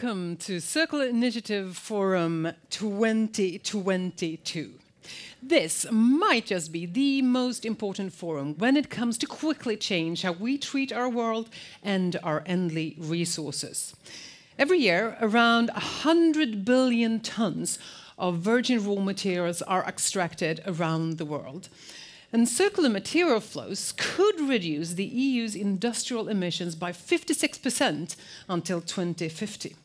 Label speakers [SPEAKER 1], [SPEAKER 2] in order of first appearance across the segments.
[SPEAKER 1] welcome to Circular Initiative Forum 2022. This might just be the most important forum when it comes to quickly change how we treat our world and our endless resources. Every year, around 100 billion tons of virgin raw materials are extracted around the world. And circular material flows could reduce the EU's industrial emissions by 56% until 2050.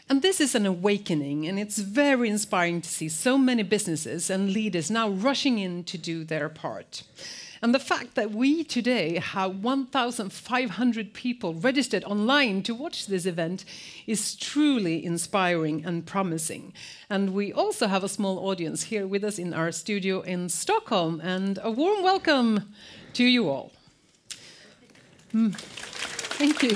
[SPEAKER 1] And this is an awakening, and it's very inspiring to see so many businesses and leaders now rushing in to do their part. And the fact that we today have 1,500 people registered online to watch this event is truly inspiring and promising. And we also have a small audience here with us in our studio in Stockholm. And a warm welcome to you all. Thank you.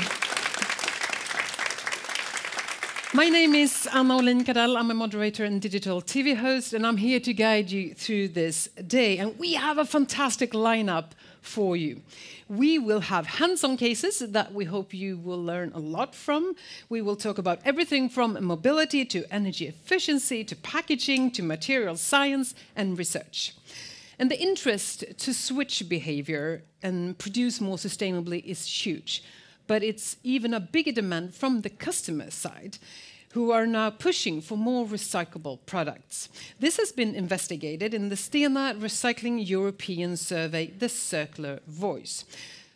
[SPEAKER 1] My name is Anna Olin-Kadell. I'm a moderator and digital TV host, and I'm here to guide you through this day. And we have a fantastic lineup for you. We will have hands-on cases that we hope you will learn a lot from. We will talk about everything from mobility to energy efficiency to packaging to material science and research. And the interest to switch behavior and produce more sustainably is huge. But it's even a bigger demand from the customer side, who are now pushing for more recyclable products. This has been investigated in the Stena Recycling European survey, The Circular Voice.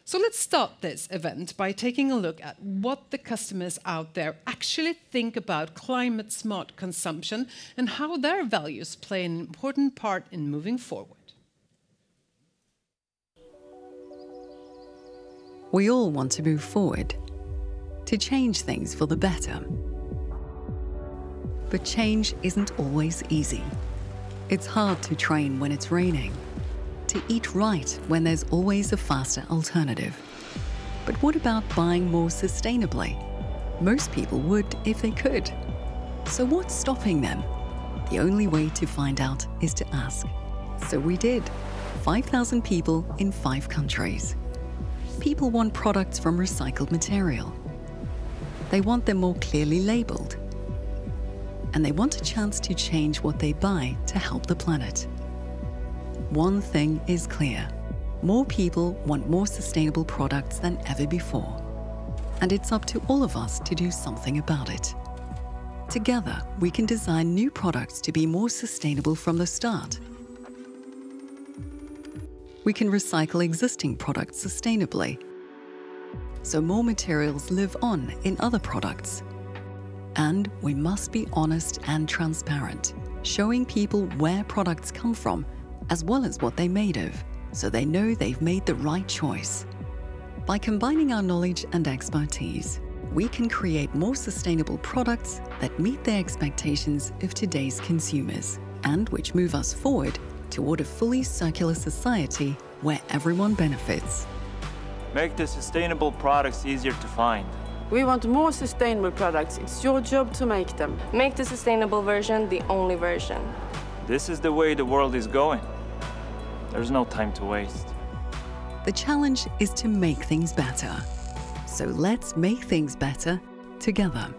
[SPEAKER 1] So let's start this event by taking a look at what the customers out there actually think about climate-smart consumption and how their values play an important part in moving forward.
[SPEAKER 2] We all want to move forward, to change things for the better. But change isn't always easy. It's hard to train when it's raining, to eat right when there's always a faster alternative. But what about buying more sustainably? Most people would if they could. So what's stopping them? The only way to find out is to ask. So we did. 5,000 people in 5 countries. People want products from recycled material. They want them more clearly labeled. And they want a chance to change what they buy to help the planet. One thing is clear. More people want more sustainable products than ever before. And it's up to all of us to do something about it. Together, we can design new products to be more sustainable from the start. We can recycle existing products sustainably, so more materials live on in other products. And we must be honest and transparent, showing people where products come from, as well as what they're made of, so they know they've made the right choice. By combining our knowledge and expertise, we can create more sustainable products that meet the expectations of today's consumers, and which move us forward toward a fully circular society where everyone benefits.
[SPEAKER 3] Make the sustainable products easier to find.
[SPEAKER 4] We want more sustainable products. It's your job to make them.
[SPEAKER 5] Make the sustainable version the only version.
[SPEAKER 3] This is the way the world is going. There's no time to waste.
[SPEAKER 2] The challenge is to make things better. So let's make things better together.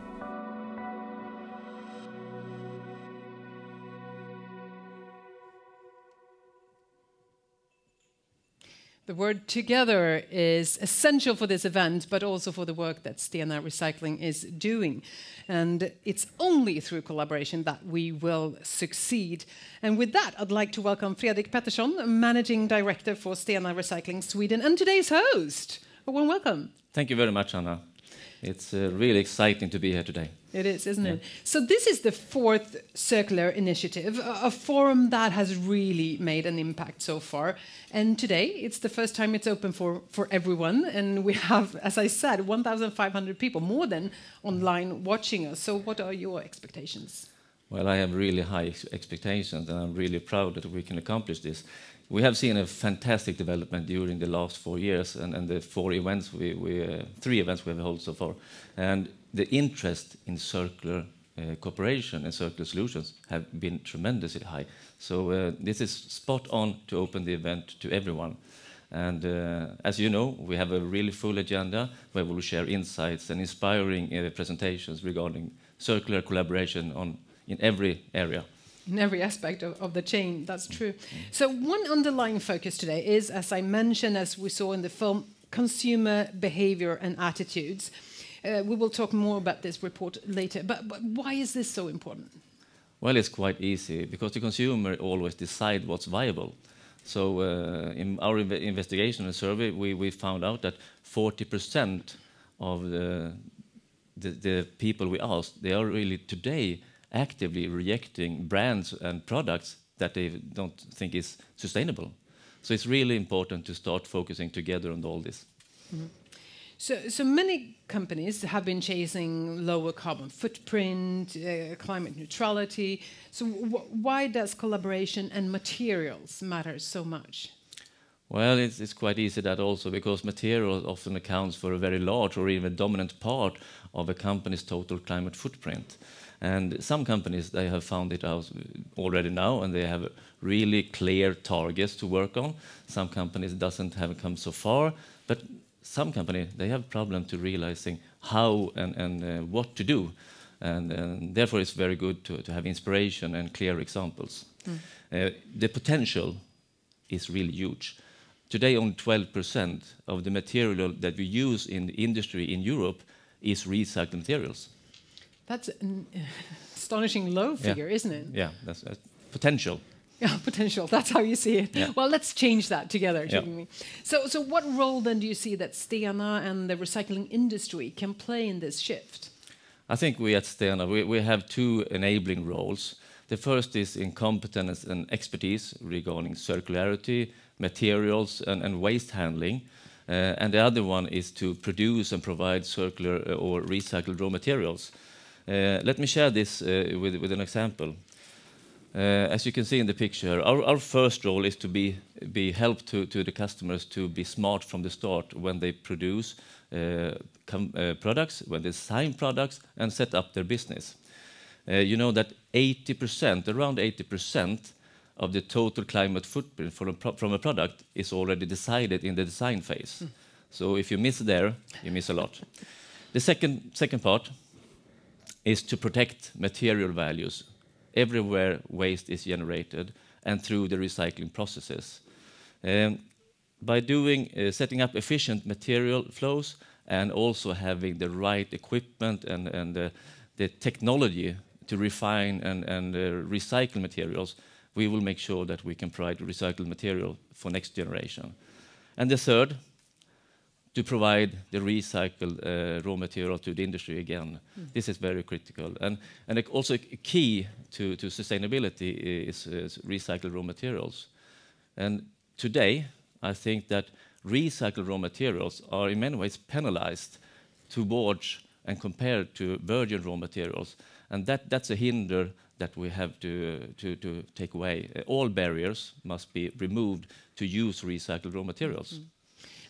[SPEAKER 1] The word together is essential for this event, but also for the work that Stena Recycling is doing. And it's only through collaboration that we will succeed. And with that, I'd like to welcome Fredrik Pettersson, Managing Director for Stena Recycling Sweden, and today's host. A warm welcome.
[SPEAKER 6] Thank you very much, Anna. It's really exciting to be here today.
[SPEAKER 1] It is, isn't it? So this is the 4th Circular Initiative, a forum that has really made an impact so far. And today, it's the first time it's open for everyone. And we have, as I said, 1,500 people, more than online, watching us. So what are your expectations?
[SPEAKER 6] Well, I have really high expectations, and I'm really proud that we can accomplish this. We have seen a fantastic development during the last 4 years, and the 3 events we have held so far. And the interest in circular cooperation and circular solutions have been tremendously high. So this is spot on to open the event to everyone. And as you know, we have a really full agenda where we will share insights and inspiring presentations regarding circular collaboration in every area.
[SPEAKER 1] In every aspect of the chain, that's true. So one underlying focus today is, as I mentioned, as we saw in the film, consumer behavior and attitudes. We will talk more about this report later, but why is this so important?
[SPEAKER 6] Well, it's quite easy, because the consumer always decides what's viable. So in our investigation and survey, we found out that 40% of the people we asked, they are really today actively rejecting brands and products that they don't think is sustainable. So it's really important to start focusing together on all this.
[SPEAKER 1] Mm-hmm. So many companies have been chasing lower carbon footprint, climate neutrality. So why does collaboration and materials matter so much?
[SPEAKER 6] Well, it's quite easy that also, because materials often accounts for a very large or even dominant part of a company's total climate footprint. And some companies, they have found it out already now, and they have really clear targets to work on. Some companies doesn't have come so far, but some companies, they have problem to realizing how and what to do. And therefore, it's very good to have inspiration and clear examples. The potential is really huge. Today, only 12% of the material that we use in the industry in Europe is recycled materials. That's
[SPEAKER 1] an astonishing low figure, isn't it?
[SPEAKER 6] Yeah, that's potential.
[SPEAKER 1] Yeah, potential. That's how you see it. Yeah. Well, let's change that together. Yeah. So what role then do you see that Stena and the recycling industry can play in this shift?
[SPEAKER 6] I think we at Stena, we have two enabling roles. The first is in competence and expertise regarding circularity, materials and waste handling. And the other one is to produce and provide circular or recycled raw materials. Let me share this with an example. As you can see in the picture, our first role is to be help to the customers to be smart from the start when they produce products, when they design products and set up their business. You know that 80%, around 80% of the total climate footprint from a product is already decided in the design phase. So if you miss there, you miss a lot. The second part is to protect material values everywhere waste is generated and through the recycling processes. By setting up efficient material flows and also having the right equipment and the technology to refine and recycle materials, we will make sure that we can provide recycled material for next generation. And the third, to provide the recycled raw material to the industry again. This is very critical. And also a key to sustainability is recycled raw materials. And today, I think that recycled raw materials are in many ways penalized towards and compared to virgin raw materials. And that's a hinder that we have to take away. All barriers must be removed to use recycled raw materials.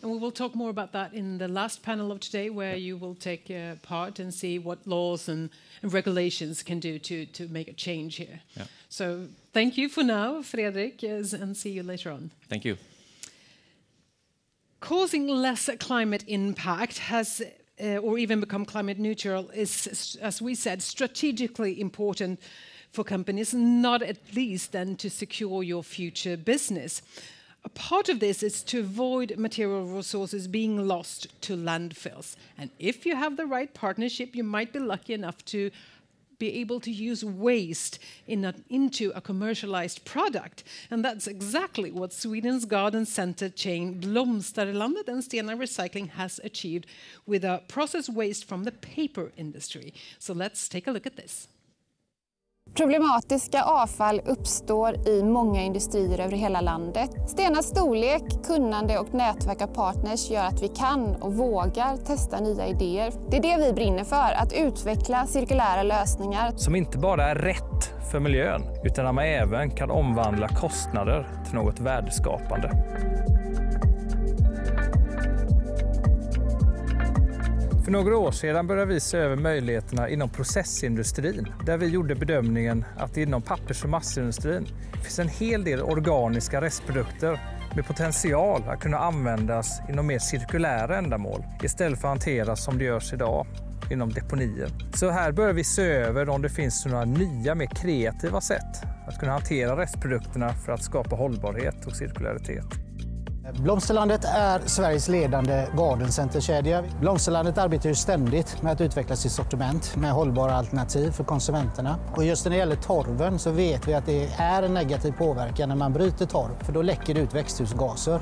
[SPEAKER 1] And we will talk more about that in the last panel of today, where you will take part and see what laws and regulations can do to make a change here. Yeah. So thank you for now, Fredrik, and see you later on.
[SPEAKER 6] Thank you.
[SPEAKER 1] Causing less climate impact has, or even become climate neutral, is, as we said, strategically important for companies, not at least then to secure your future business. A part of this is to avoid material resources being lost to landfills. And if you have the right partnership, you might be lucky enough to be able to use waste into a commercialized product. And that's exactly what Sweden's garden center chain Blomsterlandet and Stena Recycling has achieved with a process waste from the paper industry. So let's take a look at this.
[SPEAKER 7] Problematiska avfall uppstår i många industrier över hela landet. Stenas storlek, kunnande och nätverk av partners gör att vi kan och vågar testa nya idéer. Det är det vi brinner för, att utveckla cirkulära lösningar.
[SPEAKER 8] Som inte bara är rätt för miljön, utan att man även kan omvandla kostnader till något värdeskapande. För några år sedan började vi se över möjligheterna inom processindustrin, där vi gjorde bedömningen att inom pappers- och massindustrin finns en hel del organiska restprodukter med potential att kunna användas inom mer cirkulära ändamål istället för att hanteras som det görs idag inom deponier. Så här bör vi se över om det finns några nya, mer kreativa sätt att kunna hantera restprodukterna för att skapa hållbarhet och cirkularitet.
[SPEAKER 9] Blomsterlandet är Sveriges ledande gardencenterkedja. Blomsterlandet arbetar ju ständigt med att utveckla sitt sortiment med hållbara alternativ för konsumenterna. Och just när det gäller torven så vet vi att det är en negativ påverkan när man bryter torv, för då läcker det ut växthusgaser.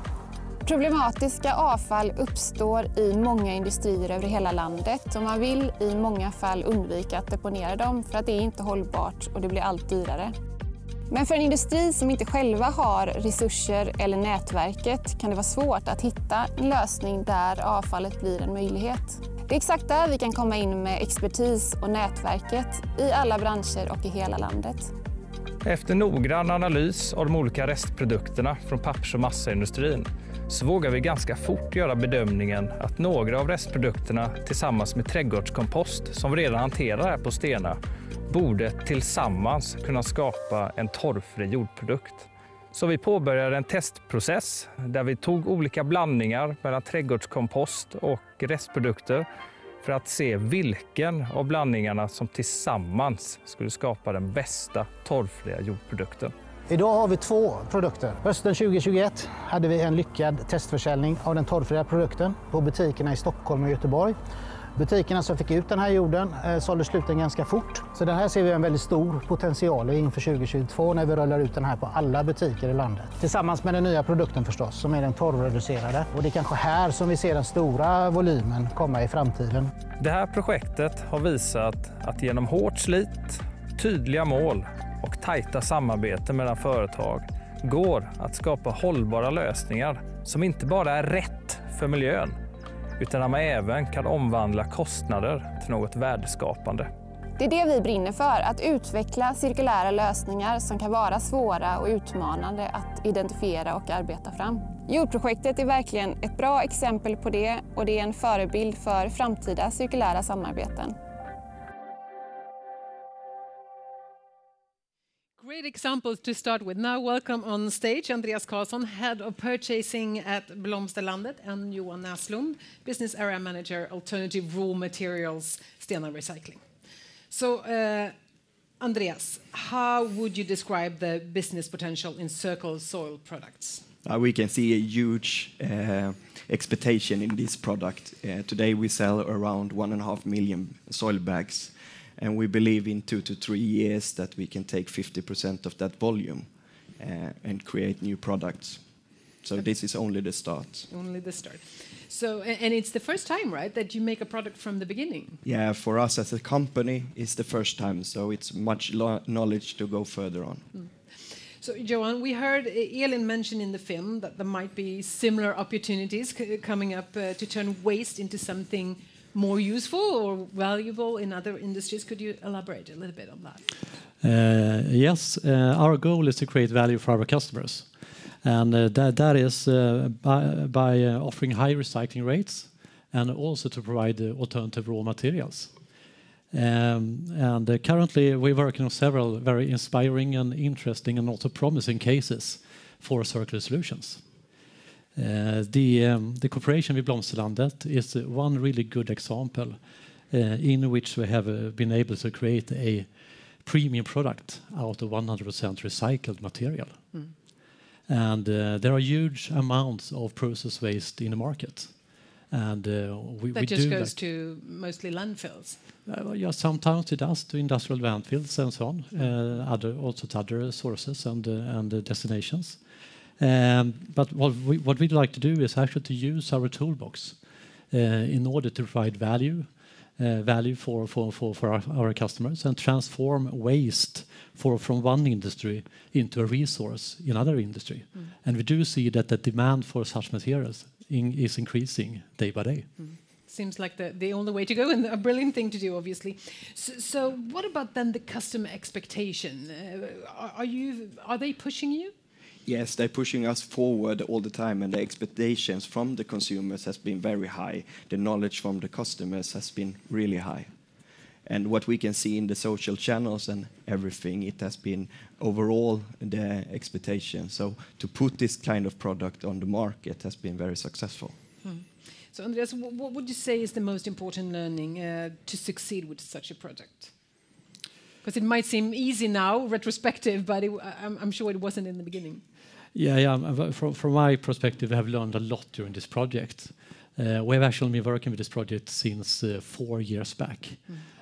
[SPEAKER 7] Problematiska avfall uppstår i många industrier över hela landet och man vill i många fall undvika att deponera dem för att det är inte hållbart och det blir allt dyrare. Men för en industri som inte själva har resurser eller nätverket kan det vara svårt att hitta en lösning där avfallet blir en möjlighet. Det är exakt där vi kan komma in med expertis och nätverket i alla branscher och i hela landet.
[SPEAKER 8] Efter noggrann analys av de olika restprodukterna från pappers- och massaindustrin så vågar vi ganska fort göra bedömningen att några av restprodukterna tillsammans med trädgårdskompost som vi redan hanterar här på Stena borde tillsammans kunna skapa en torvfri jordprodukt. Så vi påbörjade en testprocess där vi tog olika blandningar mellan trädgårdskompost och restprodukter för att se vilken av blandningarna som tillsammans skulle skapa den bästa torvfria jordprodukten.
[SPEAKER 9] Idag har vi 2 produkter. Hösten 2021 hade vi en lyckad testförsäljning av den torvfria produkten på butikerna i Stockholm och Göteborg. Butikerna som fick ut den här jorden sålde sluten ganska fort. Så den här ser vi en väldigt stor potential inför 2022 när vi rullar ut den här på alla butiker i landet. Tillsammans med den nya produkten förstås, som är den torvreducerade. Och det är kanske här som vi ser den stora volymen komma i framtiden.
[SPEAKER 8] Det här projektet har visat att genom hårt slit, tydliga mål och tajta samarbeten mellan företag går att skapa hållbara lösningar som inte bara är rätt för miljön utan att man även kan omvandla kostnader till något värdeskapande.
[SPEAKER 7] Det är det vi brinner för, att utveckla cirkulära lösningar som kan vara svåra och utmanande att identifiera och arbeta fram. Jordprojektet är verkligen ett bra exempel på det och det är en förebild för framtida cirkulära samarbeten.
[SPEAKER 1] Great examples to start with. Now welcome on stage Andreas Karlsson, Head of Purchasing at Blomsterlandet, and Johan Näslund, Business Area Manager, Alternative Raw Materials, Stena Recycling. So, Andreas, how would you describe the business potential in circular soil products?
[SPEAKER 10] We can see a huge expectation in this product. Today we sell around 1.5 million soil bags. And we believe in 2 to 3 years that we can take 50% of that volume and create new products. So this is only the start.
[SPEAKER 1] Only the start. So, and it's the first time, right, that you make a product from the beginning?
[SPEAKER 10] Yeah, for us as a company, it's the first time. So it's much knowledge to go further on.
[SPEAKER 1] Mm. So, Johan, we heard Elin mention in the film that there might be similar opportunities coming up to turn waste into something more useful or valuable in other industries. Could you elaborate a little bit on that?
[SPEAKER 11] Yes, our goal is to create value for our customers. And that is by offering high recycling rates and also to provide alternative raw materials. And currently we're working on several very inspiring and interesting and also promising cases for circular solutions. The cooperation with Blomsterlandet is one really good example in which we have been able to create a premium product out of 100% recycled material. Mm. And there are huge amounts of process waste in the market. And
[SPEAKER 1] that just goes to mostly landfills?
[SPEAKER 11] Yeah, sometimes it does to industrial landfills and so on, also to other sources and destinations. But what we'd like to do is actually to use our toolbox in order to provide value for our customers and transform waste from one industry into a resource in another industry. Mm. And we do see that the demand for such materials is increasing day by day.
[SPEAKER 1] Mm. Seems like the only way to go and a brilliant thing to do, obviously. So what about then the customer expectation? Are they pushing you?
[SPEAKER 10] Yes, they're pushing us forward all the time, and the expectations from the consumers has been very high. The knowledge from the customers has been really high. And what we can see in the social channels and everything, it has been overall the expectation. So to put this kind of product on the market has been very successful.
[SPEAKER 1] Hmm. So Andreas, what would you say is the most important learning to succeed with such a project? Because it might seem easy now, retrospective, but I'm sure it wasn't in the beginning.
[SPEAKER 11] Yeah. From my perspective, I have learned a lot during this project. We have actually been working with this project since 4 years back.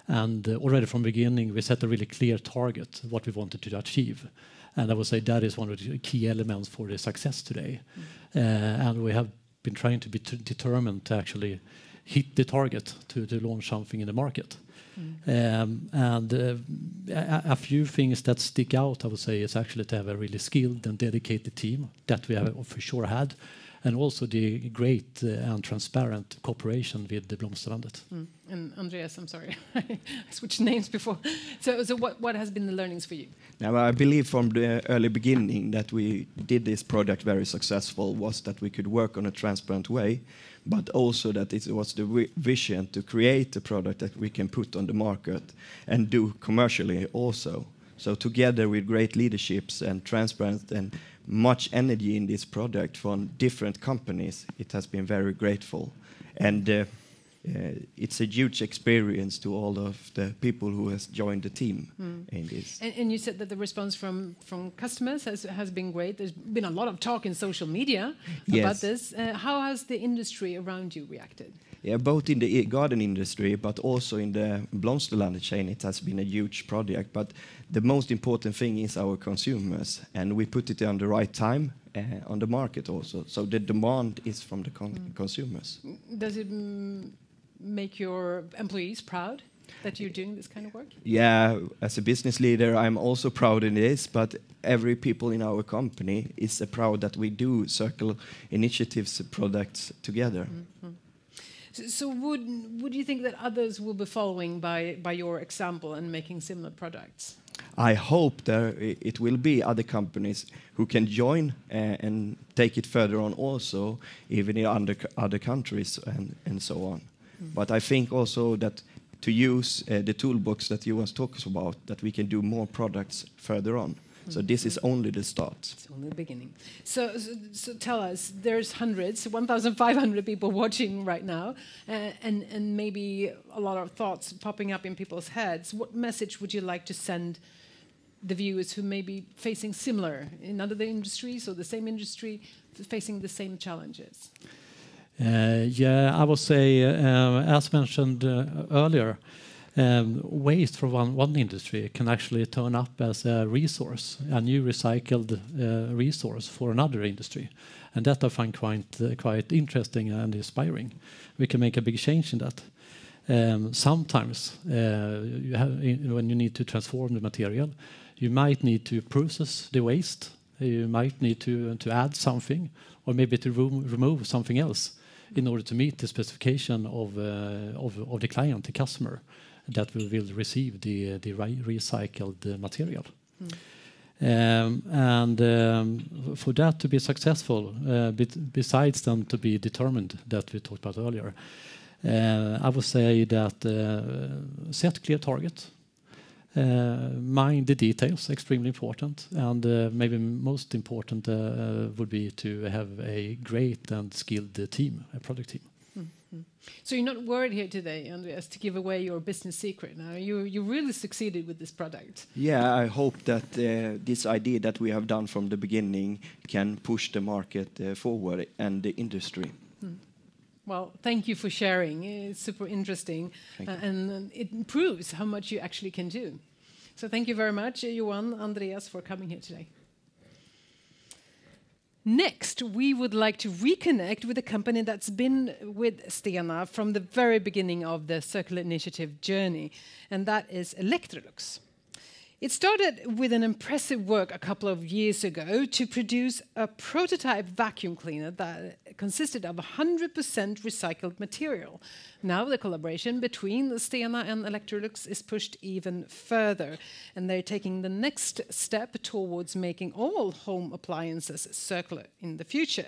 [SPEAKER 11] And already from the beginning, we set a really clear target, what we wanted to achieve. And I would say that is one of the key elements for the success today. And we have been trying to be determined to actually hit the target to launch something in the market. A few things that stick out, I would say, is actually to have a really skilled and dedicated team that we have for sure had, and also the great and transparent cooperation with the Blomsterlandet.
[SPEAKER 1] And Andreas, I'm sorry, I switched names before. So what has been the learnings for you?
[SPEAKER 10] Now, I believe from the early beginning that we did this product very successful was that we could work on a transparent way, but also that it was the vision to create a product that we can put on the market and do commercially also. So together with great leaderships and transparent and much energy in this product from different companies, it has been very grateful. And it's a huge experience to all of the people who has joined the team in this.
[SPEAKER 1] And you said that the response from customers has been great. There's been a lot of talk in social media about this. How has the industry around you reacted?
[SPEAKER 10] Yeah, both in the garden industry, but also in the Blomsterlandet chain, it has been a huge project. But the most important thing is our consumers, and we put it on the right time on the market also. So the demand is from the consumers.
[SPEAKER 1] Does it make your employees proud that you're doing this kind of work?
[SPEAKER 10] Yeah, as a business leader, I'm also proud in this, but every people in our company is proud that we do circular initiatives products together.
[SPEAKER 1] So would you think that others will be following by your example and making similar products?
[SPEAKER 10] I hope that it will be other companies who can join and take it further on also, even in other countries and so on. But I think also that to use the toolbox that you was talking about, that we can do more products further on. So this is only the start.
[SPEAKER 1] It's only the beginning. So tell us, there's hundreds, 1,500 people watching right now, and maybe a lot of thoughts popping up in people's heads. What message would you like to send the viewers who may be facing similar in other industries or the same industry, facing the same challenges?
[SPEAKER 11] I would say, as mentioned earlier, waste from one industry can actually turn up as a resource, a new recycled resource for another industry. And that I find quite interesting and inspiring. We can make a big change in that. Sometimes, when you need to transform the material, you might need to process the waste. You might need to add something, or maybe to remove something else in order to meet the specification of the client, the customer, that we will receive the recycled material. For that to be successful, besides them to be determined that we talked about earlier, I would say that set clear targets, mind the details, extremely important, and maybe most important would be to have a great and skilled team, a product team.
[SPEAKER 1] So you're not worried here today, Andreas, to give away your business secret. Now you really succeeded with this product.
[SPEAKER 10] Yeah, I hope that this idea that we have done from the beginning can push the market forward and the industry.
[SPEAKER 1] Well, thank you for sharing. It's super interesting, and it proves how much you actually can do. So thank you very much, Johan, Andreas, for coming here today. Next, we would like to reconnect with a company that's been with Stena from the very beginning of the Circular Initiative journey, and that is Electrolux. It started with an impressive work a couple of years ago to produce a prototype vacuum cleaner that consisted of 100% recycled material. Now the collaboration between Stena and Electrolux is pushed even further, and they're taking the next step towards making all home appliances circular in the future.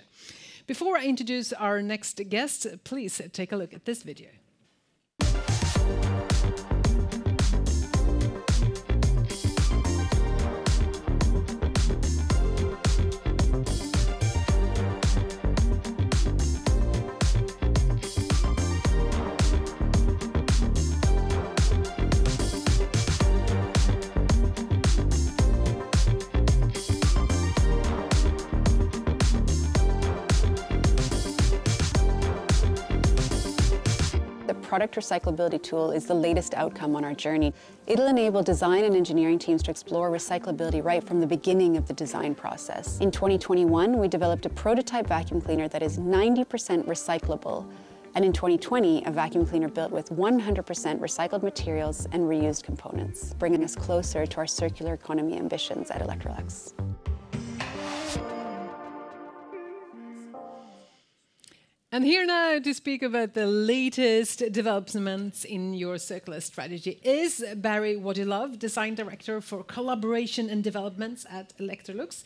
[SPEAKER 1] Before I introduce our next guest, please take a look at this video.
[SPEAKER 12] product recyclability tool is the latest outcome on our journey. It'll enable design and engineering teams to explore recyclability right from the beginning of the design process. In 2021, we developed a prototype vacuum cleaner that is 90% recyclable. And in 2020, a vacuum cleaner built with 100% recycled materials and reused components, bringing us closer to our circular economy ambitions at Electrolux.
[SPEAKER 1] And here now to speak about the latest developments in your circular strategy is Barry Wadilove, Design Director for Collaboration and Developments at Electrolux.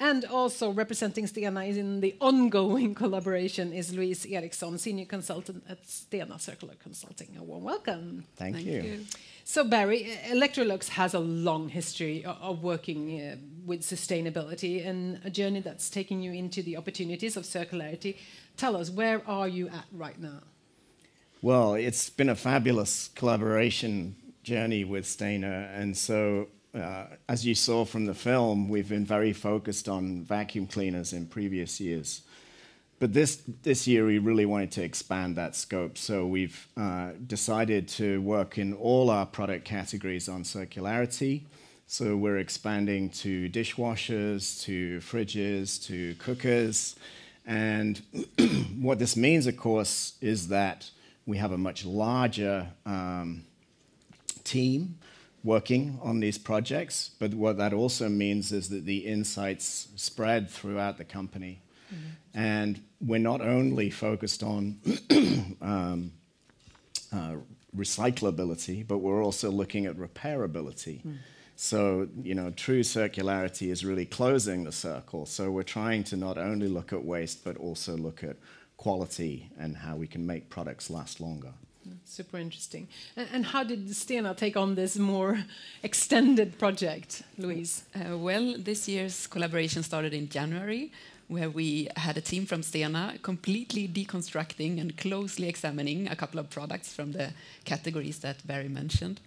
[SPEAKER 1] And also representing Stena in the ongoing collaboration is Louise Eriksson, Senior Consultant at Stena Circular Consulting. A warm welcome.
[SPEAKER 13] Thank you.
[SPEAKER 1] So Barry, Electrolux has a long history of working with sustainability and a journey that's taking you into the opportunities of circularity. Tell us, where are you at right now?
[SPEAKER 13] Well, it's been a fabulous collaboration journey with Stena, and so as you saw from the film, we've been very focused on vacuum cleaners in previous years. But this year, we really wanted to expand that scope. So we've decided to work in all our product categories on circularity. So we're expanding to dishwashers, to fridges, to cookers. And what this means, of course, is that we have a much larger team working on these projects, but what that also means is that the insights spread throughout the company. Mm-hmm. And we're not only focused on recyclability, but we're also looking at repairability. Mm. So, true circularity is really closing the circle. So we're trying to not only look at waste, but also look at quality and how we can make products last longer.
[SPEAKER 1] Super interesting. And how did Stena take on this more extended project, Louise?
[SPEAKER 14] Well, this year's collaboration started in January, where we had a team from Stena completely deconstructing and closely examining a couple of products from the categories that Barry mentioned.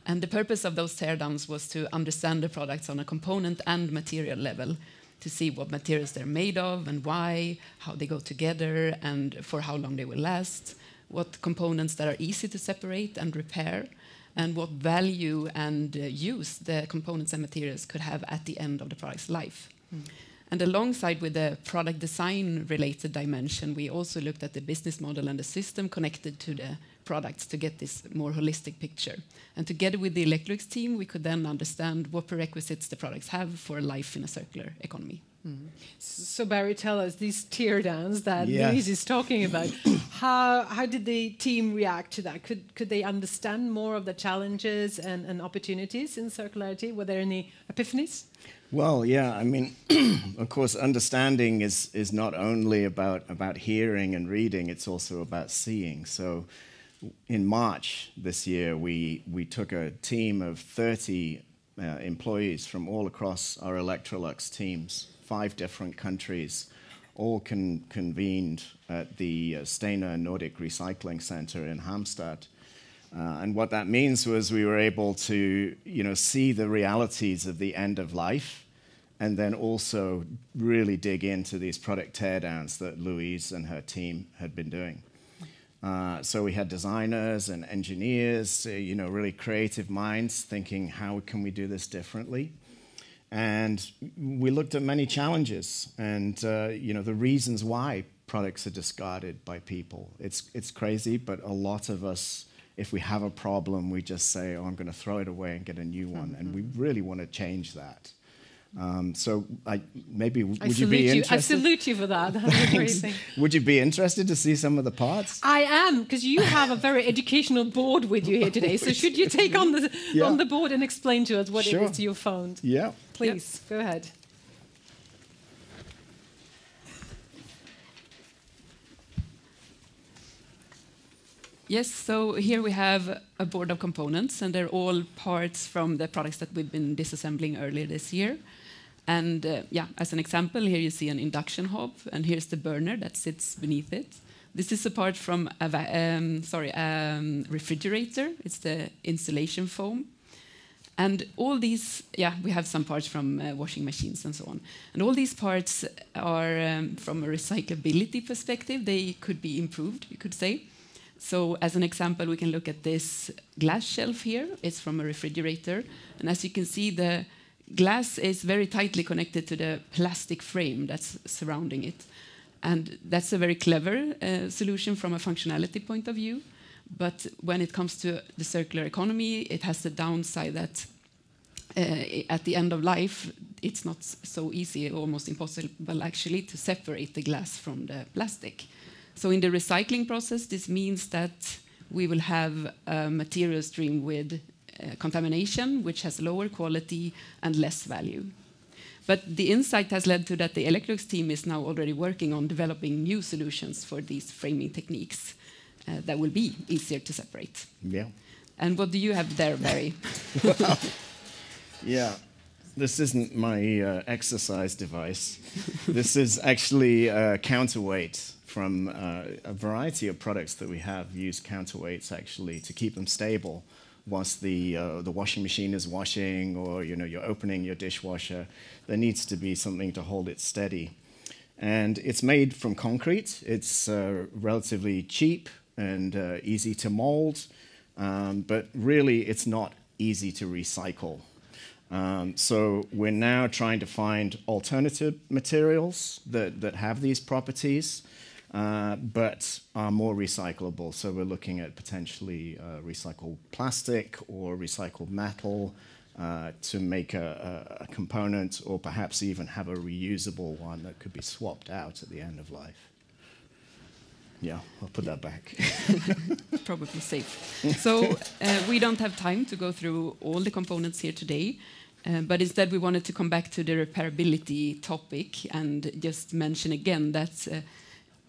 [SPEAKER 14] And the purpose of those teardowns was to understand the products on a component and material level, to see what materials they're made of and why, how they go together, and for how long they will last, what components that are easy to separate and repair, and what value and use the components and materials could have at the end of the product's life. Mm. And alongside with the product design related dimension, we also looked at the business model and the system connected to the products to get this more holistic picture. And together with the Electrolux team, we could then understand what prerequisites the products have for life in a circular economy.
[SPEAKER 1] Mm. So Barry, tell us, these teardowns that Louise is talking about, how did the team react to that? Could they understand more of the challenges and opportunities in circularity? Were there any epiphanies?
[SPEAKER 13] Well, yeah, I mean, of course, understanding is not only about hearing and reading, it's also about seeing. So in March this year, we took a team of 30 employees from all across our Electrolux teams, 5 different countries, all convened at the Stena Nordic Recycling Center in Halmstad. And what that means was we were able to, see the realities of the end of life, and then also really dig into these product teardowns that Louise and her team had been doing. So we had designers and engineers, really creative minds thinking, how can we do this differently? And we looked at many challenges and, the reasons why products are discarded by people. It's crazy, but a lot of us, if we have a problem, we just say, I'm going to throw it away and get a new one. And we really want to change that. So maybe would you be interested?
[SPEAKER 1] I salute you for that. That's amazing.
[SPEAKER 13] Would you be interested to see some of the parts?
[SPEAKER 1] I am, because you have a very educational board with you here today. So should you take on the board and explain to us what it is you found?
[SPEAKER 13] Yeah.
[SPEAKER 1] Please, go ahead.
[SPEAKER 14] Yes, so here we have a board of components, and they're all parts from the products that we've been disassembling earlier this year. And as an example, here you see an induction hob, and here's the burner that sits beneath it. This is a part from a refrigerator. It's the insulation foam. And all these, we have some parts from washing machines and so on. And all these parts are, from a recyclability perspective, they could be improved, you could say. So as an example, we can look at this glass shelf here. It's from a refrigerator. And as you can see, the glass is very tightly connected to the plastic frame that's surrounding it. And that's a very clever solution from a functionality point of view. But when it comes to the circular economy, it has the downside that at the end of life, it's not so easy, almost impossible actually, to separate the glass from the plastic. So in the recycling process, this means that we will have a material stream with contamination, which has lower quality and less value. But the insight has led to that the Electrolux team is now already working on developing new solutions for these framing techniques that will be easier to separate.
[SPEAKER 13] Yeah.
[SPEAKER 14] And what do you have there, Barry?
[SPEAKER 13] Well, yeah, this isn't my exercise device. This is actually a counterweight from a variety of products that we have use counterweights actually to keep them stable whilst the washing machine is washing, or you're opening your dishwasher. There needs to be something to hold it steady. And it's made from concrete. It's relatively cheap and easy to mold, but really it's not easy to recycle. So we're now trying to find alternative materials that have these properties, but are more recyclable. So we're looking at potentially recycled plastic or recycled metal to make a component, or perhaps even have a reusable one that could be swapped out at the end of life. Yeah, I'll put that back.
[SPEAKER 14] Probably safe. So we don't have time to go through all the components here today, but instead we wanted to come back to the repairability topic and just mention again that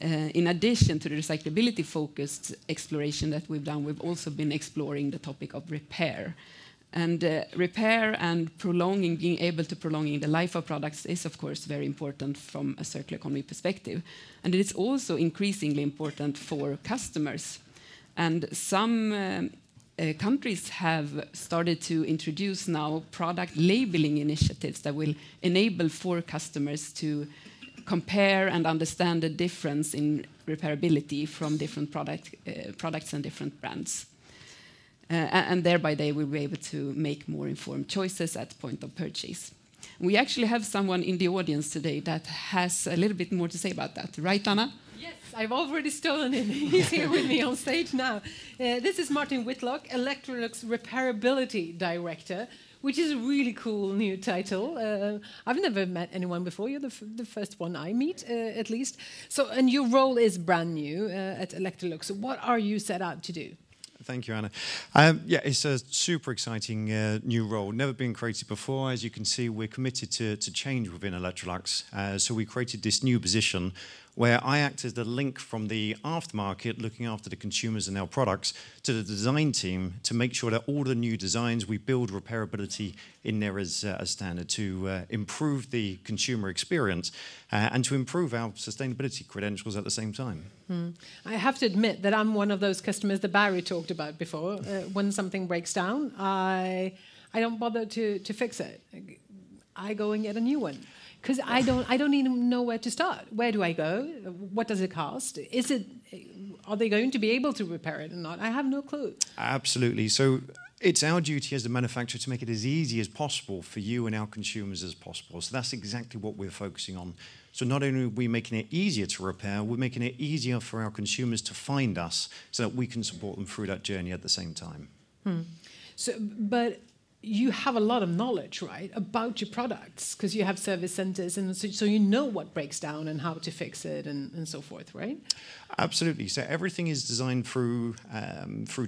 [SPEAKER 14] in addition to the recyclability-focused exploration that we've done, we've also been exploring the topic of repair. And repair and being able to prolong the life of products is, of course, very important from a circular economy perspective. And it is also increasingly important for customers. And some countries have started to introduce now product labeling initiatives that will enable for customers to compare and understand the difference in repairability from different products and different brands. And thereby they will be able to make more informed choices at point of purchase. We actually have someone in the audience today that has a little bit more to say about that. Right, Anna?
[SPEAKER 1] Yes, I've already stolen him. He's here with me on stage now. This is Martin Whitlock, Electrolux Repairability Director, which is a really cool new title. I've never met anyone before. You're the first one I meet, at least. So, and your role is brand new at Electrolux. So what are you set out to do?
[SPEAKER 15] Thank you, Anna. Yeah, it's a super exciting new role, never been created before. As you can see, we're committed to change within Electrolux. So we created this new position where I act as the link from the aftermarket, looking after the consumers and our products, to the design team to make sure that all the new designs, we build repairability in there as standard to improve the consumer experience and to improve our sustainability credentials at the same time.
[SPEAKER 1] I have to admit that I'm one of those customers that Barry talked about before. When something breaks down, I don't bother to fix it. I go and get a new one. Because I don't even know where to start. Where do I go? What does it cost? Are they going to be able to repair it or not? I have no clue.
[SPEAKER 15] Absolutely. So it's our duty as the manufacturer to make it as easy as possible for you and our consumers as possible. So that's exactly what we're focusing on. So not only are we making it easier to repair, we're making it easier for our consumers to find us so that we can support them through that journey at the same time.
[SPEAKER 1] So, but you have a lot of knowledge, right, about your products, because you have service centers, and so you know what breaks down and how to fix it and so forth, right?
[SPEAKER 15] Absolutely. So everything is designed through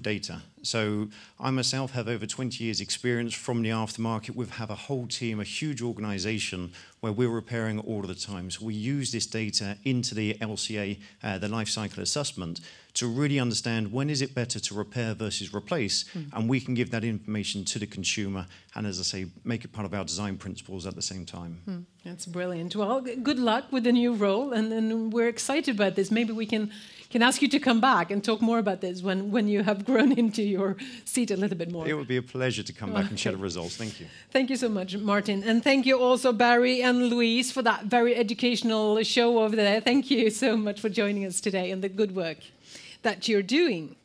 [SPEAKER 15] data. So I myself have over 20 years experience from the aftermarket. We have a whole team, a huge organization where we're repairing all of the time. So we use this data into the LCA, the life cycle assessment, to really understand when is it better to repair versus replace, and we can give that information to the consumer and, as I say, make it part of our design principles at the same time.
[SPEAKER 1] That's brilliant. Well, good luck with the new role, and we're excited about this. Maybe we can ask you to come back and talk more about this when you have grown into your seat a little bit more.
[SPEAKER 15] It would be a pleasure to come back and share the results. Thank you.
[SPEAKER 1] Thank you so much, Martin. And thank you also, Barry and Louise, for that very educational show over there. Thank you so much for joining us today and the good work. that you're doing.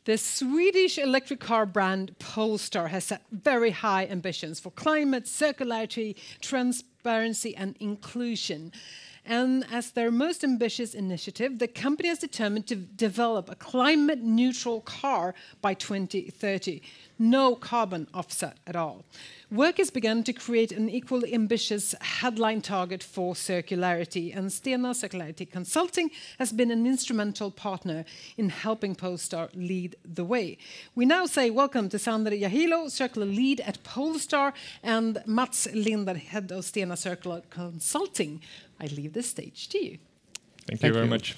[SPEAKER 1] The Swedish electric car brand Polestar has set very high ambitions for climate, circularity, transparency and inclusion. And as their most ambitious initiative, the company has determined to develop a climate-neutral car by 2030. No carbon offset at all. Work has begun to create an equally ambitious headline target for circularity, and Stena Circularity Consulting has been an instrumental partner in helping Polestar lead the way. We now say welcome to Sander Jahilo, Circular Lead at Polestar, and Mats Linder, Head of Stena Circular Consulting. I leave the stage to you.
[SPEAKER 16] Thank you very much.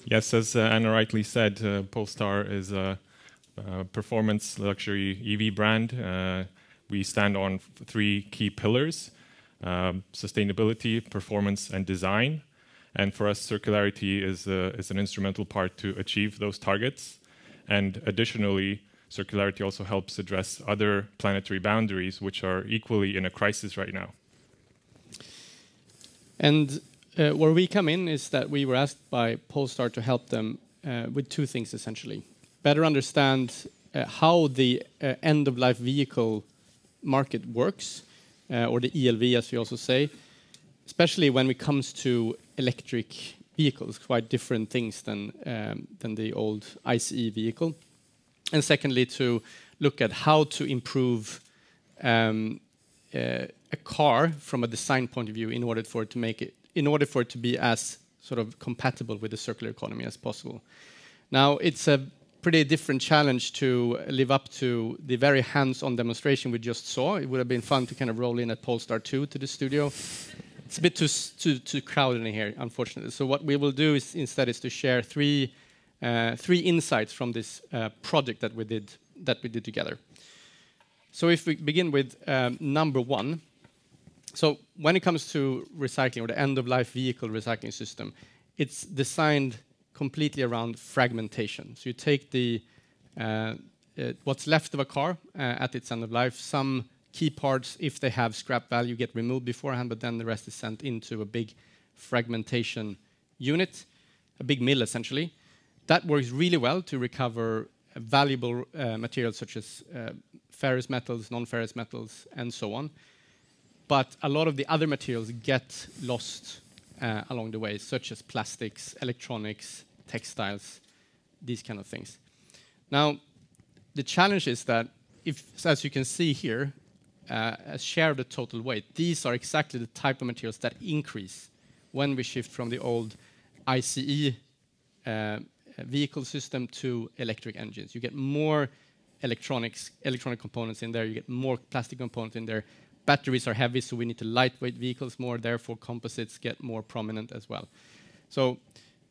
[SPEAKER 16] Yes, as Anna rightly said, Polestar is a performance luxury EV brand. We stand on three key pillars: sustainability, performance, and design. And for us, circularity is an instrumental part to achieve those targets. And additionally, circularity also helps address other planetary boundaries, which are equally in a crisis right now.
[SPEAKER 17] And where we come in is that we were asked by Polestar to help them with two things, essentially. Better understand how the end-of-life vehicle market works, or the ELV, as we also say, especially when it comes to electric vehicles, quite different things than the old ICE vehicle. And secondly, to look at how to improve a car from a design point of view in order for it to be as sort of compatible with the circular economy as possible. Now, it's a pretty different challenge to live up to the very hands-on demonstration we just saw. It would have been fun to kind of roll in at Polestar 2 to the studio. It's a bit too crowded in here, unfortunately. So what we will do is instead to share three insights from this project that we did together. So if we begin with number one. So when it comes to recycling, or the end-of-life vehicle recycling system, it's designed completely around fragmentation. So you take the what's left of a car at its end of life. Some key parts, if they have scrap value, get removed beforehand, but then the rest is sent into a big fragmentation unit, a big mill essentially. That works really well to recover valuable materials such as ferrous metals, non-ferrous metals, and so on. But a lot of the other materials get lost along the way, such as plastics, electronics, textiles, these kind of things. Now, the challenge is that, as you can see here, a share of the total weight, these are exactly the type of materials that increase when we shift from the old ICE vehicle system to electric engines. You get more electronic components in there, you get more plastic components in there. Batteries are heavy, so we need to lightweight vehicles more, therefore composites get more prominent as well. So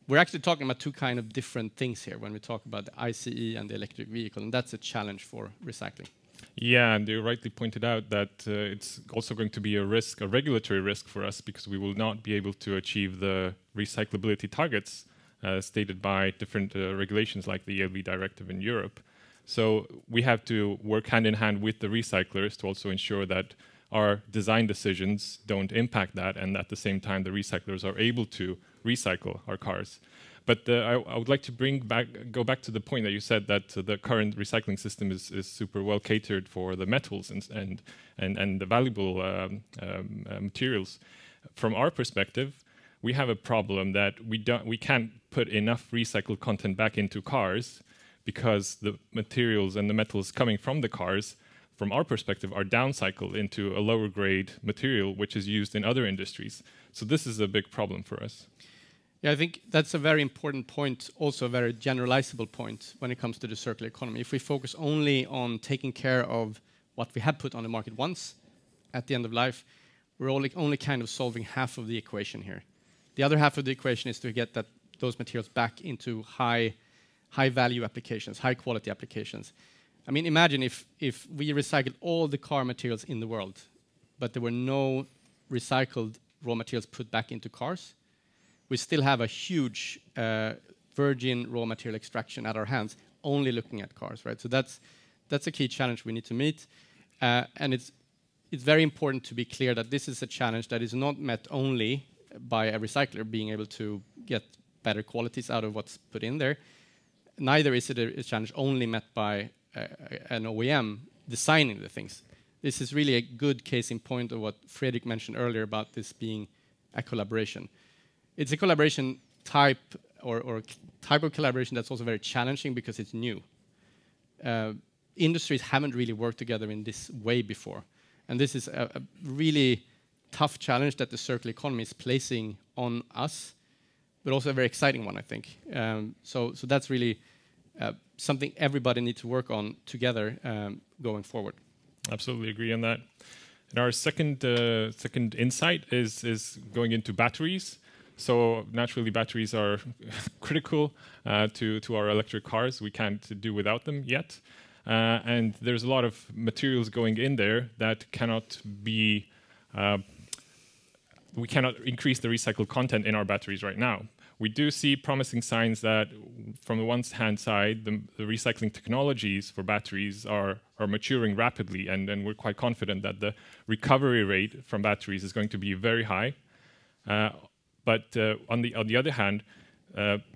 [SPEAKER 17] we're actually talking about two kind of different things here when we talk about the ICE and the electric vehicle, and that's a challenge for recycling.
[SPEAKER 16] Yeah, and you rightly pointed out that it's also going to be a risk, a regulatory risk for us, because we will not be able to achieve the recyclability targets stated by different regulations like the ELV directive in Europe. So we have to work hand in hand with the recyclers to also ensure that our design decisions don't impact that, and at the same time the recyclers are able to recycle our cars. But I would like to go back to the point that you said that the current recycling system is super well catered for the metals and the valuable materials. From our perspective, we have a problem that we can't put enough recycled content back into cars because the materials and the metals coming from the cars, from our perspective, are downcycled into a lower grade material which is used in other industries. So this is a big problem for us.
[SPEAKER 17] Yeah, I think that's a very important point, also a very generalizable point when it comes to the circular economy. If we focus only on taking care of what we have put on the market once at the end of life, we're only kind of solving half of the equation here. The other half of the equation is to get those materials back into high value applications, high quality applications. I mean, imagine if we recycled all the car materials in the world, but there were no recycled raw materials put back into cars. We still have a huge virgin raw material extraction at our hands only looking at cars, right? So that's a key challenge we need to meet, and it's very important to be clear that this is a challenge that is not met only by a recycler being able to get better qualities out of what's put in there. Neither is it a challenge only met by an OEM designing the things. This is really a good case in point of what Fredrik mentioned earlier about this being a collaboration. It's a collaboration type or type of collaboration that's also very challenging because it's new. Industries haven't really worked together in this way before. And this is a really tough challenge that the circular economy is placing on us, but also a very exciting one, I think. So that's really something everybody needs to work on together going forward.
[SPEAKER 16] Absolutely agree on that. And our second insight is going into batteries. So naturally, batteries are critical to our electric cars. We can't do without them yet. And there's a lot of materials going in there that cannot be, we cannot increase the recycled content in our batteries right now. We do see promising signs that from the one hand side, the recycling technologies for batteries are maturing rapidly, and we're quite confident that the recovery rate from batteries is going to be very high. But on the other hand,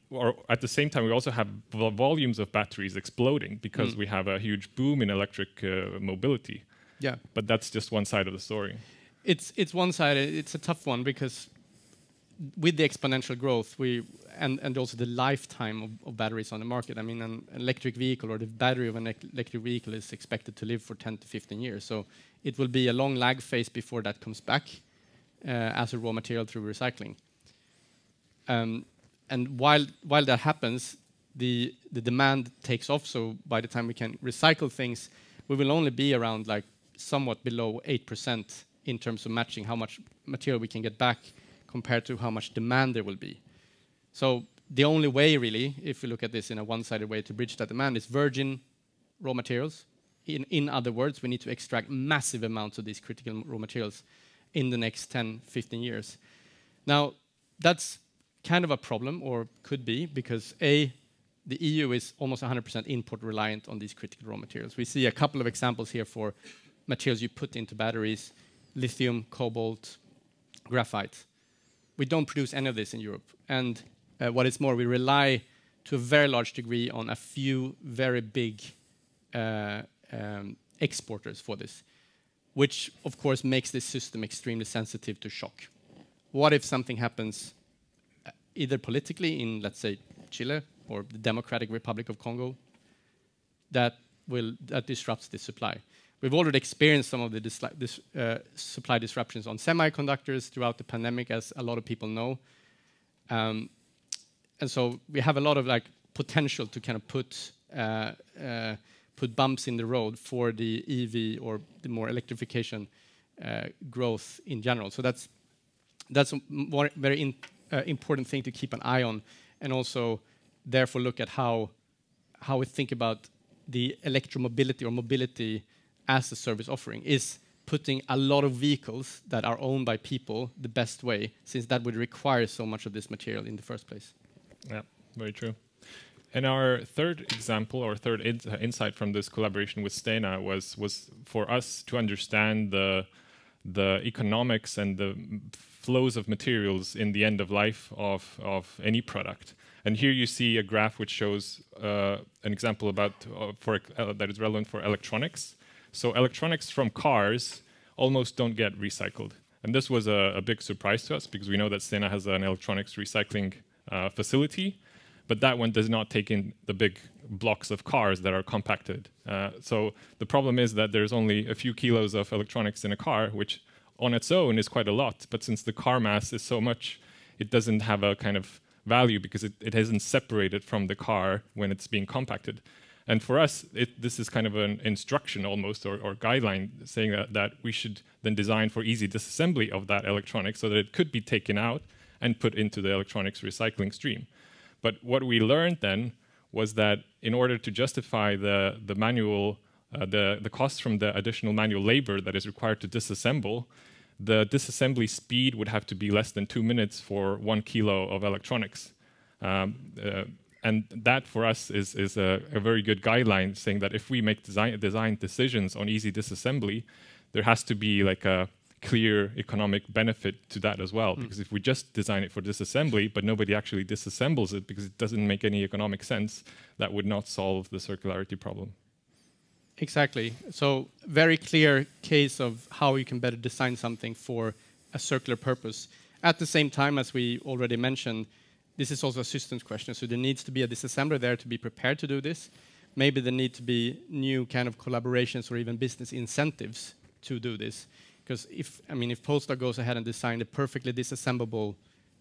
[SPEAKER 16] or at the same time, we also have volumes of batteries exploding because we have a huge boom in electric mobility.
[SPEAKER 17] Yeah.
[SPEAKER 16] But that's just one side of the story.
[SPEAKER 17] It's one side. It's a tough one because with the exponential growth, and also the lifetime of batteries on the market. I mean, an electric vehicle or the battery of an electric vehicle is expected to live for 10 to 15 years. So it will be a long lag phase before that comes back as a raw material through recycling. And while that happens, the demand takes off. So by the time we can recycle things, we will only be around like somewhat below 8% in terms of matching how much material we can get back compared to how much demand there will be. So the only way, really, if we look at this in a one-sided way to bridge that demand, is virgin raw materials. In other words, we need to extract massive amounts of these critical raw materials in the next 10, 15 years. Now, that's kind of a problem, or could be, because the EU is almost 100% import reliant on these critical raw materials. We see a couple of examples here for materials you put into batteries: lithium, cobalt, graphite. We don't produce any of this in Europe. And what is more, we rely to a very large degree on a few very big exporters for this, which of course makes this system extremely sensitive to shock. What if something happens either politically in, let's say, Chile or the Democratic Republic of Congo that disrupts the supply? We've already experienced some of the supply disruptions on semiconductors throughout the pandemic, as a lot of people know. And so we have a lot of potential to kind of put bumps in the road for the EV or the more electrification growth in general. So that's one very important thing to keep an eye on, and also therefore look at how we think about the electromobility or mobility as a service offering. Is putting a lot of vehicles that are owned by people the best way, since that would require so much of this material in the first place.
[SPEAKER 16] Yeah, very true. And our third example, or third insight from this collaboration with Stena was for us to understand the economics and the flows of materials in the end of life of any product. And here you see a graph which shows an example about that is relevant for electronics. So electronics from cars almost don't get recycled. And this was a big surprise to us, because we know that Stena has an electronics recycling facility, but that one does not take in the big blocks of cars that are compacted. So the problem is that there's only a few kilos of electronics in a car, which on its own is quite a lot. But since the car mass is so much, it doesn't have a kind of value, because it isn't separated from the car when it's being compacted. And for us, this is kind of an instruction almost, or guideline, saying that we should then design for easy disassembly of that electronics so that it could be taken out and put into the electronics recycling stream. But what we learned then was that in order to justify the manual, the costs from the additional manual labor that is required to disassemble, the disassembly speed would have to be less than 2 minutes for 1 kilo of electronics. And that for us is a very good guideline, saying that if we make design decisions on easy disassembly, there has to be like a clear economic benefit to that as well. Because if we just design it for disassembly, but nobody actually disassembles it because it doesn't make any economic sense, that would not solve the circularity problem.
[SPEAKER 17] Exactly. So very clear case of how you can better design something for a circular purpose. At the same time, as we already mentioned, this is also a systems question. So there needs to be a disassembler there to be prepared to do this. Maybe there need to be new kind of collaborations or even business incentives to do this. Because if Polestar goes ahead and design a perfectly disassemblable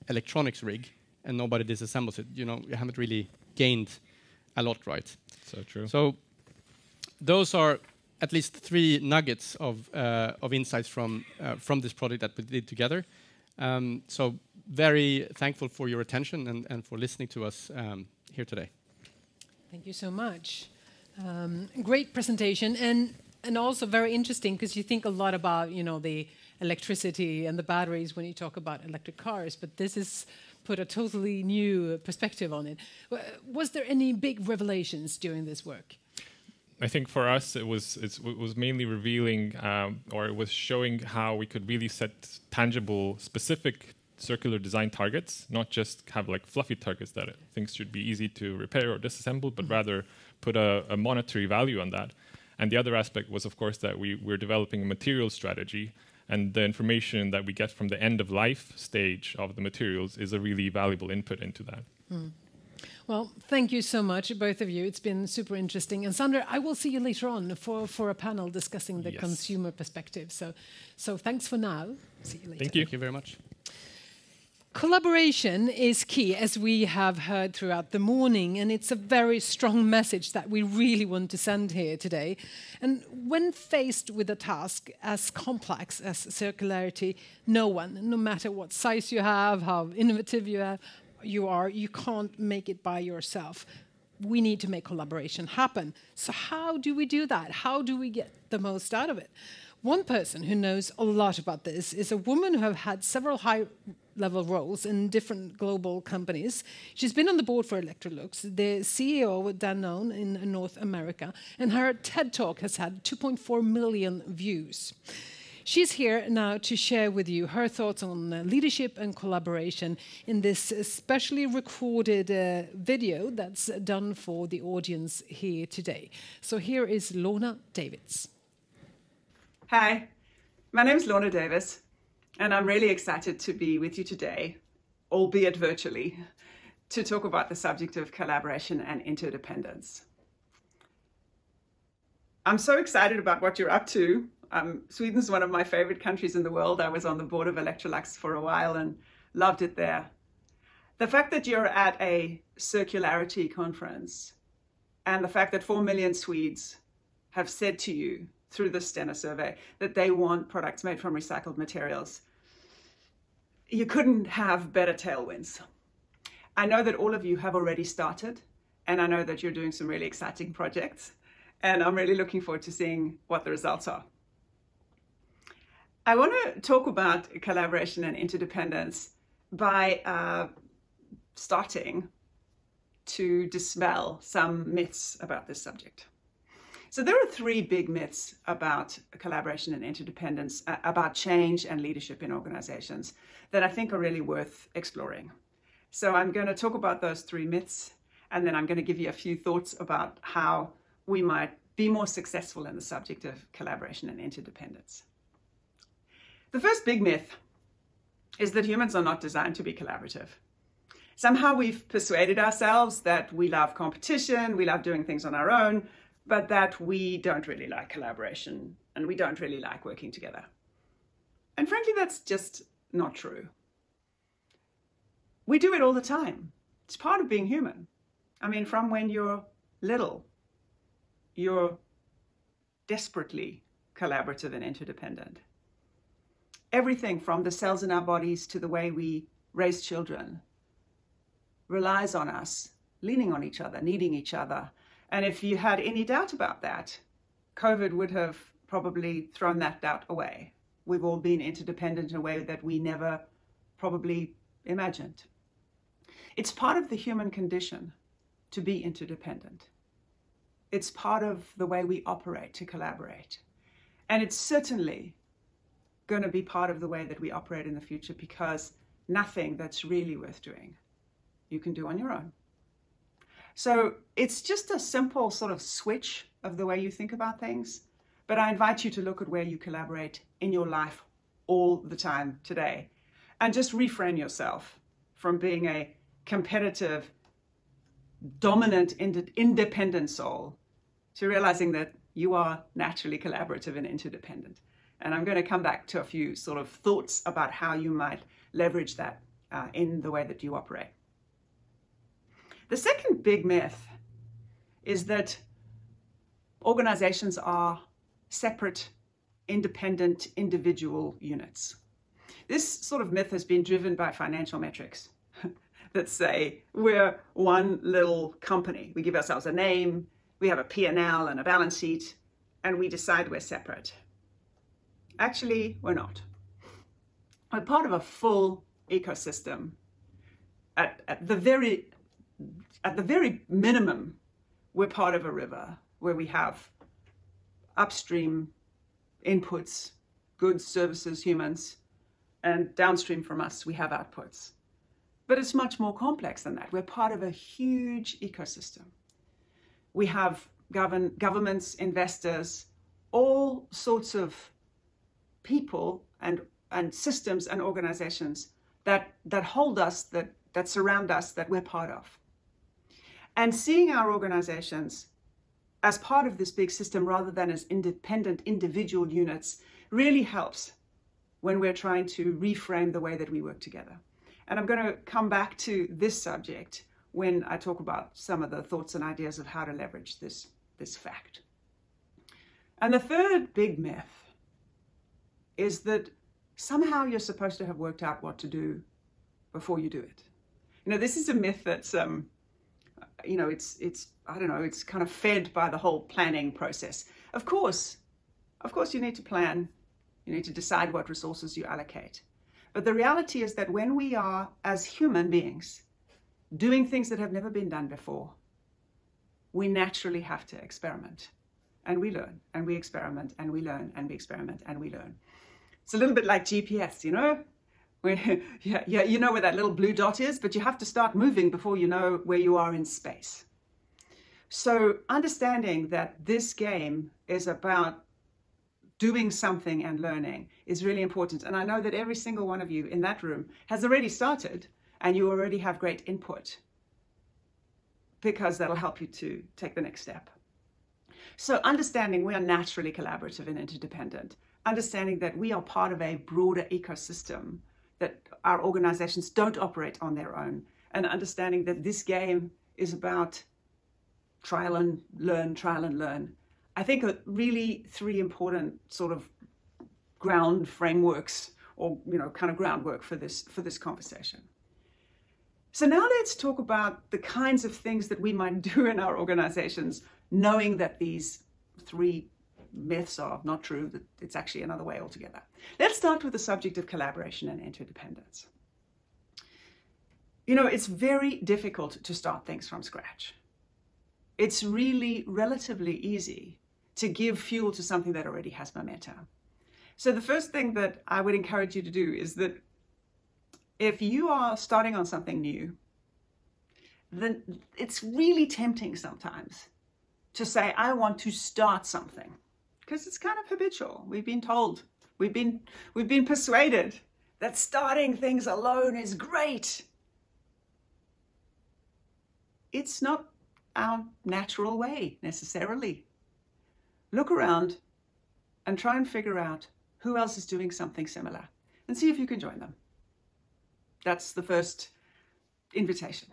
[SPEAKER 17] electronics rig and nobody disassembles it, you haven't really gained a lot, right?
[SPEAKER 16] So true.
[SPEAKER 17] So those are at least 3 nuggets of insights from this project that we did together. So very thankful for your attention and for listening to us here today.
[SPEAKER 1] Thank you so much. Great presentation and also very interesting because you think a lot about the electricity and the batteries when you talk about electric cars, but this is put a totally new perspective on it. Was there any big revelations during this work?
[SPEAKER 16] I think for us it was mainly revealing or it was showing how we could really set tangible, specific circular design targets, not just have like fluffy targets that things should be easy to repair or disassemble, but rather put a monetary value on that. And the other aspect was, of course, that we're developing a material strategy, and the information that we get from the end of life stage of the materials is a really valuable input into that.
[SPEAKER 1] Well, thank you so much, both of you. It's been super interesting. And Sandra, I will see you later on for a panel discussing the consumer perspective. So thanks for now. See you later.
[SPEAKER 16] Thank you.
[SPEAKER 17] Thank you very much.
[SPEAKER 1] Collaboration is key, as we have heard throughout the morning, and it's a very strong message that we really want to send here today. And when faced with a task as complex as circularity, no one, no matter what size you have, how innovative you are, you can't make it by yourself. We need to make collaboration happen. So how do we do that? How do we get the most out of it? One person who knows a lot about this is a woman who has had several high-level roles in different global companies. She's been on the board for Electrolux, the CEO of Danone in North America, and her TED Talk has had 2.4 million views. She's here now to share with you her thoughts on leadership and collaboration in this specially recorded video that's done for the audience here today. So here is Lorna Davids.
[SPEAKER 18] Hi, my name is Lorna Davis, and I'm really excited to be with you today, albeit virtually, to talk about the subject of collaboration and interdependence. I'm so excited about what you're up to. Sweden's one of my favorite countries in the world. I was on the board of Electrolux for a while and loved it there. The fact that you're at a circularity conference and the fact that 4 million Swedes have said to you through the Stena survey that they want products made from recycled materials, you couldn't have better tailwinds. I know that all of you have already started, and I know that you're doing some really exciting projects, and I'm really looking forward to seeing what the results are. I want to talk about collaboration and interdependence by starting to dispel some myths about this subject. So there are 3 big myths about collaboration and interdependence, about change and leadership in organizations that I think are really worth exploring. So I'm going to talk about those 3 myths, and then I'm going to give you a few thoughts about how we might be more successful in the subject of collaboration and interdependence. The first big myth is that humans are not designed to be collaborative. Somehow we've persuaded ourselves that we love competition, we love doing things on our own, but that we don't really like collaboration and we don't really like working together. And frankly, that's just not true. We do it all the time. It's part of being human. I mean, from when you're little, you're desperately collaborative and interdependent. Everything from the cells in our bodies to the way we raise children relies on us, leaning on each other, needing each other. And if you had any doubt about that, COVID would have probably thrown that doubt away. We've all been interdependent in a way that we never probably imagined. It's part of the human condition. to be interdependent. It's part of the way we operate to collaborate. And it's certainly going to be part of the way that we operate in the future, because nothing that's really worth doing you can do on your own. So it's just a simple sort of switch of the way you think about things. But I invite you to look at where you collaborate in your life all the time today, and just reframe yourself from being a competitive, dominant, independent soul to realizing that you are naturally collaborative and interdependent. And I'm going to come back to a few sort of thoughts about how you might leverage that in the way that you operate. The second big myth is that organizations are separate, independent, individual units. This sort of myth has been driven by financial metrics that say we're one little company. We give ourselves a name, we have a P&L and a balance sheet, and we decide we're separate. Actually, we're not. We're part of a full ecosystem. At the very minimum, we're part of a river where we have upstream inputs, goods, services, humans, and downstream from us, we have outputs. But it's much more complex than that. We're part of a huge ecosystem. We have governments, investors, all sorts of people and systems and organizations that hold us, that surround us, that we're part of. And seeing our organizations as part of this big system rather than as independent individual units really helps when we're trying to reframe the way that we work together. And I'm going to come back to this subject when I talk about some of the thoughts and ideas of how to leverage this fact. And the third big myth is that somehow you're supposed to have worked out what to do before you do it. You know, this is a myth that's you know, it's I don't know, it's kind of fed by the whole planning process. Of course you need to plan, you need to decide what resources you allocate. But the reality is that when we are, as human beings, doing things that have never been done before, we naturally have to experiment. And we learn, and we experiment, and we learn, and we experiment, and we learn. It's a little bit like GPS, you know? Yeah, you know where that little blue dot is, but you have to start moving before you know where you are in space. So understanding that this game is about doing something and learning is really important. And I know that every single one of you in that room has already started, and you already have great input, because that'll help you to take the next step. So understanding we are naturally collaborative and interdependent, understanding that we are part of a broader ecosystem, that our organizations don't operate on their own, and understanding that this game is about trial and learn. I think are really three important sort of ground frameworks, or kind of groundwork for this conversation. So now let's talk about the kinds of things that we might do in our organizations, knowing that these three myths are not true, that it's actually another way altogether. Let's start with the subject of collaboration and interdependence. You know, it's very difficult to start things from scratch. It's really relatively easy to give fuel to something that already has momentum. So the first thing that I would encourage you to do is that if you are starting on something new, then it's really tempting sometimes to say, I want to start something, because it's kind of habitual. We've been told, we've been persuaded that starting things alone is great. It's not our natural way necessarily. Look around and try and figure out who else is doing something similar and see if you can join them. That's the first invitation.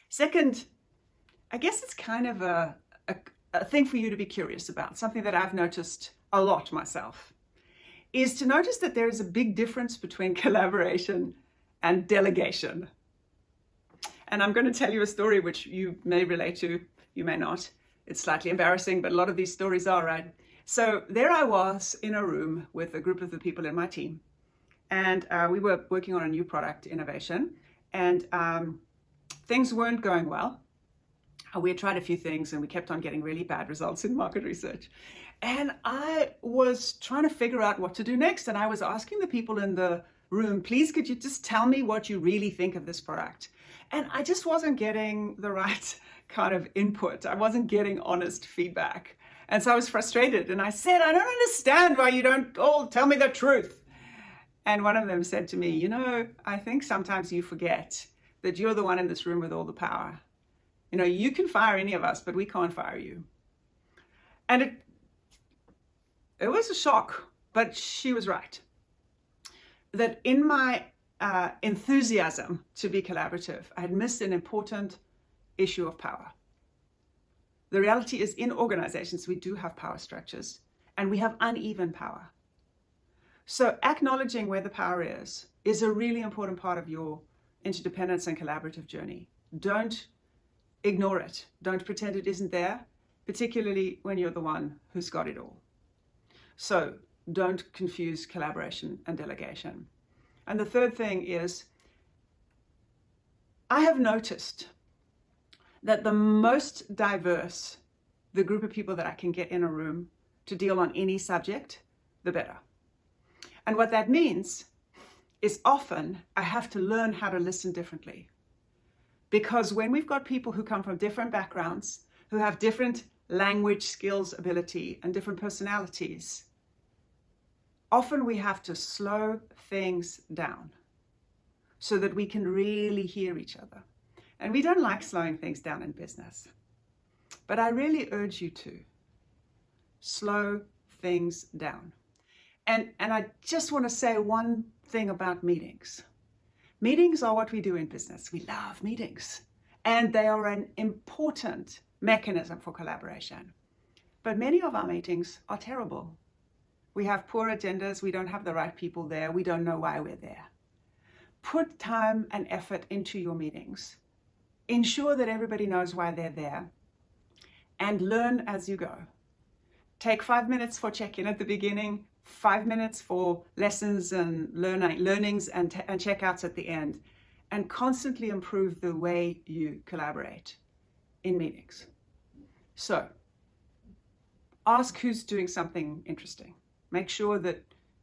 [SPEAKER 18] Second, I guess it's kind of a thing for you to be curious about, something that I've noticed a lot myself, is to notice that there is a big difference between collaboration and delegation. And I'm going to tell you a story which you may relate to, you may not. It's slightly embarrassing, but a lot of these stories are, right? So there I was in a room with a group of the people in my team, and we were working on a new product innovation, and things weren't going well. We had tried a few things and we kept on getting really bad results in market research. And I was trying to figure out what to do next. And I was asking the people in the room, please, could you just tell me what you really think of this product? And I just wasn't getting the right kind of input. I wasn't getting honest feedback. And so I was frustrated. And I said, I don't understand why you don't all tell me the truth. And one of them said to me, you know, I think sometimes you forget that you're the one in this room with all the power. You know, you can fire any of us, but we can't fire you. And it was a shock, but she was right. That in my enthusiasm to be collaborative, I had missed an important issue of power. The reality is in organizations, we do have power structures and we have uneven power. So acknowledging where the power is a really important part of your interdependence and collaborative journey. Don't ignore it. Don't pretend it isn't there, particularly when you're the one who's got it all. So don't confuse collaboration and delegation. And the third thing is, I have noticed that the most diverse the group of people that I can get in a room to deal on any subject, the better. And what that means is often I have to learn how to listen differently. Because when we've got people who come from different backgrounds, who have different language skills, ability, and different personalities, often we have to slow things down so that we can really hear each other. And we don't like slowing things down in business. But I really urge you to slow things down. And I just want to say one thing about meetings. Meetings are what we do in business. We love meetings. And they are an important mechanism for collaboration. But many of our meetings are terrible. We have poor agendas. We don't have the right people there. We don't know why we're there. Put time and effort into your meetings. Ensure that everybody knows why they're there. And learn as you go. Take 5 minutes for check-in at the beginning, 5 minutes for lessons and learnings and checkouts at the end, and constantly improve the way you collaborate in meetings. So, ask who's doing something interesting. Make sure that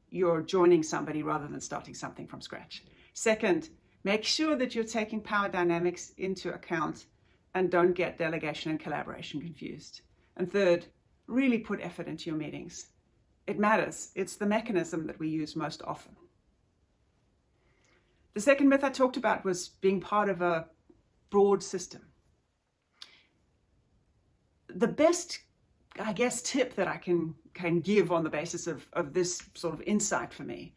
[SPEAKER 18] you're joining somebody rather than starting something from scratch. Second, make sure that you're taking power dynamics into account and don't get delegation and collaboration confused. And third, really put effort into your meetings. It matters. It's the mechanism that we use most often. The second myth I talked about was being part of a broad system. The best, I guess, tip that I can give on the basis of this sort of insight for me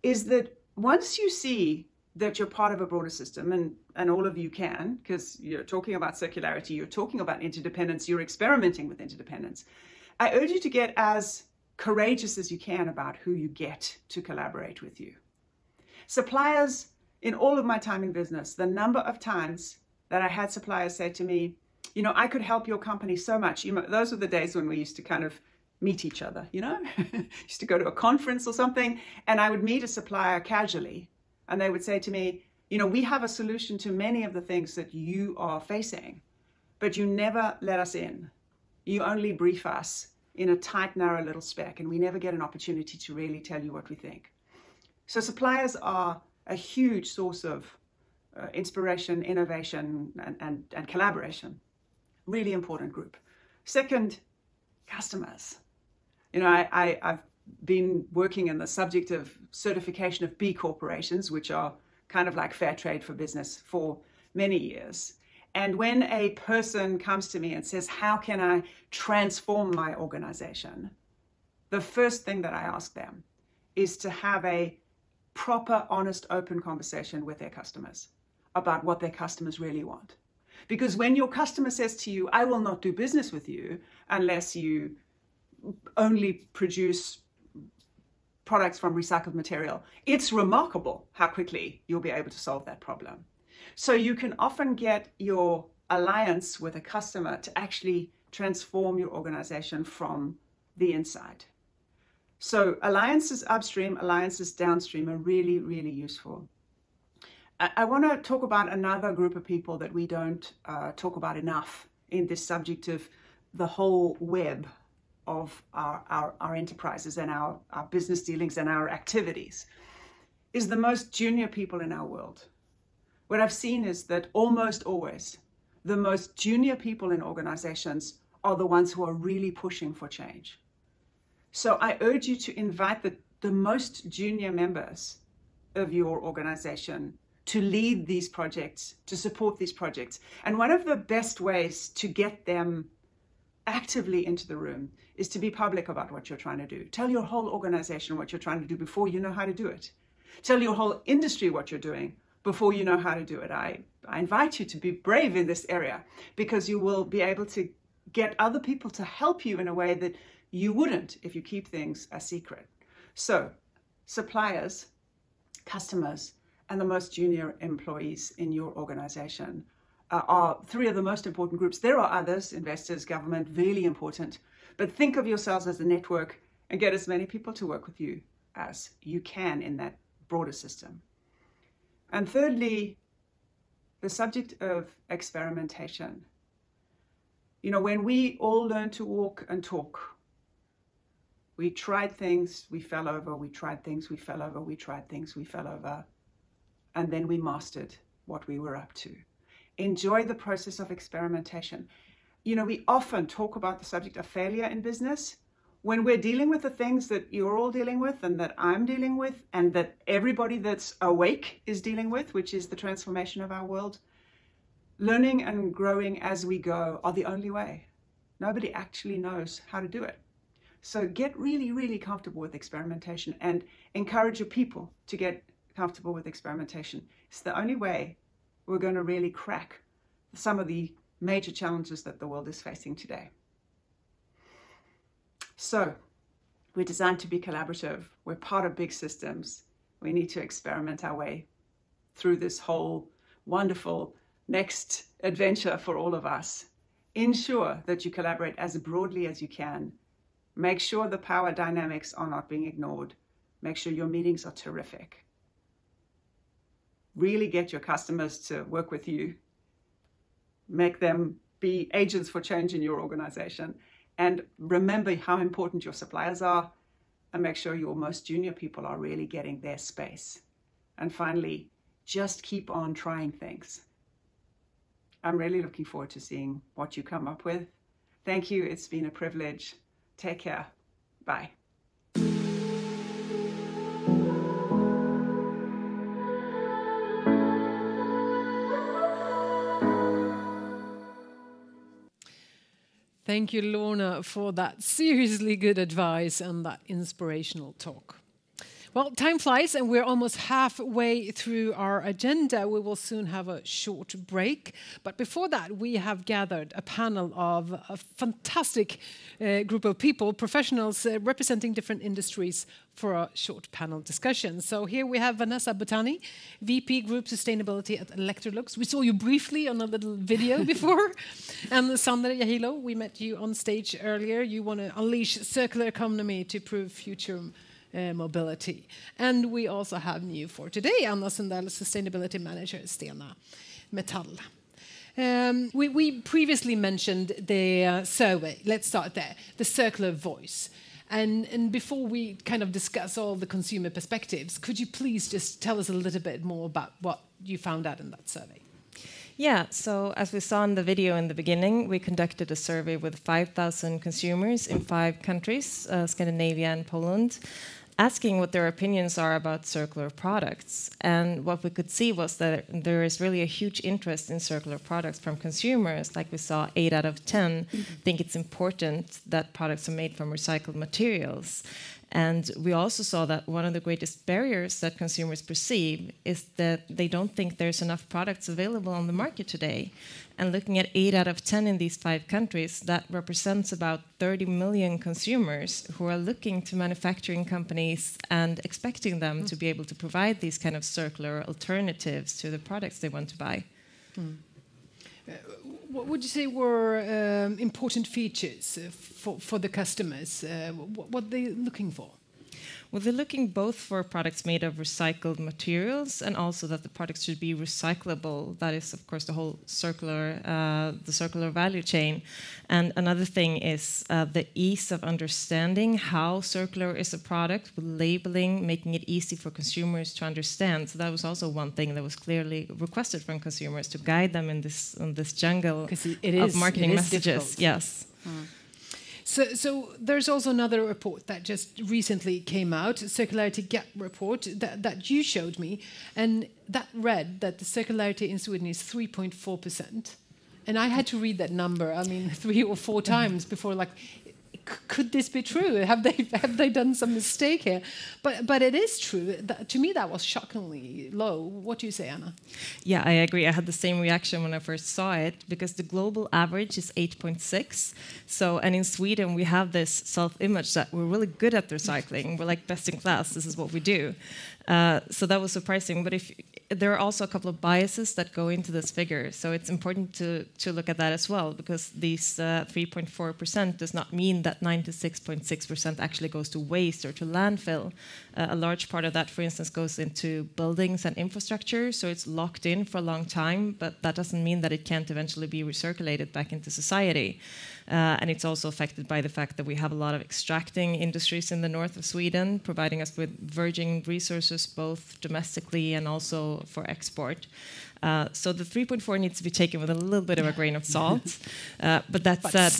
[SPEAKER 18] is that once you see that you're part of a broader system, and all of you can, because you're talking about circularity, you're talking about interdependence, you're experimenting with interdependence, I urge you to get as courageous as you can about who you get to collaborate with you. Suppliers, in all of my time in business, the number of times that I had suppliers say to me, you know, I could help your company so much. You know, those were the days when we used to kind of meet each other, you know, used to go to a conference or something, and I would meet a supplier casually, and they would say to me, you know, we have a solution to many of the things that you are facing, but you never let us in. You only brief us in a tight, narrow little spec, and we never get an opportunity to really tell you what we think. So suppliers are a huge source of inspiration, innovation, and collaboration. Really important group. Second, customers. You know, I've been working in the subject of certification of B corporations, which are kind of like fair trade for business, for many years. And when a person comes to me and says, how can I transform my organization? The first thing that I ask them is to have a proper, honest, open conversation with their customers about what their customers really want. Because when your customer says to you, I will not do business with you unless you only produce products from recycled material, it's remarkable how quickly you'll be able to solve that problem. So you can often get your alliance with a customer to actually transform your organization from the inside. So alliances upstream, alliances downstream are really, really useful. I want to talk about another group of people that we don't talk about enough in this subject of the whole web of our enterprises and our business dealings and our activities is the most junior people in our world. What I've seen is that almost always the most junior people in organizations are the ones who are really pushing for change. So I urge you to invite the most junior members of your organization to lead these projects, to support these projects. And one of the best ways to get them actively into the room is to be public about what you're trying to do. Tell your whole organization what you're trying to do before you know how to do it. Tell your whole industry what you're doing before you know how to do it. I invite you to be brave in this area, because you will be able to get other people to help you in a way that you wouldn't if you keep things a secret. So, suppliers, customers, and the most junior employees in your organization are three of the most important groups. There are others, investors, government, really important. But think of yourselves as a network and get as many people to work with you as you can in that broader system. And thirdly, the subject of experimentation. You know, when we all learn to walk and talk, we tried things, we fell over, we tried things, we fell over, we tried things, we fell over, and then we mastered what we were up to. Enjoy the process of experimentation. You know, we often talk about the subject of failure in business. When we're dealing with the things that you're all dealing with and that I'm dealing with and that everybody that's awake is dealing with, which is the transformation of our world, learning and growing as we go are the only way. Nobody actually knows how to do it. So get really, really comfortable with experimentation and encourage your people to get comfortable with experimentation. It's the only way we're going to really crack some of the major challenges that the world is facing today. So, we're designed to be collaborative. We're part of big systems. We need to experiment our way through this whole wonderful next adventure for all of us. Ensure that you collaborate as broadly as you can. Make sure the power dynamics are not being ignored. Make sure your meetings are terrific. Really get your customers to work with you. Make them be agents for change in your organization. And remember how important your suppliers are, and make sure your most junior people are really getting their space. And finally, just keep on trying things. I'm really looking forward to seeing what you come up with. Thank you. It's been a privilege. Take care. Bye.
[SPEAKER 1] Thank you, Lorna, for that seriously good advice and that inspirational talk. Well, time flies and we're almost halfway through our agenda. We will soon have a short break. But before that, we have gathered a panel of a fantastic group of people, professionals representing different industries for a short panel discussion. So here we have Vanessa Botani, VP Group Sustainability at Electrolux. We saw you briefly on a little video before. And Sander Jahilo, we met you on stage earlier. You want to unleash circular economy to prove future mobility. And we also have new for today, Anna Sundell, Sustainability Manager at Stena Metall. We previously mentioned the survey. Let's start there, the circular voice. And before we kind of discuss all the consumer perspectives, could you please just tell us a little bit more about what you found out in that survey?
[SPEAKER 19] Yeah, so as we saw in the video in the beginning, we conducted a survey with 5,000 consumers in 5 countries, Scandinavia and Poland, asking what their opinions are about circular products. And what we could see was that there is really a huge interest in circular products from consumers. Like we saw, 8 out of 10 think it's important that products are made from recycled materials. And we also saw that one of the greatest barriers that consumers perceive is that they don't think there's enough products available on the market today. And looking at 8 out of 10 in these 5 countries, that represents about 30 million consumers who are looking to manufacturing companies and expecting them to be able to provide these kind of circular alternatives to the products they want to buy.
[SPEAKER 1] What would you say were important features for the customers? What are they looking for?
[SPEAKER 19] Well, they're looking both for products made of recycled materials and also that the products should be recyclable. That is, of course, the whole circular value chain. And another thing is the ease of understanding how circular is a product, with labeling, making it easy for consumers to understand. So that was also one thing that was clearly requested from consumers, to guide them in this jungle of marketing messages.
[SPEAKER 1] Difficult.
[SPEAKER 19] Yes.
[SPEAKER 1] So there's also another report that just recently came out, a circularity gap report that you showed me, and that read that the circularity in Sweden is 3.4%. And I had to read that number, 3 or 4 times before, like, could this be true? Have they done some mistake here? But it is true. To me, that was shockingly low. What do you say, Anna?
[SPEAKER 19] Yeah, I agree. I had the same reaction when I first saw it, because the global average is 8.6. So, and in Sweden, we have this self-image that we're really good at recycling. We're like best in class. This is what we do. So that was surprising. But there are also a couple of biases that go into this figure. So it's important to look at that as well, because these 3.4% does not mean that 96.6% actually goes to waste or to landfill. A large part of that, for instance, goes into buildings and infrastructure, so it's locked in for a long time, but that doesn't mean that it can't eventually be recirculated back into society. And it's also affected by the fact that we have a lot of extracting industries in the north of Sweden, providing us with virgin resources, both domestically and also for export. So the 3.4 needs to be taken with a little bit of a grain of salt. But that said,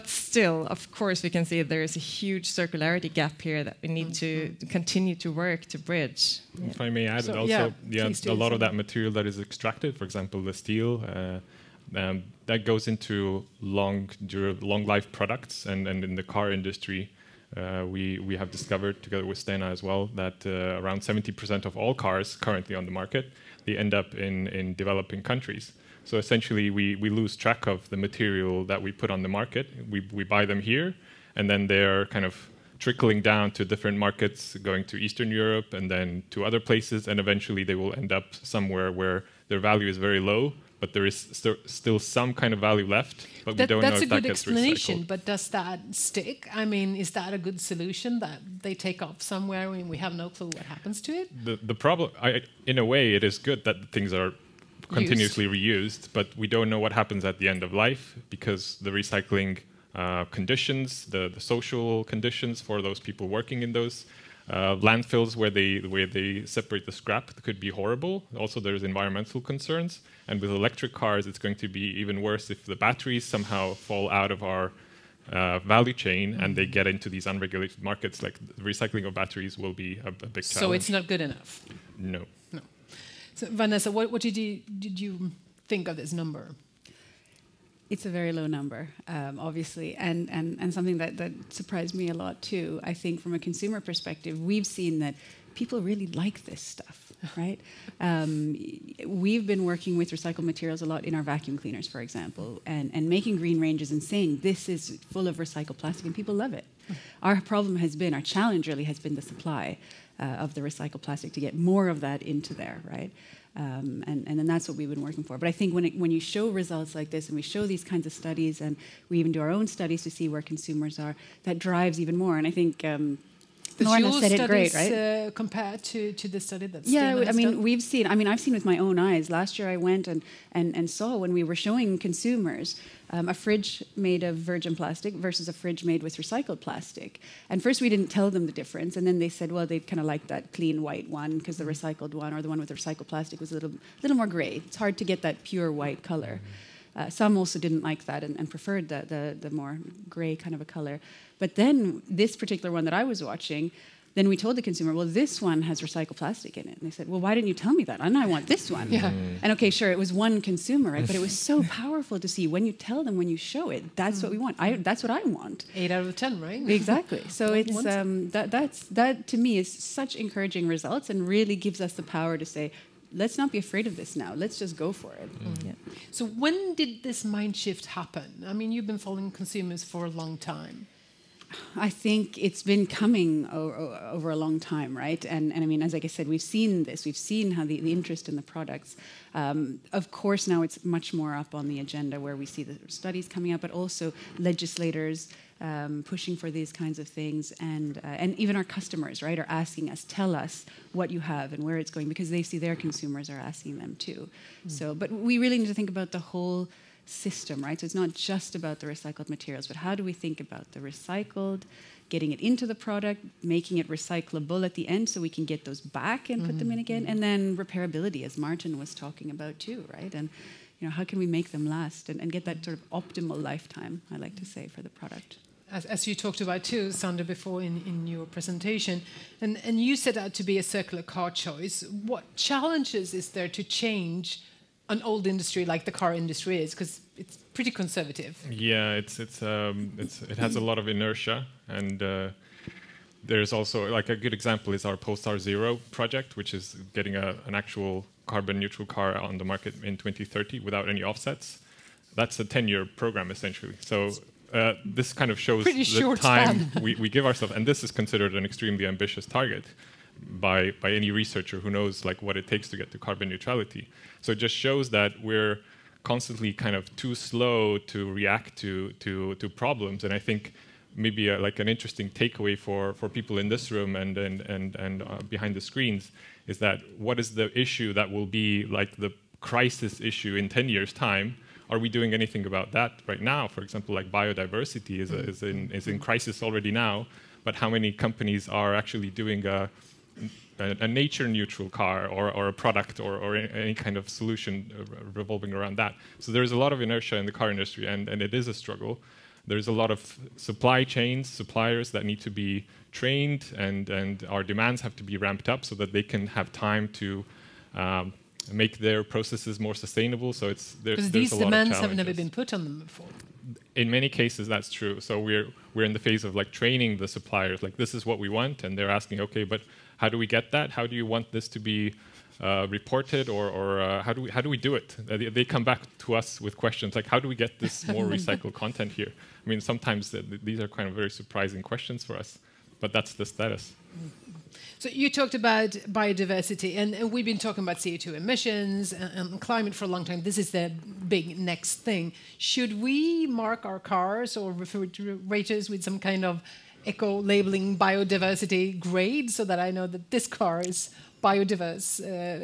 [SPEAKER 19] still, of course, we can see there is a huge circularity gap here that we need to continue to work to bridge.
[SPEAKER 16] If I may add, a lot of that material that is extracted, for example, the steel, that goes into long life products, and in the car industry, we have discovered, together with Stena as well, that around 70% of all cars currently on the market, they end up in developing countries. So essentially, we lose track of the material that we put on the market. We buy them here, and then they're kind of trickling down to different markets, going to Eastern Europe and then to other places, and eventually they will end up somewhere where their value is very low, but there is still some kind of value left, but we don't know if that gets recycled. That's a good explanation,
[SPEAKER 1] but does that stick? Is that a good solution, that they take off somewhere and we have no clue what happens to it?
[SPEAKER 16] The problem, in a way, it is good that things are continuously reused, but we don't know what happens at the end of life, because the recycling conditions, the social conditions for those people working in those landfills where they separate the scrap could be horrible. Also, there's environmental concerns. And with electric cars, it's going to be even worse if the batteries somehow fall out of our value chain and they get into these unregulated markets. Like, the recycling of batteries will be a big challenge.
[SPEAKER 1] So it's not good enough?
[SPEAKER 16] No.
[SPEAKER 1] So Vanessa, what did you think of this number?
[SPEAKER 12] It's a very low number, obviously, and something that surprised me a lot too. I think from a consumer perspective, we've seen that people really like this stuff, right? We've been working with recycled materials a lot in our vacuum cleaners, for example, and making green ranges and saying this is full of recycled plastic, and people love it. Our challenge really has been the supply of the recycled plastic, to get more of that into there, right? And then that's what we've been working for. But I think when you show results like this, and we show these kinds of studies, and we even do our own studies to see where consumers are, that drives even more. And I think Norna said it great, right?
[SPEAKER 1] Compared to the study that's
[SPEAKER 12] we've seen. I've seen with my own eyes. Last year, I went and saw, when we were showing consumers a fridge made of virgin plastic versus a fridge made with recycled plastic. And first, we didn't tell them the difference, and then they said, well, they kind of liked that clean white one because the recycled one, or the one with the recycled plastic, was a little more gray. It's hard to get that pure white color. Some also didn't like that and preferred the more gray kind of a color. But then this particular one that I was watching, then we told the consumer, well, this one has recycled plastic in it. And they said, well, why didn't you tell me that? And I want this one.
[SPEAKER 1] Yeah.
[SPEAKER 12] And okay, sure, it was one consumer, right? But it was so powerful to see when you tell them, when you show it, that's what we want. That's what I want.
[SPEAKER 1] 8 out of 10, right?
[SPEAKER 12] Exactly. So it's that to me is such encouraging results, and really gives us the power to say, let's not be afraid of this now. Let's just go for it.
[SPEAKER 1] Yeah. So when did this mind shift happen? You've been following consumers for a long time.
[SPEAKER 12] I think it's been coming over a long time, right? And as I said, we've seen this. We've seen how the interest in the products. Of course, now it's much more up on the agenda, where we see the studies coming up, but also legislators pushing for these kinds of things, and even our customers, right, are asking us, tell us what you have and where it's going, because they see their consumers are asking them too. So, but we really need to think about the whole system, right? So it's not just about the recycled materials, but how do we think about the recycled, getting it into the product, making it recyclable at the end so we can get those back and put them in again, and then repairability, as Martin was talking about too, right? And how can we make them last and get that sort of optimal lifetime, I like to say, for the product.
[SPEAKER 1] As you talked about too, Sander, before in your presentation, and you set out to be a circular car choice. What challenges is there to change an old industry like the car industry is, because it's pretty conservative?
[SPEAKER 16] Yeah, it has a lot of inertia, and there's also, like, a good example is our Polestar Zero project, which is getting an actual carbon neutral car on the market in 2030 without any offsets. That's a 10-year program essentially. So this kind of shows the time we give ourselves, and this is considered an extremely ambitious target by any researcher who knows like what it takes to get to carbon neutrality. So it just shows that we're constantly kind of too slow to react to problems. And I think maybe like an interesting takeaway for people in this room and behind the screens is that what is the issue that will be like the crisis issue in 10 years' time? Are we doing anything about that right now? For example, like biodiversity is in crisis already now, but how many companies are actually doing a nature-neutral car or a product or any kind of solution revolving around that? So there's a lot of inertia in the car industry, and it is a struggle. There's a lot of supply chains, suppliers that need to be trained, and our demands have to be ramped up so that they can have time to make their processes more sustainable. So because
[SPEAKER 1] these demands have never been put on them before.
[SPEAKER 16] In many cases, that's true. So we're in the phase of like training the suppliers. Like, this is what we want, and they're asking, okay, but how do we get that? How do you want this to be reported, or how do we do it? They come back to us with questions like, how do we get this more recycled content here? I mean, sometimes these are kind of very surprising questions for us, but that's the status.
[SPEAKER 1] So you talked about biodiversity, and we've been talking about CO2 emissions and climate for a long time. This is the big next thing. Should we mark our cars or refrigerators with some kind of eco-labeling biodiversity grade so that I know that this car is biodiverse,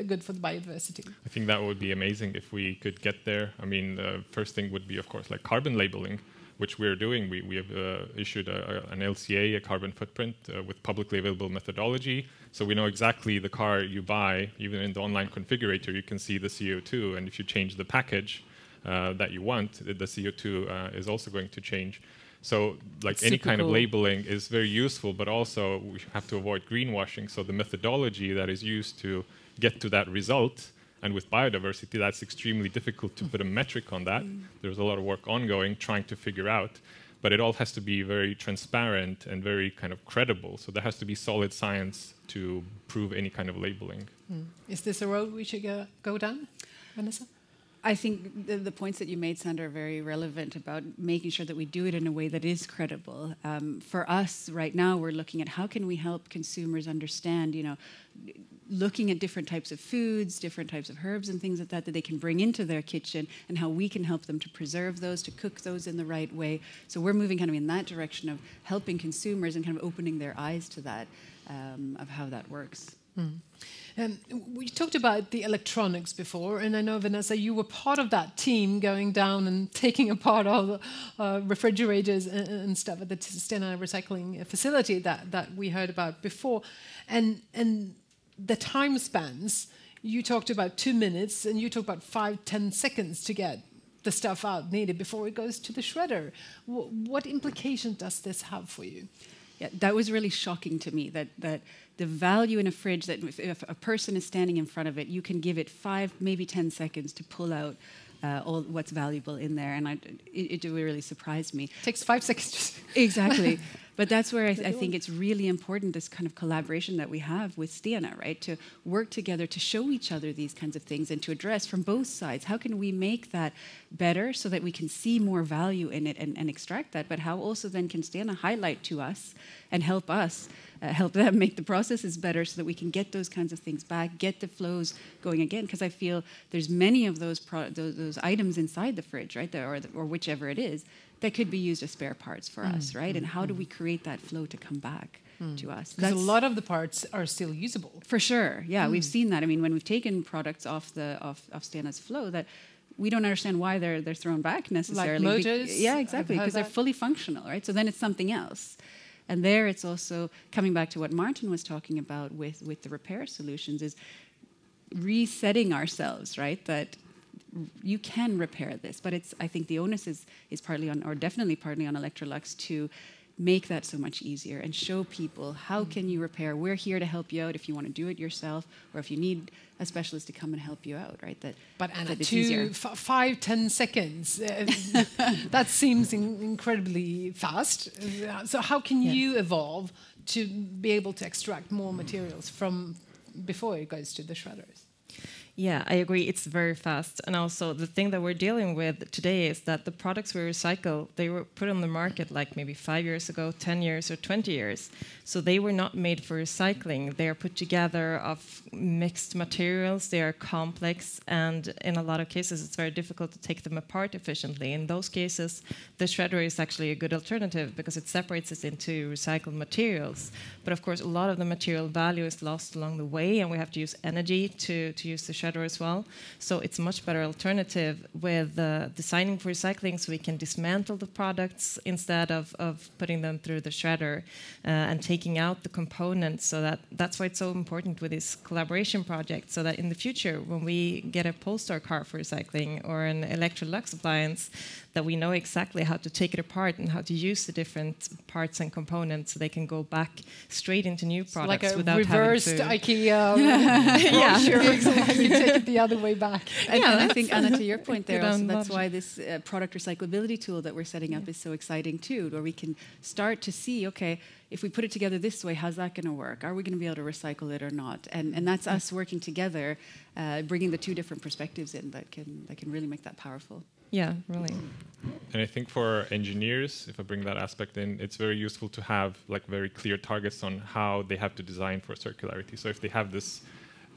[SPEAKER 1] good for the biodiversity?
[SPEAKER 16] I think that would be amazing if we could get there. I mean, the first thing would be, of course, like carbon labeling, which we're doing. We have issued an LCA, a carbon footprint, with publicly available methodology. So we know exactly the car you buy. Even in the online configurator, you can see the CO2. And if you change the package that you want, the CO2 is also going to change. So like any kind of labeling is very useful, but also we have to avoid greenwashing. So the methodology that is used to get to that result, and with biodiversity, that's extremely difficult to put a metric on that. There's a lot of work ongoing trying to figure out, but it all has to be very transparent and very kind of credible. So there has to be solid science to prove any kind of labeling.
[SPEAKER 1] Is this a road we should go down, Vanessa?
[SPEAKER 12] I think the points that you made, Sandra, are very relevant about making sure that we do it in a way that is credible. For us right now, we're looking at how can we help consumers understand, looking at different types of foods, different types of herbs and things like that they can bring into their kitchen, and how we can help them to preserve those, to cook those in the right way. So we're moving kind of in that direction of helping consumers and kind of opening their eyes to that, of how that works.
[SPEAKER 1] We talked about the electronics before, and I know, Vanessa, you were part of that team going down and taking apart all the refrigerators and stuff at the Stena recycling facility that we heard about before. And the time spans, you talked about 2 minutes, and you talked about 5-10 seconds to get the stuff out needed before it goes to the shredder. What implications does this have for you?
[SPEAKER 12] Yeah, that was really shocking to me, that the value in a fridge, that if a person is standing in front of it, you can give it 5, maybe 10 seconds to pull out all what's valuable in there. And it really surprised me.
[SPEAKER 1] It takes 5 seconds.
[SPEAKER 12] Exactly. But that's where I think it's really important, this kind of collaboration that we have with Stena, right? To work together to show each other these kinds of things and to address from both sides. How can we make that better so that we can see more value in it and extract that? But how also then can Stena highlight to us and help us
[SPEAKER 20] help them make the processes better so that we can get those kinds of things back, get the flows going again. Because I feel there's many of those items inside the fridge, right, or whichever it is, that could be used as spare parts for us, right? And how do we create that flow to come back to us?
[SPEAKER 1] Because a lot of the parts are still usable.
[SPEAKER 20] For sure, yeah, we've seen that. I mean, when we've taken products off Stena's flow, that we don't understand why they're thrown back necessarily.
[SPEAKER 1] Like motors?
[SPEAKER 20] Yeah, exactly, because they're fully functional, right? So then it's something else. And there it's also coming back to what Martin was talking about with the repair solutions, is resetting ourselves, right? That you can repair this, but I think the onus is partly on, or definitely partly on Electrolux to make that so much easier and show people how can you repair. We're here to help you out if you want to do it yourself, or if you need a specialist to come and help you out, right?
[SPEAKER 1] But Anna, 5-10 seconds, that seems incredibly fast. So how can you evolve to be able to extract more materials from before it goes to the shredders?
[SPEAKER 19] Yeah, I agree. It's very fast. And also the thing that we're dealing with today is that the products we recycle, they were put on the market like maybe 5 years ago, 10 years or 20 years. So they were not made for recycling. They are put together of mixed materials. They are complex. And in a lot of cases, it's very difficult to take them apart efficiently. In those cases, the shredder is actually a good alternative because it separates it into recycled materials. But of course, a lot of the material value is lost along the way, and we have to use energy to use the shredder as well. So it's a much better alternative with designing for recycling, so we can dismantle the products instead of putting them through the shredder and taking out the components. So that's why it's so important with this collaboration project, so that in the future, when we get a Polestar car for recycling or an Electrolux appliance, that we know exactly how to take it apart and how to use the different parts and components so they can go back straight into new products
[SPEAKER 1] like a
[SPEAKER 19] without
[SPEAKER 1] reversed
[SPEAKER 19] having to...
[SPEAKER 1] IKEA
[SPEAKER 19] yeah,
[SPEAKER 1] exactly. You take it the other way back.
[SPEAKER 20] And I think, Anna, to your point there, also, that's why this product recyclability tool that we're setting up is so exciting too, where we can start to see, okay, if we put it together this way, how's that going to work? Are we going to be able to recycle it or not? And that's us working together, bringing the two different perspectives in that can really make that powerful.
[SPEAKER 19] Yeah, really.
[SPEAKER 16] And I think for engineers, if I bring that aspect in, it's very useful to have like very clear targets on how they have to design for circularity. So if they have this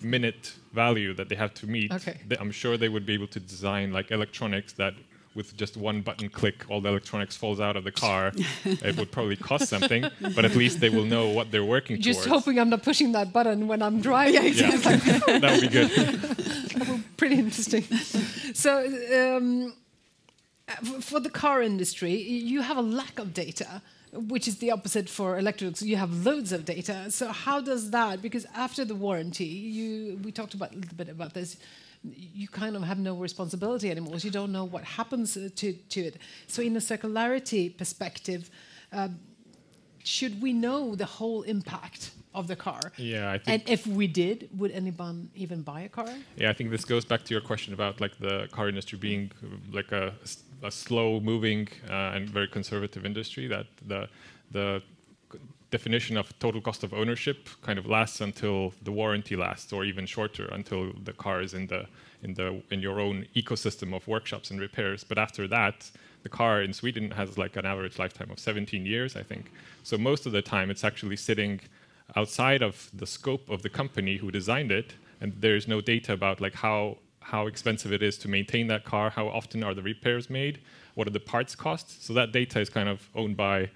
[SPEAKER 16] minute value that they have to meet, I'm sure they would be able to design like electronics that with just one button click, all the electronics falls out of the car. It would probably cost something, but at least they will know what they're working towards.
[SPEAKER 1] Just hoping I'm not pushing that button when I'm driving. Yeah,
[SPEAKER 16] exactly. Yeah. That would be good.
[SPEAKER 1] That would be pretty interesting. So for the car industry, you have a lack of data, which is the opposite for Electrolux. You have loads of data. So how does that, because after the warranty, we talked about a little bit about this, you kind of have no responsibility anymore. So you don't know what happens to it. So in a circularity perspective, should we know the whole impact of the car?
[SPEAKER 16] Yeah, I think.
[SPEAKER 1] And if we did, would anyone even buy a car?
[SPEAKER 16] Yeah, I think this goes back to your question about like the car industry being like a slow-moving and very conservative industry. That the definition of total cost of ownership kind of lasts until the warranty lasts, or even shorter, until the car is in your own ecosystem of workshops and repairs. But after that, the car in Sweden has like an average lifetime of 17 years, I think. So most of the time, it's actually sitting outside of the scope of the company who designed it, and there's no data about like how expensive it is to maintain that car, how often are the repairs made, what are the parts costs. So that data is kind of owned by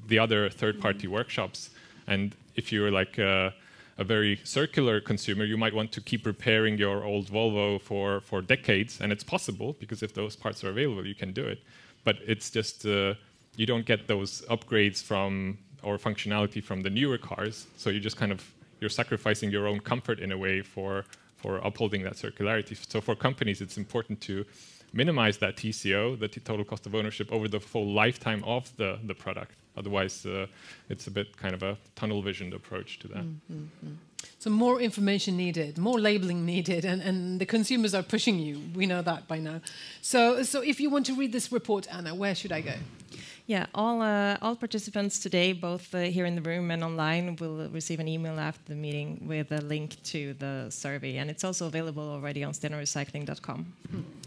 [SPEAKER 16] the other third-party workshops. And if you're like a very circular consumer, you might want to keep repairing your old Volvo for decades, and it's possible, because if those parts are available, you can do it. But it's just, you don't get those upgrades from, or functionality from the newer cars, so you just kind of, you're sacrificing your own comfort in a way for upholding that circularity. So for companies, it's important to minimize that TCO, the total cost of ownership, over the full lifetime of the product. Otherwise, it's a bit kind of a tunnel-visioned approach to that.
[SPEAKER 1] So more information needed, more labeling needed, and the consumers are pushing you. We know that by now. So if you want to read this report, Anna, where should I go?
[SPEAKER 19] Yeah, all participants today, both here in the room and online, will receive an email after the meeting with a link to the survey, and it's also available already on stenarecycling.com.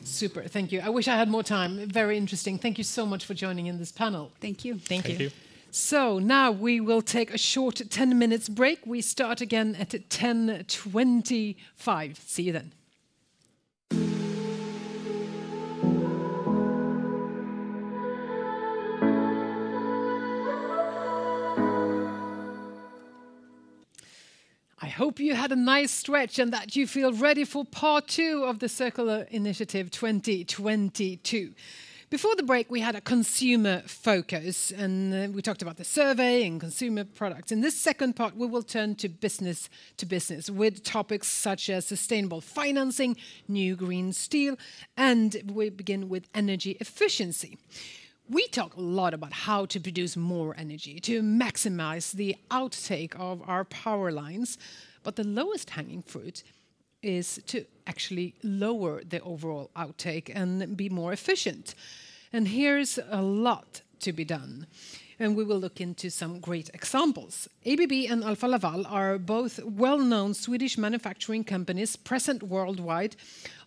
[SPEAKER 1] Super, thank you. I wish I had more time. Very interesting. Thank you so much for joining in this panel.
[SPEAKER 20] Thank you.
[SPEAKER 19] Thank you.
[SPEAKER 1] So now we will take a short 10 minutes break. We start again at 10:25. See you then. I hope you had a nice stretch and that you feel ready for part 2 of the Circular Initiative 2022. Before the break, we had a consumer focus, and we talked about the survey and consumer products. In this second part, we will turn to business with topics such as sustainable financing, new green steel, and we begin with energy efficiency. We talk a lot about how to produce more energy, to maximize the outtake of our power lines, but the lowest hanging fruit is to actually lower the overall outtake and be more efficient. And here's a lot to be done. And we will look into some great examples. ABB and Alfa Laval are both well-known Swedish manufacturing companies present worldwide.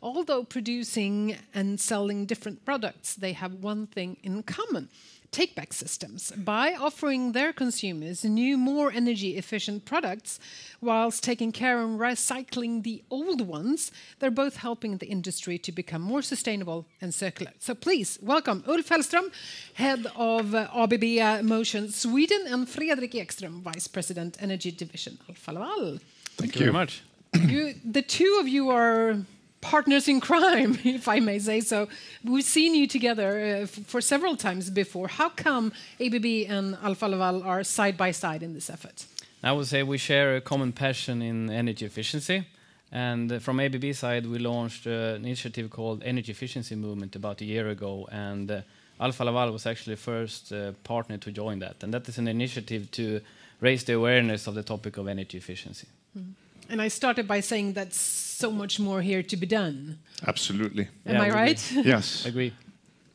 [SPEAKER 1] Although producing and selling different products, they have one thing in common: take-back systems. By offering their consumers new, more energy-efficient products, whilst taking care and recycling the old ones, they're both helping the industry to become more sustainable and circular. So please welcome Ulf Hellström, Head of ABB Motion Sweden, and Fredrik Ekström, Vice President, Energy Division, Alfa Laval.
[SPEAKER 21] Thank you very much.
[SPEAKER 1] The two of you are partners in crime, if I may say so. We've seen you together for several times before. How come ABB and Alfa Laval are side by side in this effort?
[SPEAKER 21] I would say we share a common passion in energy efficiency. And from ABB side, we launched an initiative called Energy Efficiency Movement about a year ago. And Alfa Laval was actually the first partner to join that. And that is an initiative to raise the awareness of the topic of energy efficiency.
[SPEAKER 1] Mm. And I started by saying that's so much more here to be done.
[SPEAKER 21] Absolutely.
[SPEAKER 1] Am I right?
[SPEAKER 21] Yes. Agree.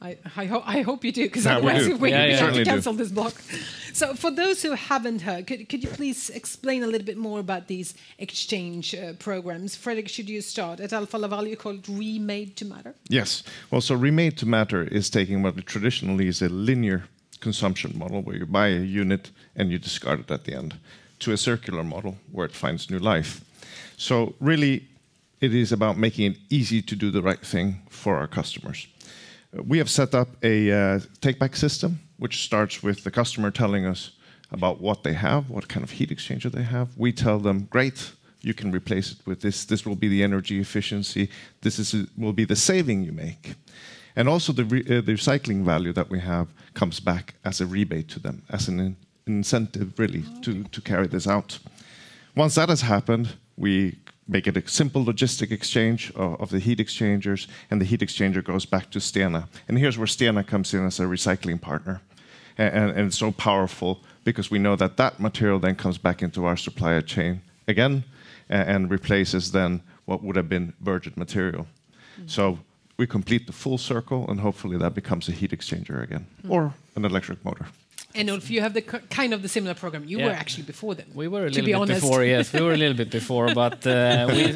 [SPEAKER 1] I hope you do, because otherwise we have to cancel this block. So for those who haven't heard, could you please explain a little bit more about these exchange programs? Fredrik, should you start? At Alfa Laval, you call it Remade to Matter?
[SPEAKER 22] Yes. Well, so Remade to Matter is taking what traditionally is a linear consumption model, where you buy a unit and you discard it at the end, to a circular model where it finds new life. So really, it is about making it easy to do the right thing for our customers. We have set up a take-back system, which starts with the customer telling us about what they have, what kind of heat exchanger they have. We tell them, great, you can replace it with this. This will be the energy efficiency. Will be the saving you make. And also the recycling value that we have comes back as a rebate to them, as an incentive really to carry this out. Once that has happened, we make it a simple logistic exchange of the heat exchangers, and the heat exchanger goes back to Stena. And here's where Stena comes in as a recycling partner. And it's so powerful because we know that that material then comes back into our supplier chain again and replaces then what would have been virgin material. Mm-hmm. So we complete the full circle, and hopefully that becomes a heat exchanger again, or an electric motor.
[SPEAKER 1] And Ulf, you have the kind of the similar program. You were actually before them.
[SPEAKER 21] We were a little bit before, yes. We were a little bit before, but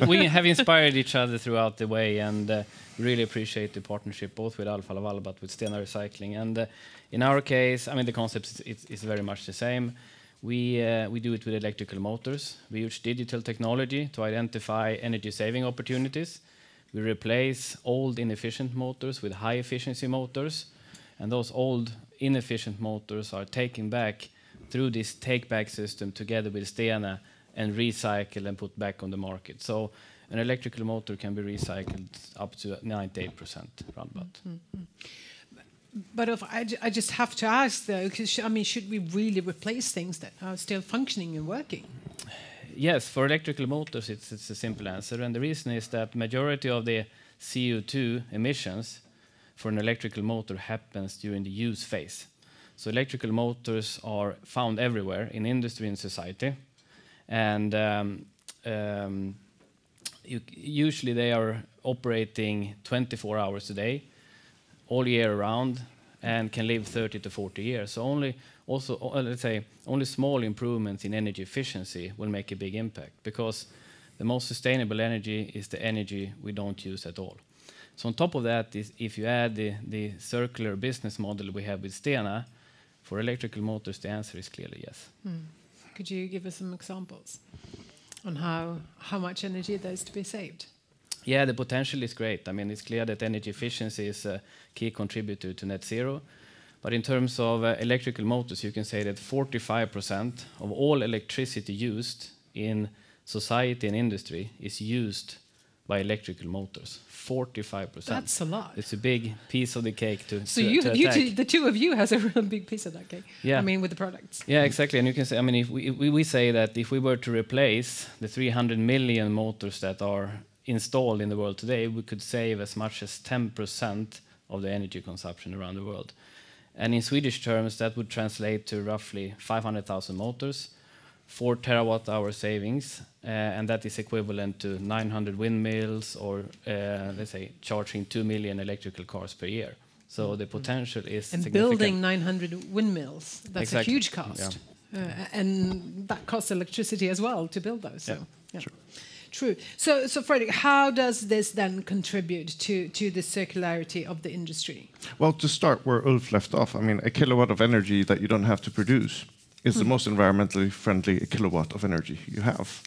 [SPEAKER 21] we have inspired each other throughout the way, and really appreciate the partnership, both with Alfa Laval, but with Stena Recycling. And in our case, I mean, the concept is very much the same. We do it with electrical motors. We use digital technology to identify energy-saving opportunities. We replace old, inefficient motors with high-efficiency motors, and those old, inefficient motors are taken back through this take-back system together with Stena and recycled and put back on the market. So an electrical motor can be recycled up to 98% round about.
[SPEAKER 1] Mm-hmm. But if I just have to ask though, because I mean, should we really replace things that are still functioning and working?
[SPEAKER 21] Yes, for electrical motors, it's a simple answer, and the reason is that majority of the CO2 emissions for an electrical motor happens during the use phase. So electrical motors are found everywhere in industry and society, and usually they are operating 24 hours a day, all year round, and can live 30 to 40 years. So only small improvements in energy efficiency will make a big impact, because the most sustainable energy is the energy we don't use at all. So on top of that, if you add the circular business model we have with Stena, For electrical motors, the answer is clearly yes.
[SPEAKER 1] Could you give us some examples on how much energy there is to be saved?
[SPEAKER 21] Yeah, the potential is great. I mean, it's clear that energy efficiency is a key contributor to net zero. But in terms of electrical motors, you can say that 45% of all electricity used in society and industry is used by electrical motors. 45%.
[SPEAKER 1] That's a lot.
[SPEAKER 21] It's a big piece of the cake to
[SPEAKER 1] So
[SPEAKER 21] to attack.
[SPEAKER 1] the two of you has a real big piece of that cake.
[SPEAKER 21] Yeah.
[SPEAKER 1] I mean, with the products.
[SPEAKER 21] Yeah, exactly. And you can say, I mean, if we say that if we were to replace the 300 million motors that are installed in the world today, we could save as much as 10% of the energy consumption around the world. And in Swedish terms, that would translate to roughly 500,000 motors, 4 terawatt-hour savings, and that is equivalent to 900 windmills, or let's say charging 2 million electrical cars per year. So the potential is
[SPEAKER 1] and
[SPEAKER 21] significant.
[SPEAKER 1] building 900 windmills, that's
[SPEAKER 21] Exactly.
[SPEAKER 1] a huge cost.
[SPEAKER 21] Yeah.
[SPEAKER 1] And that costs electricity as well to build those. So,
[SPEAKER 21] Yeah.
[SPEAKER 1] True. So Fredrik, how does this then contribute to the circularity of the industry?
[SPEAKER 22] Well, to start where Ulf left off, I mean, a kilowatt of energy that you don't have to produce is the most environmentally friendly kilowatt of energy you have.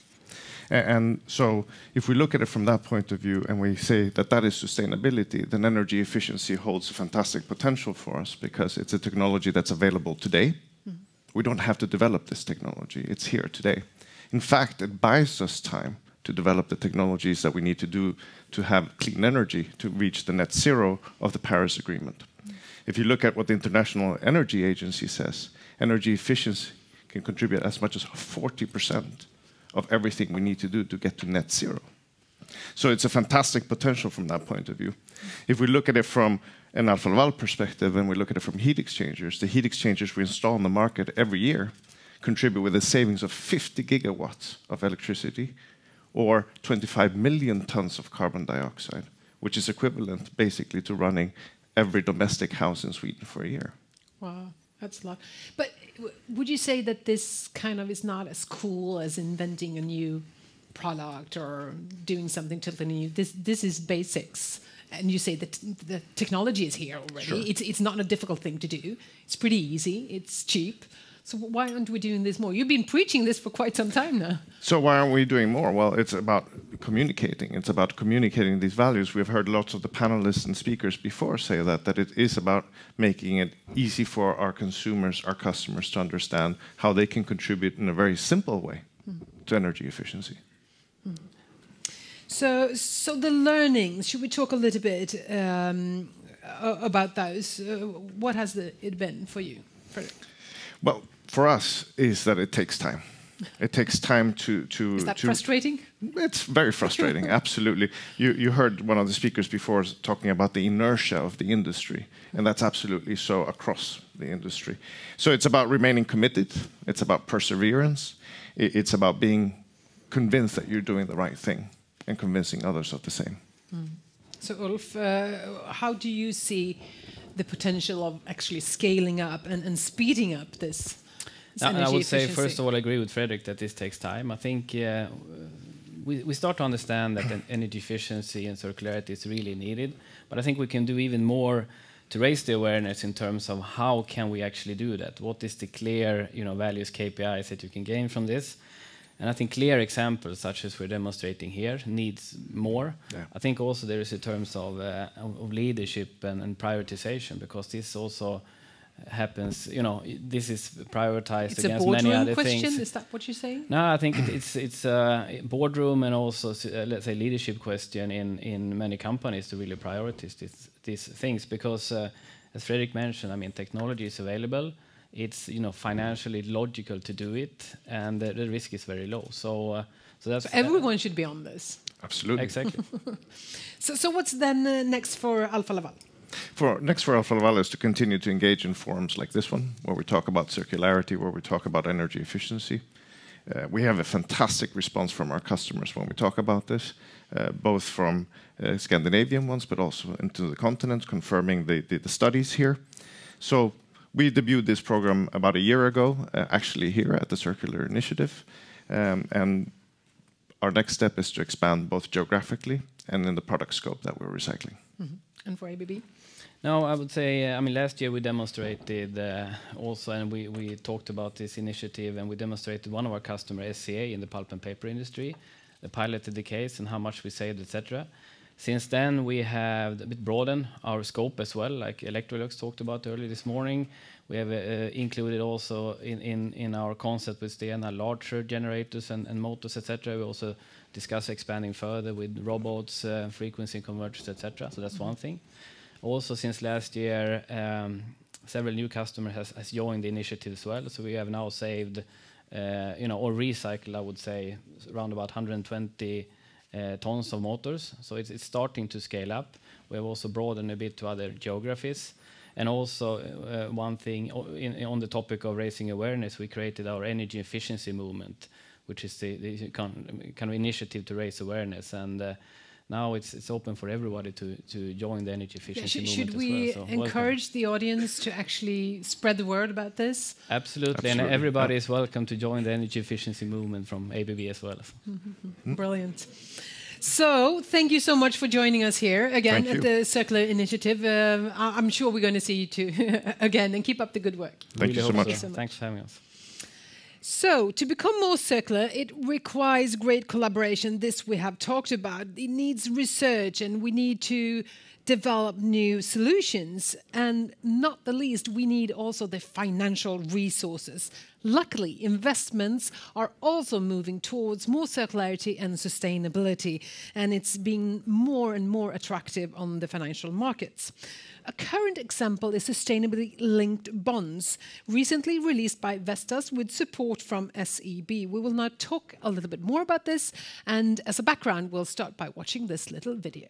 [SPEAKER 22] And so if we look at it from that point of view and we say that that is sustainability, then energy efficiency holds a fantastic potential for us because it's a technology that's available today. We don't have to develop this technology. It's here today. In fact, it buys us time to develop the technologies that we need to do to have clean energy to reach the net zero of the Paris Agreement. If you look at what the International Energy Agency says, energy efficiency can contribute as much as 40% of everything we need to do to get to net zero. So it's a fantastic potential from that point of view. If we look at it from an Alfa Laval perspective and we look at it from heat exchangers, the heat exchangers we install in the market every year contribute with a savings of 50 gigawatts of electricity, or 25 million tons of carbon dioxide, which is equivalent basically to running every domestic house in Sweden for a year.
[SPEAKER 1] Wow, that's a lot. But would you say that this kind of is not as cool as inventing a new product or doing something totally new? This is basics. And you say that the technology is here already.
[SPEAKER 22] Sure.
[SPEAKER 1] It's not a difficult thing to do. It's pretty easy. It's cheap. So why aren't we doing this more? You've been preaching this for quite some time now.
[SPEAKER 22] So why aren't we doing more? Well, it's about communicating. It's about communicating these values. We've heard lots of the panelists and speakers before say that it is about making it easy for our consumers, our customers to understand how they can contribute in a very simple way to energy efficiency.
[SPEAKER 1] So the learnings, should we talk a little bit about those? What has it been for you, Fredrik?
[SPEAKER 22] Well, for us, is that it takes time. It takes time to.
[SPEAKER 1] Is that frustrating?
[SPEAKER 22] It's very frustrating, absolutely. You heard one of the speakers before talking about the inertia of the industry, and that's absolutely so across the industry. So it's about remaining committed. It's about perseverance. It's about being convinced that you're doing the right thing and convincing others of the same.
[SPEAKER 1] So Ulf, how do you see the potential of actually scaling up and speeding up this energy
[SPEAKER 21] I would say,
[SPEAKER 1] efficiency?
[SPEAKER 21] first of all, I agree with Fredrik that this takes time. I think we start to understand that energy efficiency and circularity is really needed, but I think we can do even more to raise the awareness in terms of how can we actually do that. What is the clear, values, KPIs that you can gain from this? And I think clear examples, such as we're demonstrating here, needs more.
[SPEAKER 22] Yeah.
[SPEAKER 21] I think also there is in terms of leadership and prioritization, because this also happens. This is prioritized
[SPEAKER 1] It's
[SPEAKER 21] against
[SPEAKER 1] a
[SPEAKER 21] many
[SPEAKER 1] boardroom
[SPEAKER 21] other
[SPEAKER 1] question.
[SPEAKER 21] things.
[SPEAKER 1] Is that what you're saying?
[SPEAKER 21] No, I think it's a boardroom and also let's say leadership question in many companies to really prioritize these things, because as Fredrik mentioned, I mean, technology is available. It's financially logical to do it, and the risk is very low. So that's
[SPEAKER 1] everyone should be on this.
[SPEAKER 22] Absolutely.
[SPEAKER 21] Exactly.
[SPEAKER 1] So what's then next for Alfa Laval?
[SPEAKER 22] Next for Alfa Laval is to continue to engage in forums like this one, where we talk about circularity, where we talk about energy efficiency. We have a fantastic response from our customers when we talk about this, both from Scandinavian ones, but also into the continent, confirming the studies here. So we debuted this program about a year ago, actually here at the Circular Initiative. And our next step is to expand both geographically and in the product scope that we're recycling.
[SPEAKER 1] And for ABB?
[SPEAKER 21] No, I would say, I mean, last year we demonstrated also, and we talked about this initiative, and we demonstrated one of our customers, SCA, in the pulp and paper industry, piloted the case and how much we saved, etc. Since then, we have a bit broadened our scope as well, like Electrolux talked about earlier this morning. We have included also in our concept with Stena larger generators and motors, etc. We also discuss expanding further with robots, frequency converters, etc. So that's one thing. Also, since last year, several new customers has joined the initiative as well. So we have now saved, or recycled, I would say, around about 120 tons of motors. So it's starting to scale up. We have also broadened a bit to other geographies. And also, one thing on the topic of raising awareness, we created our energy efficiency movement, which is the kind of initiative to raise awareness. And now it's open for everybody to join the energy efficiency movement
[SPEAKER 1] should we
[SPEAKER 21] as well. So
[SPEAKER 1] encourage the audience to actually spread the word about this?
[SPEAKER 21] Absolutely. And everybody is welcome to join the energy efficiency movement from ABB as well.
[SPEAKER 1] Brilliant. So thank you so much for joining us here again at the Circular Initiative. I'm sure we're going to see you two again, and keep up the good work.
[SPEAKER 22] Thank you so much.
[SPEAKER 21] Thanks for having us.
[SPEAKER 1] So, to become more circular, it requires great collaboration. This we have talked about. It needs research, and we need to develop new solutions. And not the least, we need also the financial resources. Luckily, investments are also moving towards more circularity and sustainability, and it's being more and more attractive on the financial markets. A current example is sustainably linked bonds, recently released by Vestas with support from SEB. We will now talk a little bit more about this, and as a background, we'll start by watching this little video.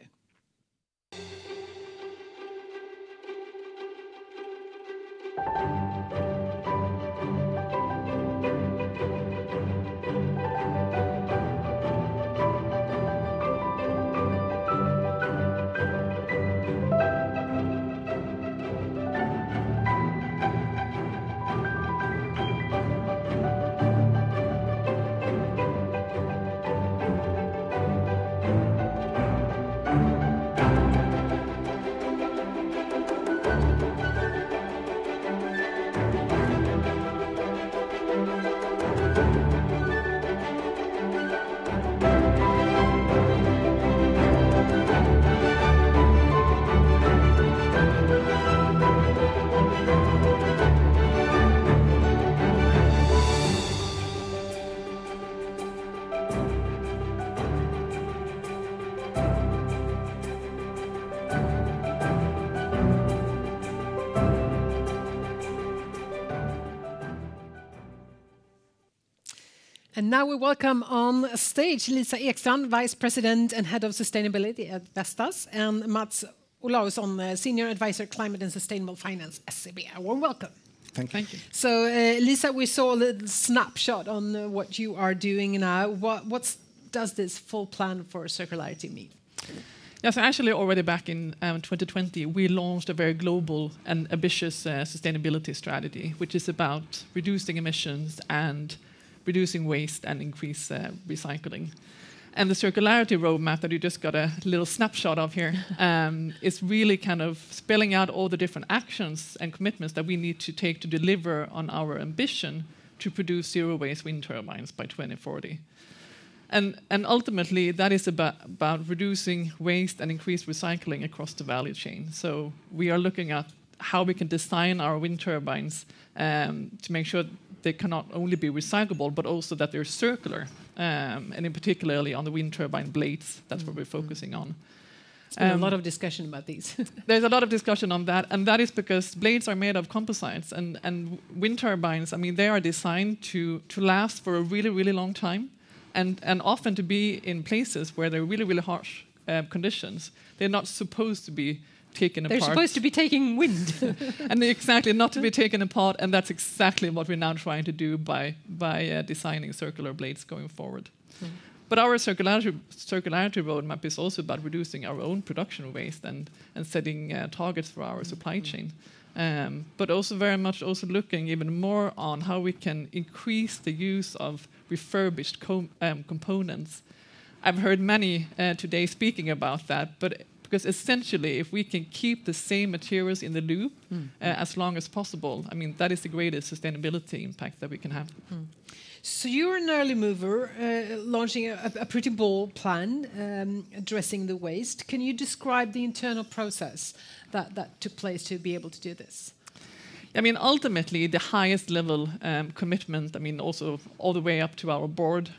[SPEAKER 1] And now we welcome on stage Lisa Ekstrand, Vice President and Head of Sustainability at Vestas, and Mats Olausson, Senior Advisor, Climate and Sustainable Finance, SEB. A warm welcome.
[SPEAKER 4] Thank you.
[SPEAKER 1] So, Lisa, we saw a little snapshot on what you are doing now. What does this full plan for circularity mean?
[SPEAKER 4] Yes, actually, already back in 2020, we launched a very global and ambitious sustainability strategy, which is about reducing emissions and reducing waste and increase recycling. And the circularity roadmap that you just got a little snapshot of here is really kind of spelling out all the different actions and commitments that we need to take to deliver on our ambition to produce zero waste wind turbines by 2040. And ultimately, that is about reducing waste and increase recycling across the value chain. So we are looking at how we can design our wind turbines to make sure they can not only be recyclable, but also that they're circular, and in particularly on the wind turbine blades. That's what we're focusing on.
[SPEAKER 1] There's been a lot of discussion about these.
[SPEAKER 4] There's a lot of discussion on that, and that is because blades are made of composites, and wind turbines, I mean, they are designed to last for a really, really long time, and often to be in places where they're really, really harsh conditions. They're not supposed to be taken apart.
[SPEAKER 1] They're supposed to be taking wind.
[SPEAKER 4] And exactly, not to be taken apart, and that's exactly what we're now trying to do by designing circular blades going forward. But our circularity roadmap is also about reducing our own production waste and setting targets for our supply chain. But also very much also looking even more on how we can increase the use of refurbished components. I've heard many today speaking about that, but because essentially, if we can keep the same materials in the loop as long as possible, I mean, that is the greatest sustainability impact that we can have.
[SPEAKER 1] So you're an early mover, launching a pretty bold plan addressing the waste. Can you describe the internal process that took place to be able to do this?
[SPEAKER 4] I mean, ultimately, the highest level commitment, I mean, also all the way up to our board,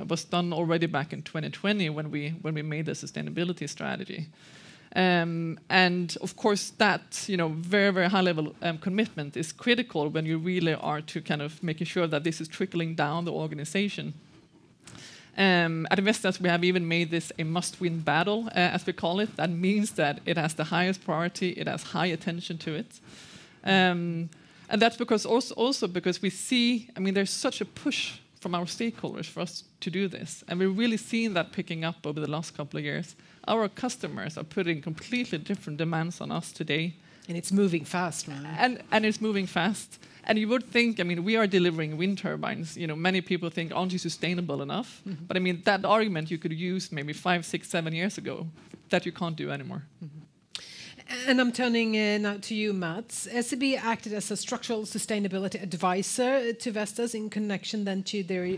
[SPEAKER 4] was done already back in 2020 when we made the sustainability strategy. And of course, that very, very high level commitment is critical when you really are to kind of making sure that this is trickling down the organization. At Vestas, we have even made this a must-win battle, as we call it. That means that it has the highest priority, it has high attention to it. And that's because also because we see, I mean, there's such a push from our stakeholders for us to do this. And we're really seeing that picking up over the last couple of years. Our customers are putting completely different demands on us today.
[SPEAKER 1] And it's moving fast, man.
[SPEAKER 4] And it's moving fast. And you would think, I mean, we are delivering wind turbines. Many people think, aren't you sustainable enough? Mm-hmm. But I mean, that argument you could use maybe 5, 6, 7 years ago that you can't do anymore.
[SPEAKER 1] Mm-hmm. And I'm turning now to you, Mats. SEB acted as a structural sustainability advisor to Vestas in connection then to their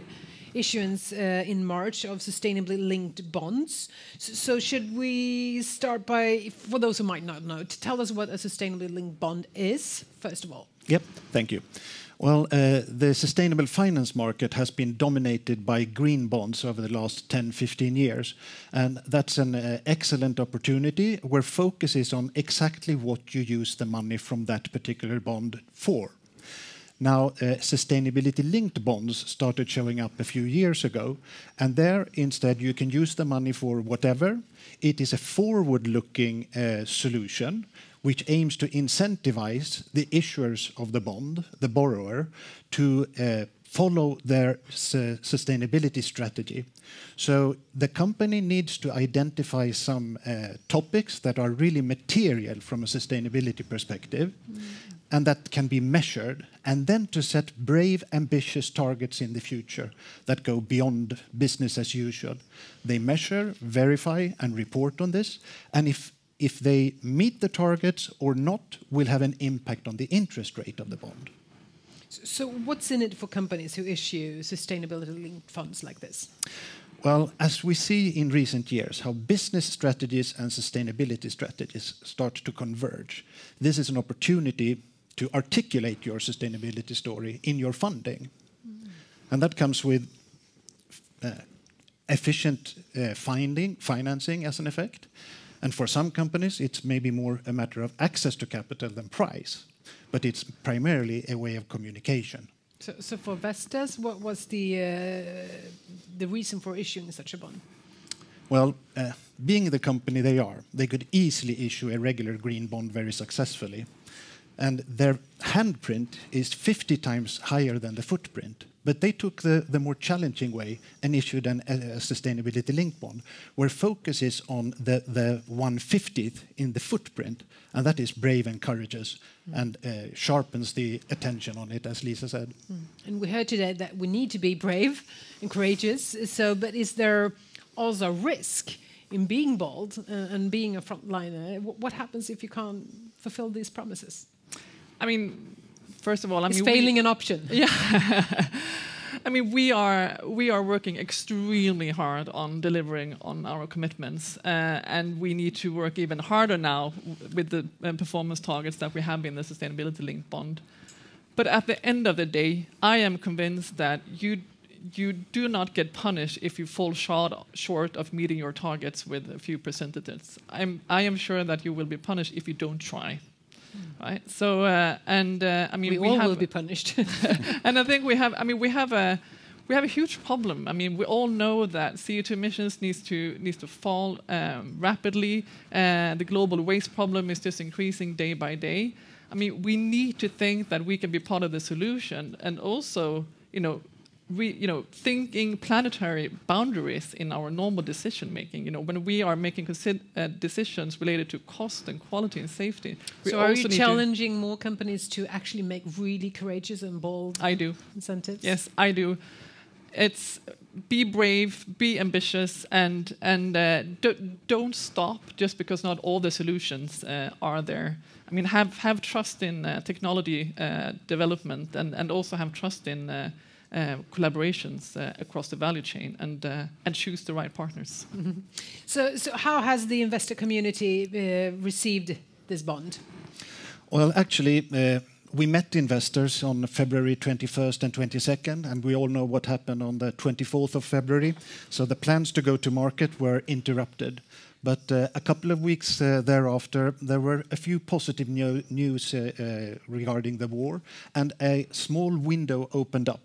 [SPEAKER 1] issuance in March of sustainably linked bonds. So should we start by, for those who might not know, to tell us what a sustainably linked bond is, first of all?
[SPEAKER 3] Yep, thank you. Well, the sustainable finance market has been dominated by green bonds over the last 10, 15 years. And that's an excellent opportunity where focus is on exactly what you use the money from that particular bond for. Now, sustainability-linked bonds started showing up a few years ago, and there, instead, you can use the money for whatever. It is a forward-looking solution which aims to incentivize the issuers of the bond, the borrower, to follow their sustainability strategy. So the company needs to identify some topics that are really material from a sustainability perspective, and that can be measured, and then to set brave, ambitious targets in the future that go beyond business as usual. They measure, verify, and report on this, and if they meet the targets or not, will have an impact on the interest rate of the bond.
[SPEAKER 1] So what's in it for companies who issue sustainability-linked funds like this?
[SPEAKER 3] Well, as we see in recent years, how business strategies and sustainability strategies start to converge, this is an opportunity to articulate your sustainability story in your funding. And that comes with efficient financing as an effect. And for some companies, it's maybe more a matter of access to capital than price, but it's primarily a way of communication.
[SPEAKER 1] So for Vestas, what was the reason for issuing such a bond?
[SPEAKER 3] Well, being the company they are, they could easily issue a regular green bond very successfully. And their handprint is 50 times higher than the footprint. But they took the more challenging way and issued a sustainability-linked bond, where focus is on the 1/50th in the footprint, and that is brave and courageous, and sharpens the attention on it, as Lisa said.
[SPEAKER 1] And we heard today that we need to be brave and courageous. So, but is there also risk in being bold and being a frontliner? What happens if you can't fulfill these promises?
[SPEAKER 4] I mean, first of all,
[SPEAKER 1] is failing an option?
[SPEAKER 4] Yeah. I mean, we are working extremely hard on delivering on our commitments, and we need to work even harder now with the performance targets that we have in the sustainability-linked bond. But at the end of the day, I am convinced that you do not get punished if you fall short of meeting your targets with a few percentages. I am sure that you will be punished if you don't try. Right. So, I mean,
[SPEAKER 1] we all will be punished.
[SPEAKER 4] And I think we have a huge problem. I mean, we all know that CO2 emissions needs to fall rapidly. The global waste problem is just increasing day by day. I mean, we need to think that we can be part of the solution, and also, thinking planetary boundaries in our normal decision making. When we are making decisions related to cost and quality and safety.
[SPEAKER 1] So are you challenging more companies to actually make really courageous and bold incentives?
[SPEAKER 4] Yes, I do. It's be brave, be ambitious, and don't stop just because not all the solutions are there. I mean, have trust in technology development, and also have trust in collaborations across the value chain, and choose the right partners.
[SPEAKER 1] Mm-hmm. So how has the investor community received this bond?
[SPEAKER 3] Well, actually, we met investors on February 21st and 22nd, and we all know what happened on the 24th of February. So the plans to go to market were interrupted. But a couple of weeks thereafter, there were a few positive news regarding the war, and a small window opened up.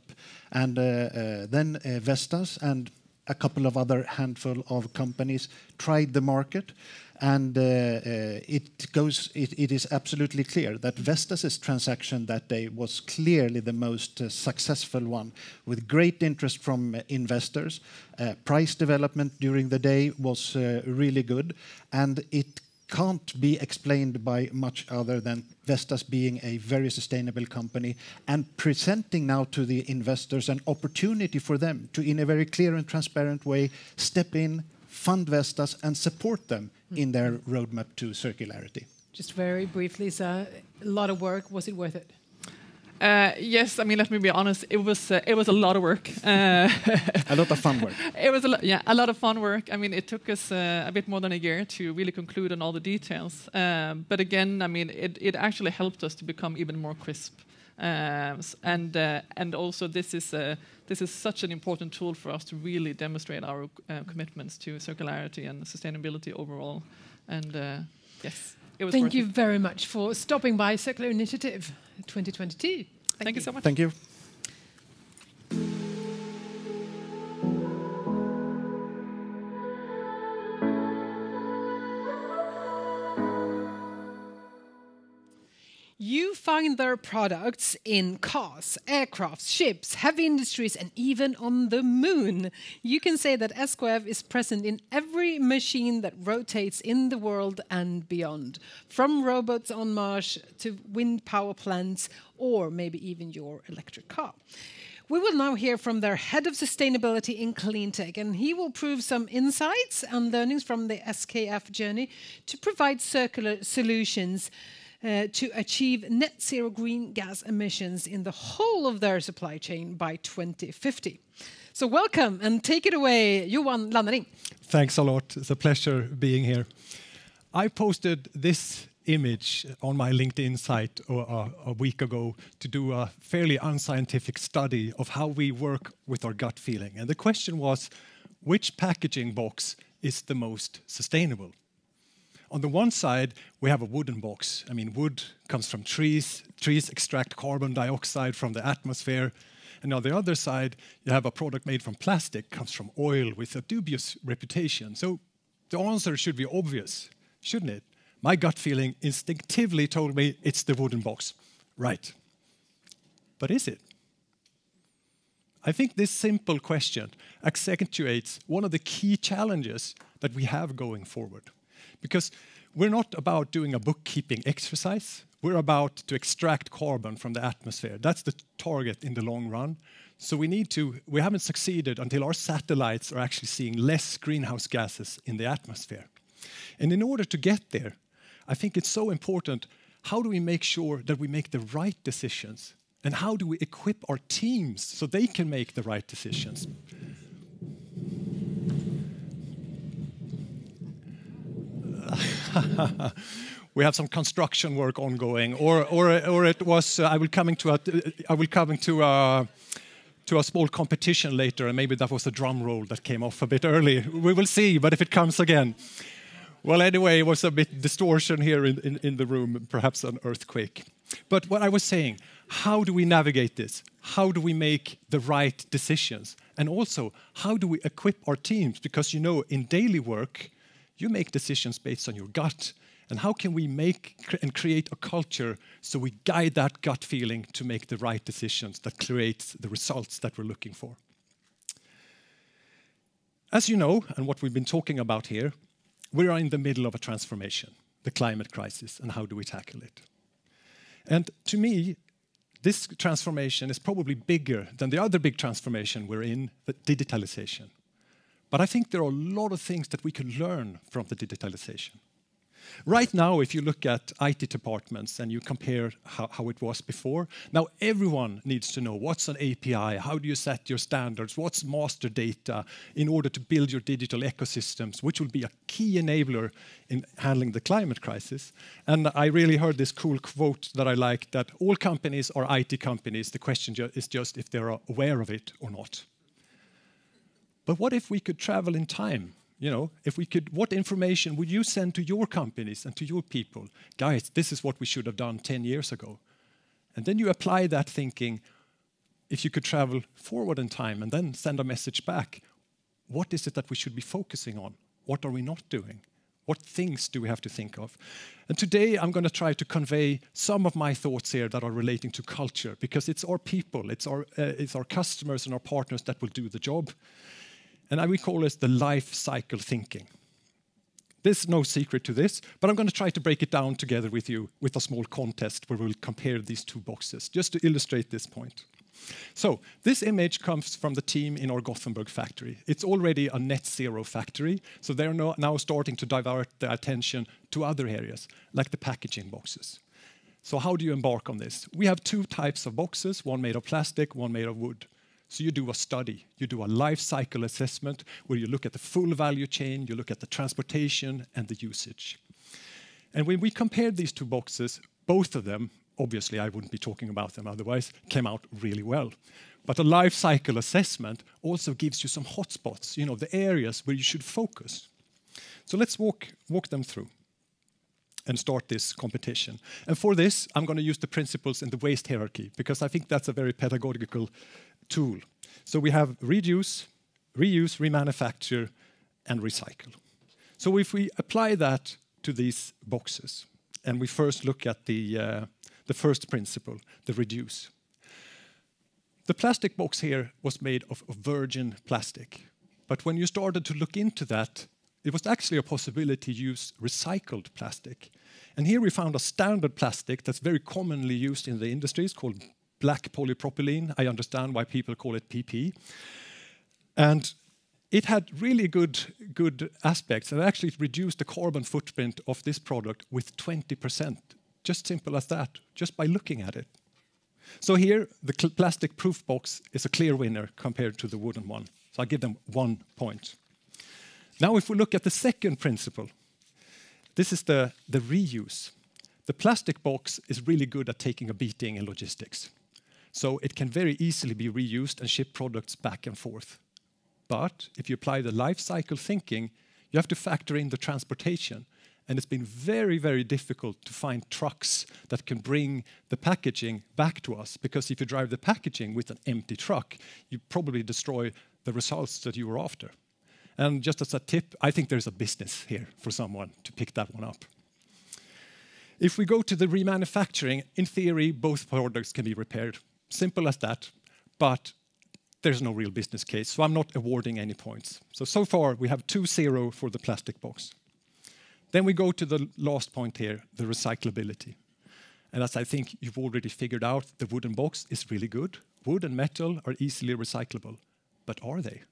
[SPEAKER 3] And then Vestas and a couple of other handful of companies tried the market. And it is absolutely clear that Vestas' transaction that day was clearly the most successful one, with great interest from investors. Price development during the day was really good, and it can't be explained by much other than Vestas being a very sustainable company and presenting now to the investors an opportunity for them to, in a very clear and transparent way, step in, fund Vestas and support them in their roadmap to circularity.
[SPEAKER 1] Just very briefly, so a lot of work. Was it worth it?
[SPEAKER 4] Yes, I mean, let me be honest. It was a lot of work.
[SPEAKER 3] A lot of fun work.
[SPEAKER 4] It was a lot of fun work. I mean, it took us a bit more than a year to really conclude on all the details. But again, I mean, it actually helped us to become even more crisp. And also, this is such an important tool for us to really demonstrate our commitments to circularity and sustainability overall. And yes, it was.
[SPEAKER 1] Thank you very much for stopping by Circular Initiative 2022.
[SPEAKER 4] Thank you so much.
[SPEAKER 3] Thank you.
[SPEAKER 1] You find their products in cars, aircrafts, ships, heavy industries, and even on the moon. You can say that SKF is present in every machine that rotates in the world and beyond, from robots on Mars to wind power plants, or maybe even your electric car. We will now hear from their head of sustainability in cleantech, and he will prove some insights and learnings from the SKF journey to provide circular solutions to achieve net zero green gas emissions in the whole of their supply chain by 2050. So welcome and take it away, Johan Lannering.
[SPEAKER 2] Thanks a lot. It's a pleasure being here. I posted this image on my LinkedIn site a week ago to do a fairly unscientific study of how we work with our gut feeling. And the question was, which packaging box is the most sustainable? On the one side, we have a wooden box. I mean, wood comes from trees. Trees extract carbon dioxide from the atmosphere. And on the other side, you have a product made from plastic, comes from oil with a dubious reputation. So the answer should be obvious, shouldn't it? My gut feeling instinctively told me it's the wooden box. Right. But is it? I think this simple question accentuates one of the key challenges that we have going forward. Because we're not about doing a bookkeeping exercise. We're about to extract carbon from the atmosphere. That's the target in the long run. So we haven't succeeded until our satellites are actually seeing less greenhouse gases in the atmosphere. And in order to get there, I think it's so important, how do we make sure that we make the right decisions? And how do we equip our teams so they can make the right decisions? We have some construction work ongoing, or it was. I will come to a small competition later, and maybe that was a drum roll that came off a bit early. We will see, but if it comes again. Well, anyway, it was a bit distortion here in the room, perhaps an earthquake. But what I was saying, how do we navigate this? How do we make the right decisions? And also, how do we equip our teams? Because, you know, in daily work, you make decisions based on your gut. And how can we make and create a culture so we guide that gut feeling to make the right decisions that creates the results that we're looking for? As you know, and what we've been talking about here, we are in the middle of a transformation, the climate crisis, and how do we tackle it? And to me, this transformation is probably bigger than the other big transformation we're in, the digitalization. But I think there are a lot of things that we can learn from the digitalization. Right now, if you look at IT departments and you compare how it was before, now everyone needs to know what's an API, how do you set your standards, what's master data in order to build your digital ecosystems, which will be a key enabler in handling the climate crisis. And I really heard this cool quote that I like, that all companies are IT companies. The question is just if they're aware of it or not. But what if we could travel in time? You know, if we could, what information would you send to your companies and to your people? Guys, this is what we should have done 10 years ago. And then you apply that thinking, if you could travel forward in time and then send a message back, what is it that we should be focusing on? What are we not doing? What things do we have to think of? And today I'm going to try to convey some of my thoughts here that are relating to culture, because it's our people, it's our customers and our partners that will do the job. And I will call this the life cycle thinking. There's no secret to this, but I'm going to try to break it down together with you with a small contest where we'll compare these two boxes, just to illustrate this point. So this image comes from the team in our Gothenburg factory. It's already a net zero factory, so they're now starting to divert their attention to other areas, like the packaging boxes. So how do you embark on this? We have two types of boxes, one made of plastic, one made of wood. So you do a study, you do a life cycle assessment where you look at the full value chain, you look at the transportation and the usage. And when we compared these two boxes, both of them, obviously I wouldn't be talking about them otherwise, came out really well. But a life cycle assessment also gives you some hotspots, you know, the areas where you should focus. So let's walk them through and start this competition. And for this, I'm going to use the principles in the waste hierarchy, because I think that's a very pedagogical tool. So we have reduce, reuse, remanufacture, and recycle. So if we apply that to these boxes, and we first look at the first principle, the reduce. The plastic box here was made of virgin plastic. But when you started to look into that, it was actually a possibility to use recycled plastic. And here we found a standard plastic that's very commonly used in the industries called black polypropylene. I understand why people call it PP. And it had really good aspects, and actually it reduced the carbon footprint of this product with 20%. Just simple as that, just by looking at it. So here, the plastic proof box is a clear winner compared to the wooden one. So I give them 1 point. Now if we look at the second principle, this is the reuse. The plastic box is really good at taking a beating in logistics. So it can very easily be reused and ship products back and forth. But if you apply the life cycle thinking, you have to factor in the transportation. And it's been very, very difficult to find trucks that can bring the packaging back to us, because if you drive the packaging with an empty truck, you probably destroy the results that you were after. And just as a tip, I think there's a business here for someone to pick that one up. If we go to the remanufacturing, in theory, both products can be repaired. Simple as that, but there's no real business case, so I'm not awarding any points. So far, we have 2-0 for the plastic box. Then we go to the last point here, the recyclability. And as I think you've already figured out, the wooden box is really good. Wood and metal are easily recyclable, but are they?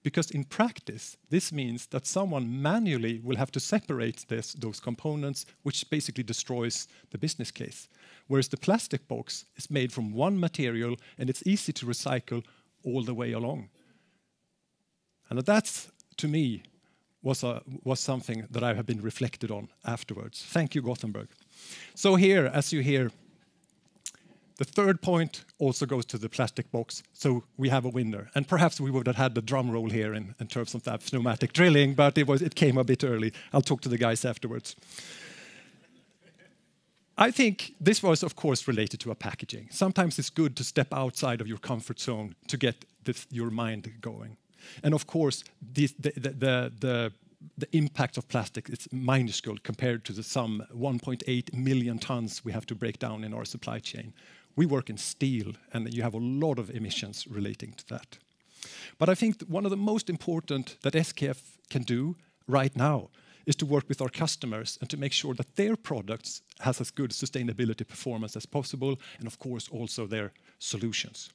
[SPEAKER 2] Because in practice, this means that someone manually will have to separate those components, which basically destroys the business case. Whereas the plastic box is made from one material and it's easy to recycle all the way along. And that, to me, was something that I have been reflected on afterwards. Thank you, Gothenburg. So here, as you hear, the third point also goes to the plastic box, so we have a winner. And perhaps we would have had the drum roll here in terms of that pneumatic drilling, but it came a bit early. I'll talk to the guys afterwards. I think this was, of course, related to a packaging. Sometimes it's good to step outside of your comfort zone to get your mind going. And of course, the impact of plastic is minuscule compared to the some 1.8 million tons we have to break down in our supply chain. We work in steel, and you have a lot of emissions relating to that. But I think one of the most important that SKF can do right now is to work with our customers and to make sure that their products has as good sustainability performance as possible, and of course also their solutions.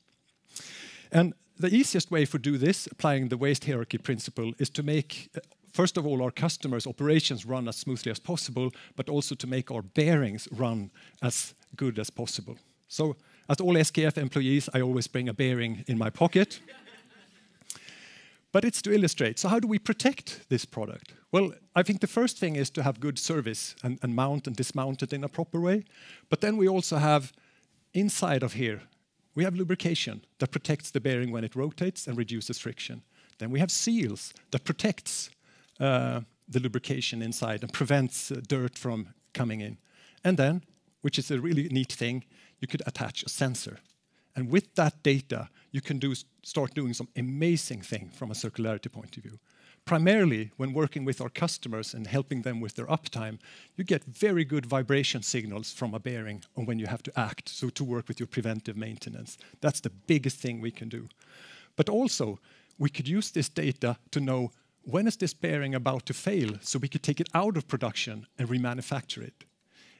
[SPEAKER 2] And the easiest way for do this, applying the waste hierarchy principle, is to make, first of all, our customers' operations run as smoothly as possible, but also to make our bearings run as good as possible. So, as all SKF employees, I always bring a bearing in my pocket. But it's to illustrate. So how do we protect this product? Well, I think the first thing is to have good service and mount and dismount it in a proper way. But then we also have, inside of here, we have lubrication that protects the bearing when it rotates and reduces friction. Then we have seals that protects the lubrication inside and prevents dirt from coming in. And then, which is a really neat thing, you could attach a sensor. And with that data, you can start doing some amazing thing from a circularity point of view. Primarily, when working with our customers and helping them with their uptime, you get very good vibration signals from a bearing on when you have to act, so to work with your preventive maintenance. That's the biggest thing we can do. But also, we could use this data to know when is this bearing about to fail, so we could take it out of production and remanufacture it.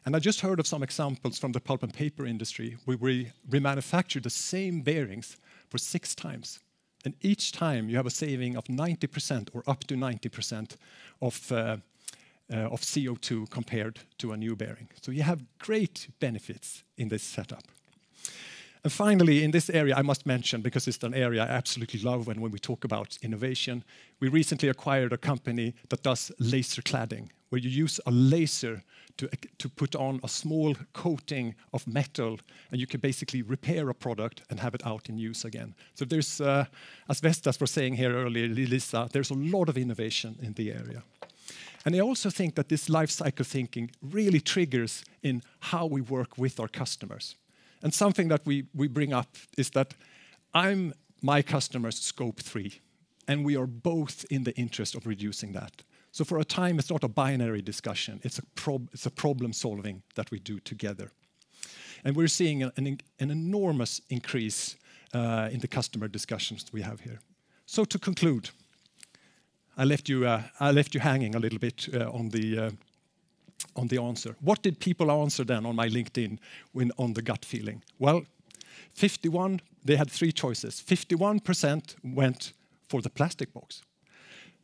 [SPEAKER 2] And I just heard of some examples from the pulp and paper industry where we remanufacture the same bearings for 6 times. And each time you have a saving of 90% or up to 90% of CO2 compared to a new bearing. So you have great benefits in this setup. And finally, in this area, I must mention, because it's an area I absolutely love when we talk about innovation, we recently acquired a company that does laser cladding, where you use a laser to put on a small coating of metal, and you can basically repair a product and have it out in use again. So there's, as Vestas was saying here earlier, Lisa, there's a lot of innovation in the area. And I also think that this life cycle thinking really triggers in how we work with our customers. And something that we bring up is that I'm my customer's scope 3, and we are both in the interest of reducing that. So for a time, it's not a binary discussion. It's a problem solving that we do together. And we're seeing an enormous increase in the customer discussions we have here. So to conclude, I left you hanging a little bit on the answer. What did people answer then on my LinkedIn on the gut feeling? Well, they had 3 choices. 51% went for the plastic box.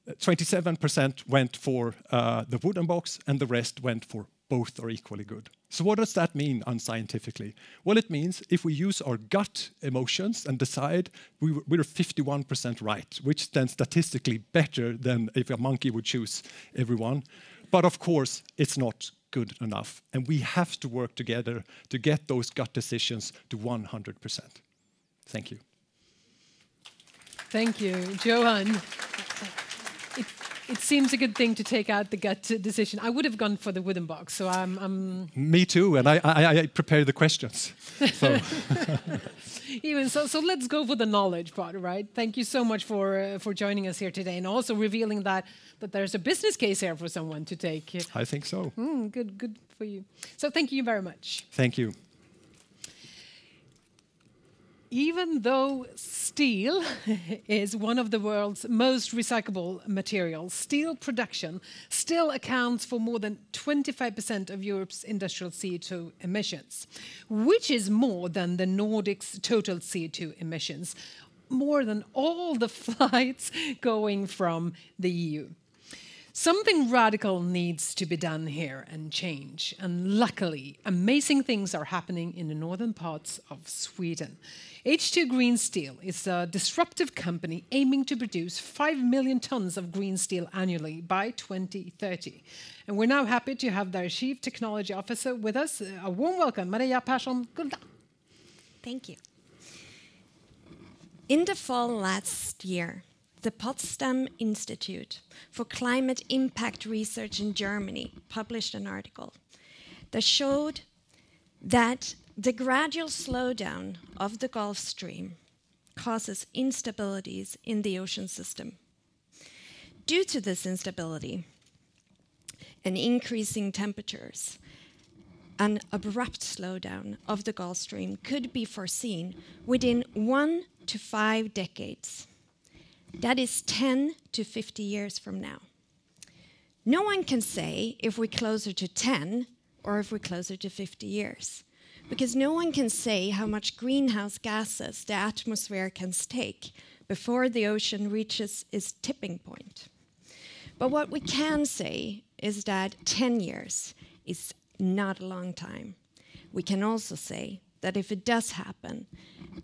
[SPEAKER 2] 27% went for the wooden box, and the rest went for both are equally good. So what does that mean unscientifically? Well, it means if we use our gut emotions and decide, we're 51% right, which then statistically better than if a monkey would choose everyone. But of course, it's not good enough. And we have to work together to get those gut decisions to 100%. Thank you.
[SPEAKER 1] Thank you, Johan. It seems a good thing to take out the gut decision. I would have gone for the wooden box, so I'm
[SPEAKER 2] Me too, and I prepared the questions. So.
[SPEAKER 1] So let's go for the knowledge part, right? Thank you so much for joining us here today, and also revealing that there's a business case here for someone to take.
[SPEAKER 2] I think so.
[SPEAKER 1] Good for you. So thank you very much.
[SPEAKER 2] Thank you.
[SPEAKER 1] Even though steel is one of the world's most recyclable materials, steel production still accounts for more than 25% of Europe's industrial CO2 emissions, which is more than the Nordics' total CO2 emissions, more than all the flights going from the EU. Something radical needs to be done here and change. And luckily, amazing things are happening in the northern parts of Sweden. H2 Green Steel is a disruptive company aiming to produce 5 million tons of green steel annually by 2030. And we're now happy to have their Chief Technology Officer with us. A warm welcome, Maria Persson-Gulda.
[SPEAKER 5] Thank you. In the fall last year, the Potsdam Institute for Climate Impact Research in Germany published an article that showed that the gradual slowdown of the Gulf Stream causes instabilities in the ocean system. Due to this instability and increasing temperatures, an abrupt slowdown of the Gulf Stream could be foreseen within 1 to 5 decades. That is 10 to 50 years from now. No one can say if we're closer to 10 or if we're closer to 50 years, because no one can say how much greenhouse gases the atmosphere can take before the ocean reaches its tipping point. But what we can say is that 10 years is not a long time. We can also say that if it does happen,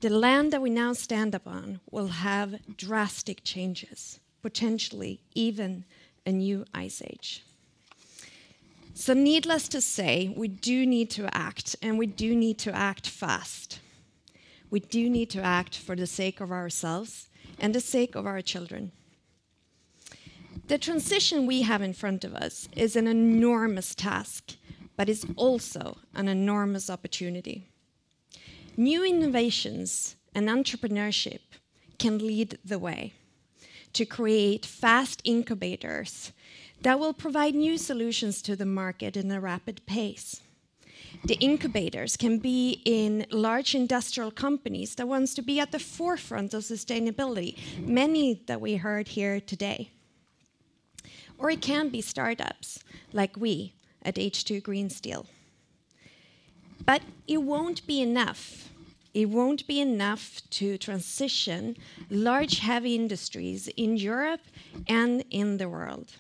[SPEAKER 5] the land that we now stand upon will have drastic changes, potentially even a new ice age. So needless to say, we do need to act, and we do need to act fast. We do need to act for the sake of ourselves and the sake of our children. The transition we have in front of us is an enormous task, but it's also an enormous opportunity. New innovations and entrepreneurship can lead the way to create fast incubators that will provide new solutions to the market in a rapid pace. The incubators can be in large industrial companies that wants to be at the forefront of sustainability, many that we heard here today. Or it can be startups like we at H2 Green Steel. But it won't be enough. It won't be enough to transition large, heavy industries in Europe and in the world,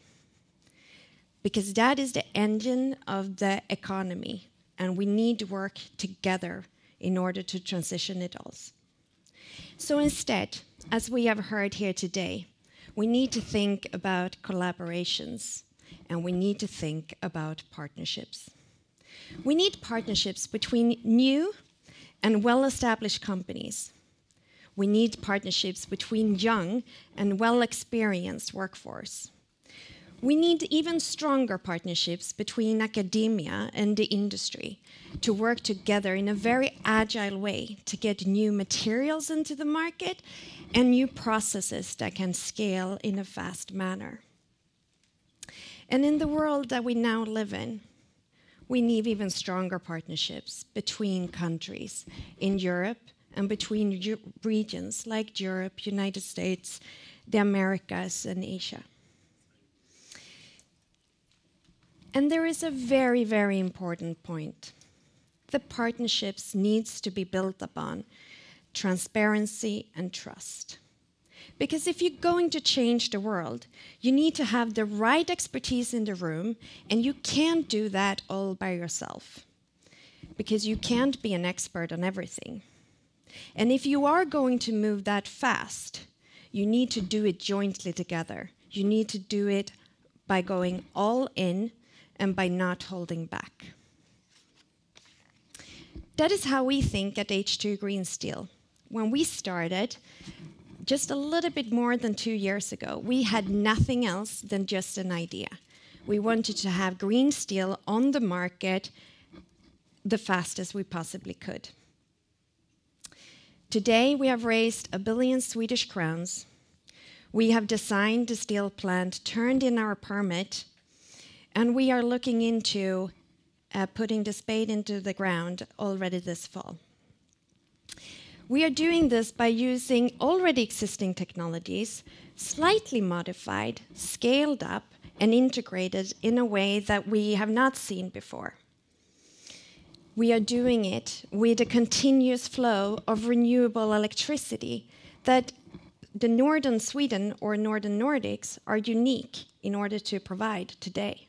[SPEAKER 5] because that is the engine of the economy, and we need to work together in order to transition it all. So instead, as we have heard here today, we need to think about collaborations, and we need to think about partnerships. We need partnerships between new and well-established companies. We need partnerships between young and well-experienced workforce. We need even stronger partnerships between academia and the industry to work together in a very agile way to get new materials into the market and new processes that can scale in a fast manner. And in the world that we now live in, we need even stronger partnerships between countries in Europe and between regions like Europe, United States, the Americas, and Asia. And there is a very, very important point. The partnerships needs to be built upon transparency and trust. Because if you're going to change the world, you need to have the right expertise in the room, and you can't do that all by yourself, because you can't be an expert on everything. And if you are going to move that fast, you need to do it jointly together. You need to do it by going all in and by not holding back. That is how we think at H2 Green Steel. When we started, just a little bit more than 2 years ago, we had nothing else than just an idea. We wanted to have green steel on the market the fastest we possibly could. Today, we have raised 1 billion Swedish crowns. We have designed the steel plant, turned in our permit, and we are looking into putting the spade into the ground already this fall. We are doing this by using already existing technologies, slightly modified, scaled up, and integrated in a way that we have not seen before. We are doing it with a continuous flow of renewable electricity that the Northern Sweden or Northern Nordics are unique in order to provide today.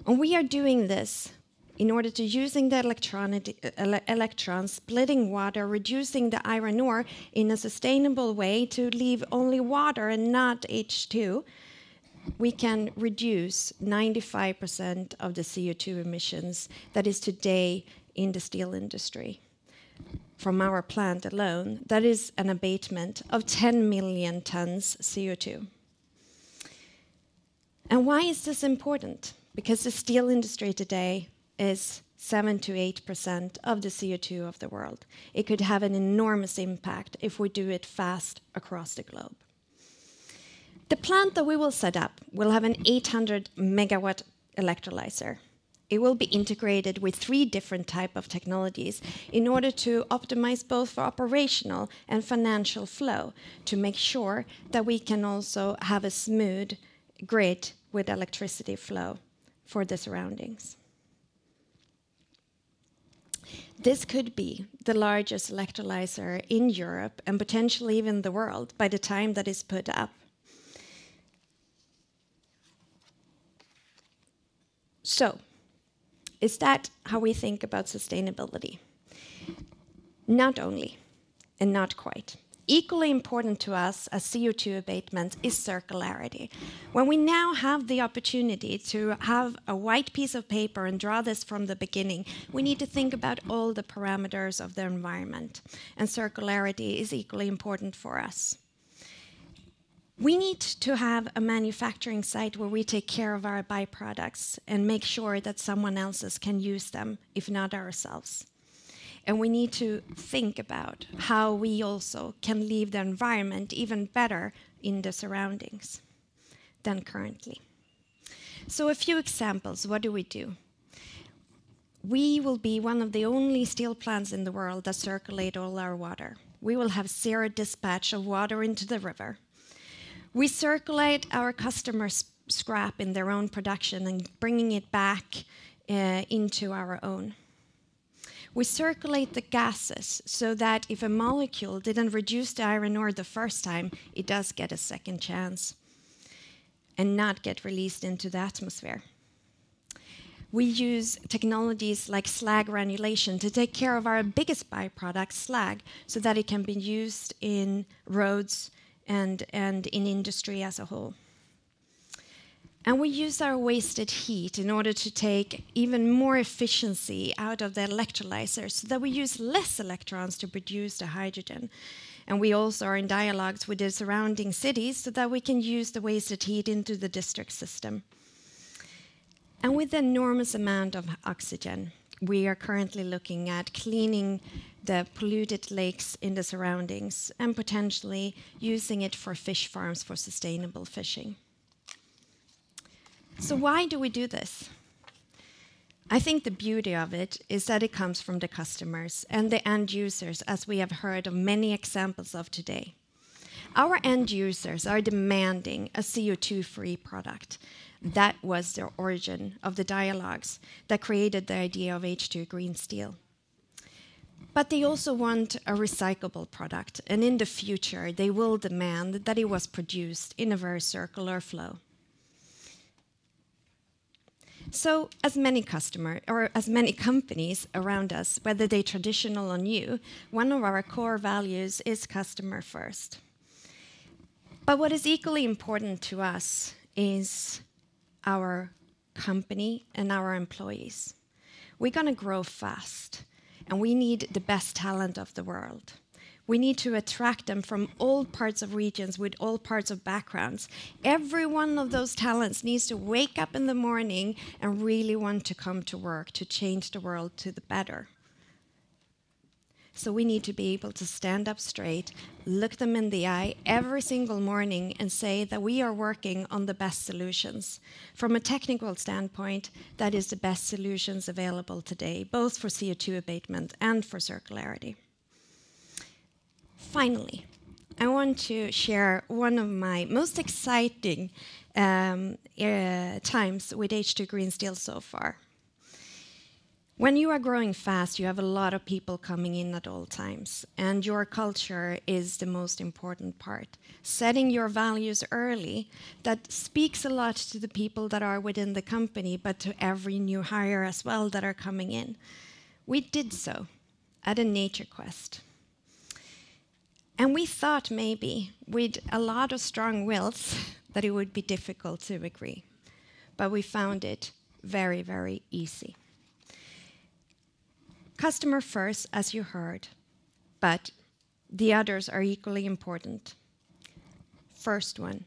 [SPEAKER 5] And we are doing this in order to using the electrons, splitting water, reducing the iron ore in a sustainable way to leave only water and not H2, we can reduce 95% of the CO2 emissions that is today in the steel industry. From our plant alone, that is an abatement of 10 million tons CO2. And why is this important? Because the steel industry today is 7 to 8% of the CO2 of the world. It could have an enormous impact if we do it fast across the globe. The plant that we will set up will have an 800 megawatt electrolyzer. It will be integrated with 3 different types of technologies in order to optimize both for operational and financial flow to make sure that we can also have a smooth grid with electricity flow for the surroundings. This could be the largest electrolyzer in Europe and potentially even the world by the time that it's put up. So, is that how we think about sustainability? Not only, and not quite. Equally important to us as CO2 abatement is circularity. When we now have the opportunity to have a white piece of paper and draw this from the beginning, we need to think about all the parameters of the environment. And circularity is equally important for us. We need to have a manufacturing site where we take care of our byproducts and make sure that someone else can use them, if not ourselves. And we need to think about how we also can leave the environment even better in the surroundings than currently. So a few examples, what do? We will be one of the only steel plants in the world that circulate all our water. We will have zero dispatch of water into the river. We circulate our customers' scrap in their own production and bringing it back into our own. We circulate the gases so that if a molecule didn't reduce the iron ore the first time, it does get a second chance and not get released into the atmosphere. We use technologies like slag granulation to take care of our biggest byproduct, slag, so that it can be used in roads and in industry as a whole. And we use our wasted heat in order to take even more efficiency out of the electrolyzers so that we use less electrons to produce the hydrogen. And we also are in dialogues with the surrounding cities so that we can use the wasted heat into the district system. And with the enormous amount of oxygen, we are currently looking at cleaning the polluted lakes in the surroundings and potentially using it for fish farms for sustainable fishing. So why do we do this? I think the beauty of it is that it comes from the customers and the end users, as we have heard of many examples of today. Our end users are demanding a CO2-free product. That was the origin of the dialogues that created the idea of H2 Green Steel. But they also want a recyclable product, and in the future, they will demand that it was produced in a very circular flow. So as many companies around us, whether they're traditional or new, one of our core values is customer first. But what is equally important to us is our company and our employees. We're going to grow fast, and we need the best talent of the world. We need to attract them from all parts of regions with all parts of backgrounds. Every one of those talents needs to wake up in the morning and really want to come to work to change the world to the better. So we need to be able to stand up straight, look them in the eye every single morning and say that we are working on the best solutions. From a technical standpoint, that is the best solutions available today, both for CO2 abatement and for circularity. Finally, I want to share one of my most exciting times with H2 Green Steel so far. When you are growing fast, you have a lot of people coming in at all times, and your culture is the most important part. Setting your values early, that speaks a lot to the people that are within the company, but to every new hire as well that are coming in. We did so at a nature quest. And we thought maybe with a lot of strong wills that it would be difficult to agree. But we found it very, very easy. Customer first, as you heard, but the others are equally important. First one,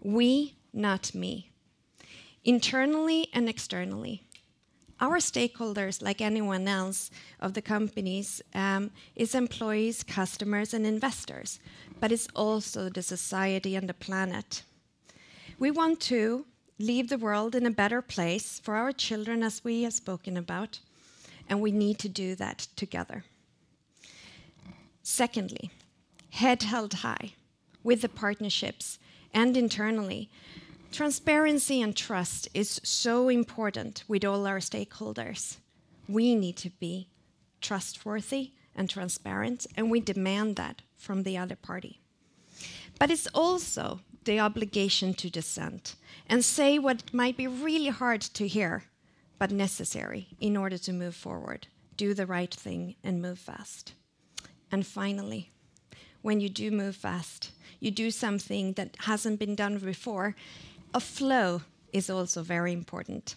[SPEAKER 5] we, not me. Internally and externally. Our stakeholders, like anyone else of the companies, is employees, customers, and investors, but it's also the society and the planet. We want to leave the world in a better place for our children, as we have spoken about, and we need to do that together. Secondly, head held high with the partnerships and internally, Transparency and trust is so important with all our stakeholders. We need to be trustworthy and transparent, and we demand that from the other party. But it's also the obligation to dissent and say what might be really hard to hear, but necessary in order to move forward, do the right thing, and move fast. And finally, when you do move fast, you do something that hasn't been done before. A flow is also very important.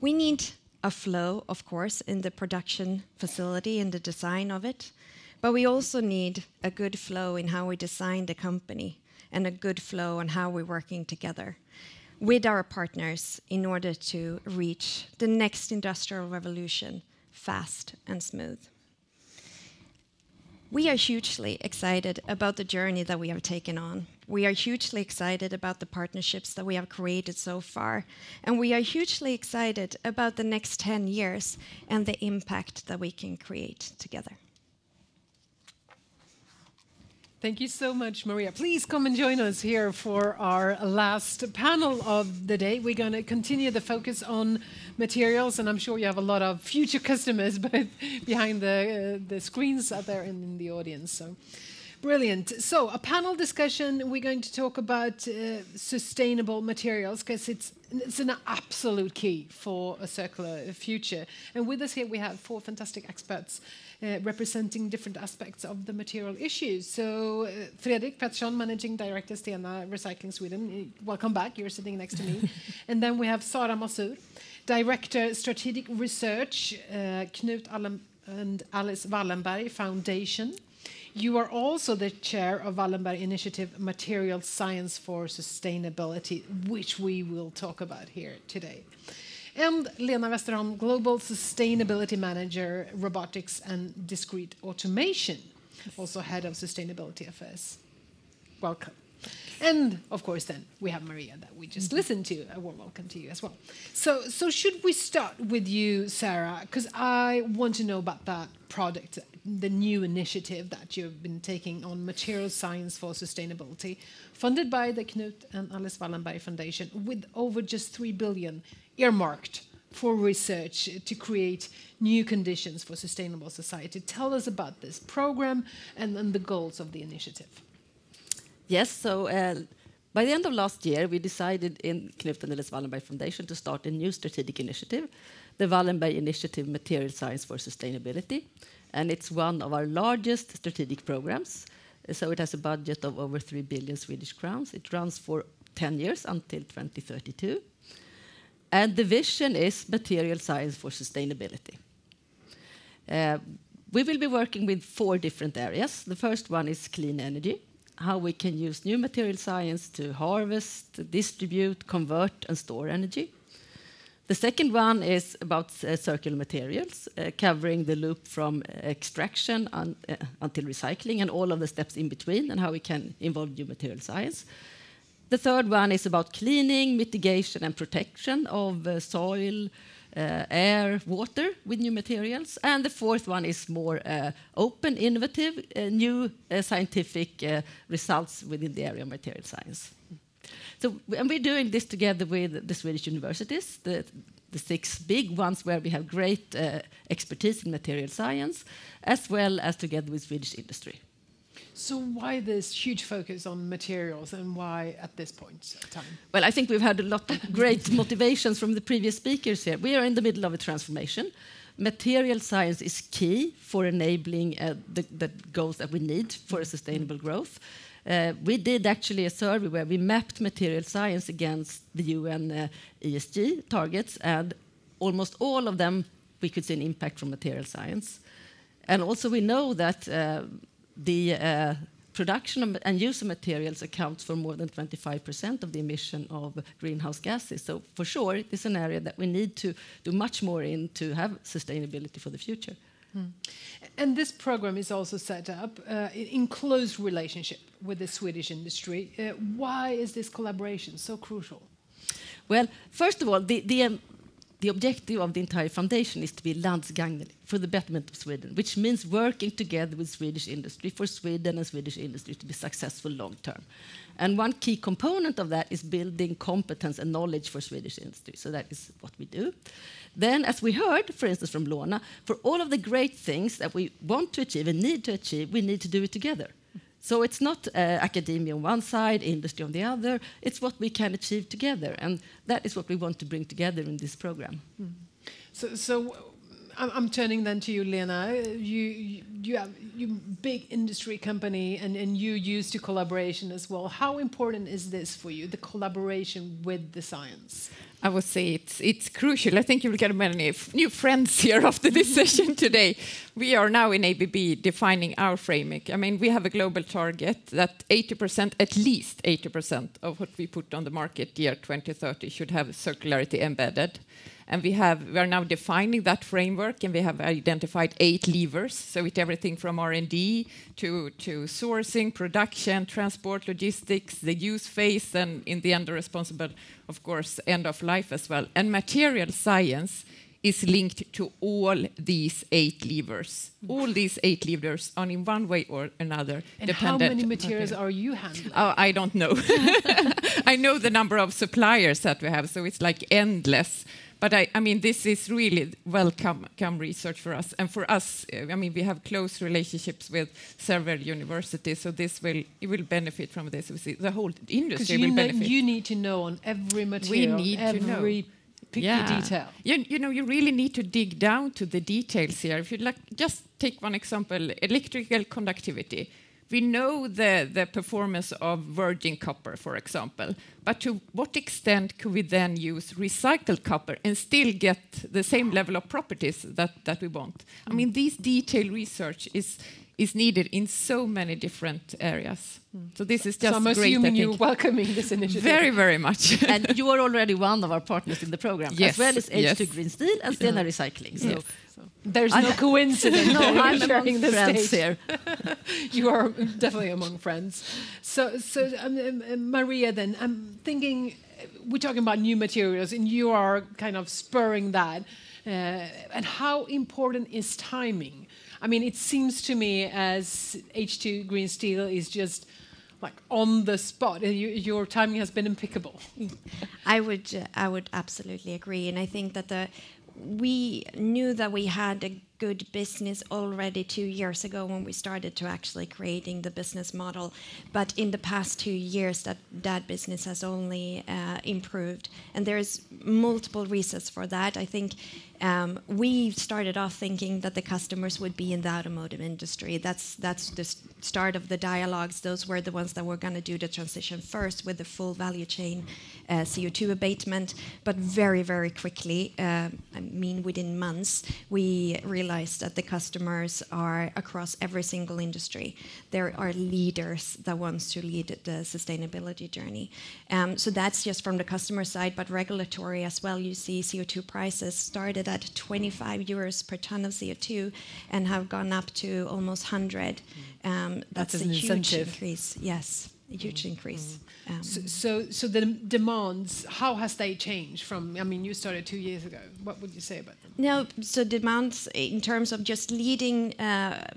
[SPEAKER 5] We need a flow, of course, in the production facility and the design of it, but we also need a good flow in how we design the company and a good flow on how we're working together with our partners in order to reach the next industrial revolution fast and smooth. We are hugely excited about the journey that we have taken on. We are hugely excited about the partnerships that we have created so far, and we are hugely excited about the next 10 years and the impact that we can create together.
[SPEAKER 1] Thank you so much, Maria. Please come and join us here for our last panel of the day. We're going to continue the focus on materials, and I'm sure you have a lot of future customers both behind the screens out there and in the audience. So, brilliant. So, a panel discussion. We're going to talk about sustainable materials because it's an absolute key for a circular future. And with us here, we have 4 fantastic experts representing different aspects of the material issues. So, Fredrik Pettersson, Managing Director, Stena Recycling Sweden. Welcome back. You're sitting next to me. And then we have Sara Masur, Director, Strategic Research, Knut and Alice Wallenberg Foundation. You are also the chair of Wallenberg Initiative Material Science for Sustainability, which we will talk about here today. And Lena Westerholm, Global Sustainability Manager, Robotics and Discrete Automation, also Head of Sustainability Affairs. Welcome. And, of course, then we have Maria that we just listened to. A warm welcome to you as well. So should we start with you, Sarah? Because I want to know about that product, the new initiative that you've been taking on Material Science for Sustainability, funded by the Knut and Alice Wallenberg Foundation, with over just 3 billion earmarked for research to create new conditions for sustainable society. Tell us about this program and the goals of the initiative.
[SPEAKER 6] Yes, so by the end of last year, we decided in Knut and Alice Wallenberg Foundation to start a new strategic initiative, the Wallenberg Initiative Material Science for Sustainability. And it's one of our largest strategic programs. So it has a budget of over 3 billion Swedish crowns. It runs for 10 years until 2032. And the vision is material science for sustainability. We will be working with 4 different areas. The first one is clean energy, how we can use new material science to harvest, distribute, convert, and store energy. The second one is about circular materials, covering the loop from extraction until recycling and all of the steps in between, and how we can involve new material science. The third one is about cleaning, mitigation, and protection of soil, air, water with new materials. And the fourth one is more open, innovative, new scientific results within the area of material science. So, and we're doing this together with the Swedish universities, the 6 big ones where we have great expertise in material science, as well as together with Swedish industry.
[SPEAKER 1] So why this huge focus on materials and why at this point in time?
[SPEAKER 6] Well, I think we've had a lot of great motivations from the previous speakers here. We are in the middle of a transformation. Material science is key for enabling the goals that we need for a sustainable growth. We did actually a survey where we mapped material science against the UN ESG targets, and almost all of them we could see an impact from material science. And also we know that the production and use of materials accounts for more than 25% of the emission of greenhouse gases. So for sure, it is an area that we need to do much more in to have sustainability for the future.
[SPEAKER 1] And this program is also set up in close relationship with the Swedish industry. Why is this collaboration so crucial?
[SPEAKER 6] Well, first of all, the The objective of the entire foundation is to be landsgagnelig, for the betterment of Sweden, which means working together with Swedish industry for Sweden and Swedish industry to be successful long term. And one key component of that is building competence and knowledge for Swedish industry. So that is what we do. Then, as we heard, for instance, from Lorna, for all of the great things that we want to achieve and need to achieve, we need to do it together. So it's not academia on one side, industry on the other. It's what we can achieve together. And that is what we want to bring together in this program.
[SPEAKER 1] So I'm turning then to you, Lena. You have big industry company and you used to collaboration as well. How important is this for you, the collaboration with the science?
[SPEAKER 8] I would say it's crucial. I think you will get many new friends here after this session today. We are now in ABB defining our framework. I mean, we have a global target that 80%, at least 80% of what we put on the market year 2030 should have circularity embedded. And we are now defining that framework, and we have identified 8 levers. So it's everything from R&D to sourcing, production, transport, logistics, the use phase, and in the end, the responsible, of course, end of life as well. And material science is linked to all these 8 levers. All these 8 levers are in one way or another
[SPEAKER 1] and
[SPEAKER 8] dependent.
[SPEAKER 1] How many materials are you handling?
[SPEAKER 8] Oh, I don't know. I know the number of suppliers that we have, so it's like endless. But I mean, this is really welcome research for us. And for us, I mean, we have close relationships with several universities, so it will benefit from this. The whole industry will benefit.
[SPEAKER 1] You need to know on every material,
[SPEAKER 8] we need
[SPEAKER 1] every detail.
[SPEAKER 8] You know, you really need to dig down to the details here. If you just take one example, electrical conductivity. We know the performance of virgin copper, for example, but to what extent could we then use recycled copper and still get the same level of properties that we want? I mean, this detailed research is needed in so many different areas. So this is just
[SPEAKER 1] I'm
[SPEAKER 8] great.
[SPEAKER 1] assuming you're welcoming this initiative.
[SPEAKER 8] Very, very much.
[SPEAKER 6] And you are already one of our partners in the program,
[SPEAKER 8] yes,
[SPEAKER 6] as well as H2 Green Steel and Stena Recycling. So.
[SPEAKER 1] Yes. There's no coincidence.
[SPEAKER 6] No, I'm
[SPEAKER 1] sharing
[SPEAKER 6] among friends here.
[SPEAKER 1] You are definitely among friends. So Maria, then I'm thinking we're talking about new materials, and you are kind of spurring that. And how important is timing? I mean, it seems to me as H2 Green Steel is just like on the spot. Your timing has been impeccable.
[SPEAKER 5] I would absolutely agree, and I think that we knew that we had a good business already 2 years ago when we started to actually creating the business model. But in the past 2 years, that business has only improved. And there's multiple reasons for that. I think we started off thinking that the customers would be in the automotive industry. That's the start of the dialogues. Those were the ones that were going to do the transition first with the full value chain CO2 abatement. But very, very quickly, I mean within months, we realized that the customers are across every single industry. There are leaders that wants to lead the sustainability journey. So that's just from the customer side, but regulatory as well. You see CO2 prices started at 25 euros per ton of CO2 and have gone up to almost 100. That's a huge increase. Yes, a huge increase.
[SPEAKER 1] So the demands, how has they changed from, I mean, you started 2 years ago. What would you say about them?
[SPEAKER 5] No, so demands in terms of just leading,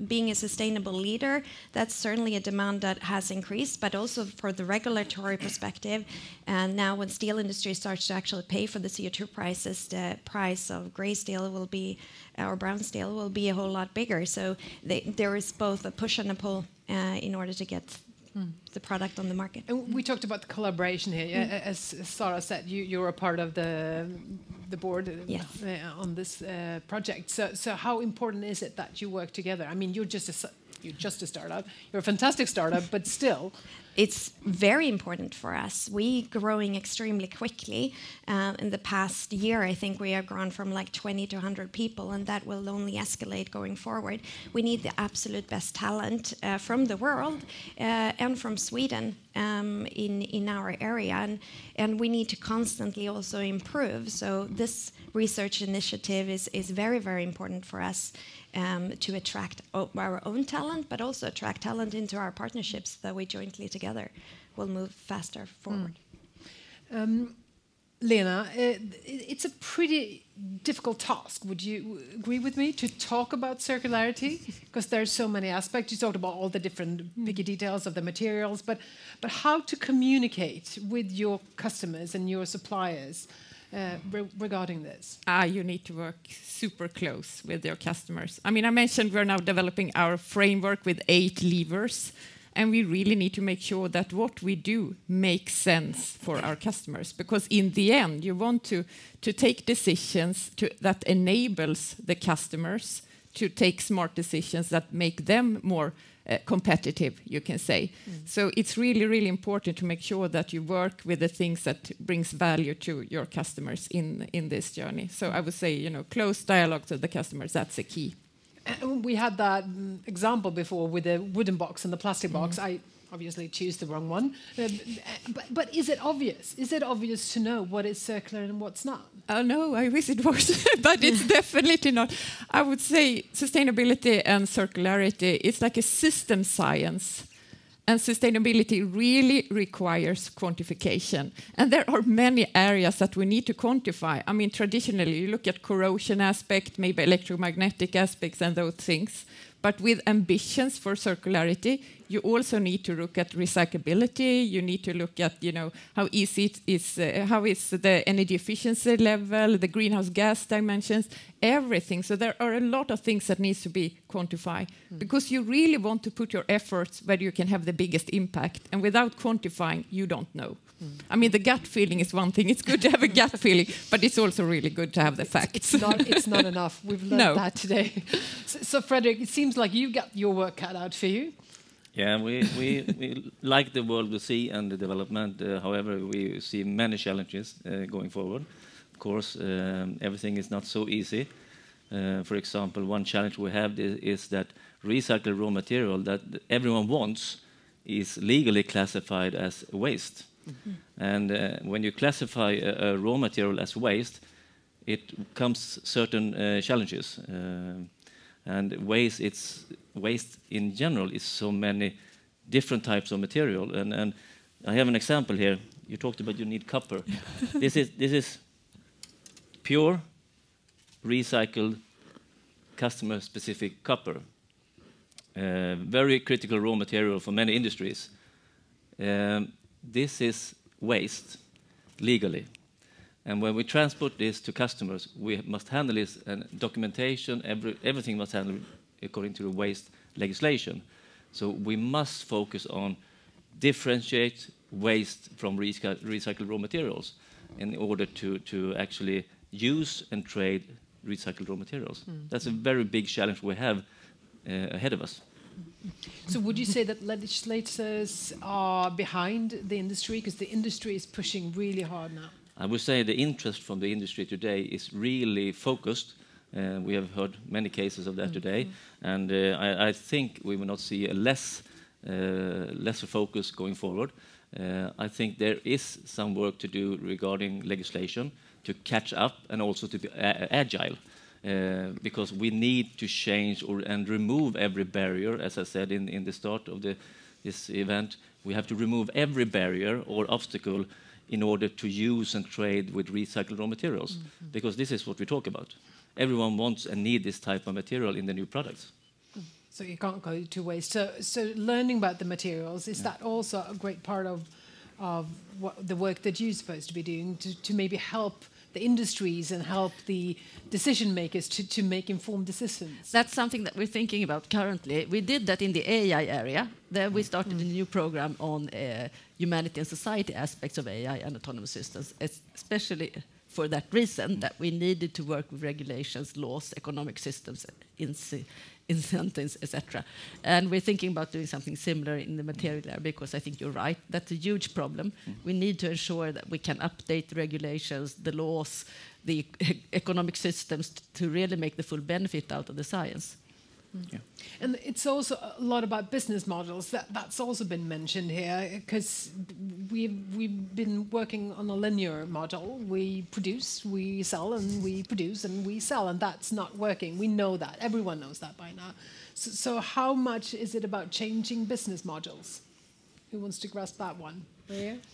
[SPEAKER 5] being a sustainable leader, that's certainly a demand that has increased, but also for the regulatory perspective. And now when steel industry starts to actually pay for the CO2 prices, the price of grey steel will be, or brown steel will be a whole lot bigger. So there is both a push and a pull in order to get the product on the market.
[SPEAKER 1] And we talked about the collaboration here. As Sarah said, you're a part of the board on this project. So how important is it that you work together? I mean, you're just a startup. You're a fantastic startup, but still.
[SPEAKER 5] It's very important for us. We're growing extremely quickly. In the past year, I think we have grown from like 20 to 100 people, and that will only escalate going forward. We need the absolute best talent from the world and from Sweden in our area, and we need to constantly also improve. So this research initiative is very, very important for us. To attract our own talent, but also attract talent into our partnerships that we jointly together will move faster forward.
[SPEAKER 1] Lena, it's a pretty difficult task. Would you agree with me to talk about circularity? Because there's so many aspects. You talked about all the different picky details of the materials, but how to communicate with your customers and your suppliers regarding this?
[SPEAKER 8] You need to work super close with your customers. I mean, I mentioned we're now developing our framework with 8 levers. And we really need to make sure that what we do makes sense for our customers. Because in the end, you want to take decisions that enables the customers to take smart decisions that make them more competitive, you can say. So it's really, really important to make sure that you work with the things that brings value to your customers in this journey. So I would say, close dialogue to the customers, that's the key.
[SPEAKER 1] We had that example before with the wooden box and the plastic box. I obviously choose the wrong one. But is it obvious? Is it obvious to know what is circular and what's not?
[SPEAKER 8] Oh, no, I wish it was, but it's definitely not. I would say sustainability and circularity is like a system science. And sustainability really requires quantification. And there are many areas that we need to quantify. I mean, traditionally, you look at corrosion aspect, maybe electromagnetic aspects and those things. But with ambitions for circularity, you also need to look at recyclability. You need to look at, how easy it is, how is the energy efficiency level, the greenhouse gas dimensions, everything. So there are a lot of things that needs to be quantified because you really want to put your efforts where you can have the biggest impact. And without quantifying, you don't know. I mean, the gut feeling is one thing. It's good to have a gut feeling, but it's also really good to have the facts.
[SPEAKER 1] It's not enough. We've learned that today. So, Frederick, it seems like you got your work cut out for you.
[SPEAKER 7] Yeah, we like the world we see and the development. However, we see many challenges going forward. Of course, everything is not so easy. For example, one challenge we have is that recycled raw material that everyone wants is legally classified as waste. And when you classify a raw material as waste, it comes certain challenges. And waste in general is so many different types of material. And I have an example here. You talked about you need copper. This is pure, recycled, customer-specific copper. Very critical raw material for many industries. This is waste legally. And when we transport this to customers, we must handle this, and documentation, everything must handle according to the waste legislation. So we must focus on differentiate waste from recycled raw materials in order to actually use and trade recycled raw materials. That's a very big challenge we have ahead of us.
[SPEAKER 1] So would you say that legislators are behind the industry because the industry is pushing really hard now?
[SPEAKER 7] I would say the interest from the industry today is really focused. We have heard many cases of that today, and I think we will not see a lesser focus going forward. I think there is some work to do regarding legislation to catch up and also to be agile. Because we need to change and remove every barrier, as I said in the start of this event. We have to remove every barrier or obstacle in order to use and trade with recycled raw materials, because this is what we talk about. Everyone wants and needs this type of material in the new products.
[SPEAKER 1] So you can't go to waste. So learning about the materials, is that also a great part of the work that you're supposed to be doing to maybe help the industries and help the decision makers to make informed decisions?
[SPEAKER 6] That's something that we're thinking about currently. We did that in the AI area. There we started a new program on humanity and society aspects of AI and autonomous systems, especially for that reason that we needed to work with regulations, laws, economic systems, incentives, etc. And we're thinking about doing something similar in the material area because I think you're right. That's a huge problem. We need to ensure that we can update the regulations, the laws, the economic systems to really make the full benefit out of the science.
[SPEAKER 1] Yeah. And it's also a lot about business models. That's also been mentioned here because we've been working on a linear model. We produce, we sell, and we produce and we sell, and that's not working. We know that. Everyone knows that by now. So how much is it about changing business models? Who wants to grasp that one?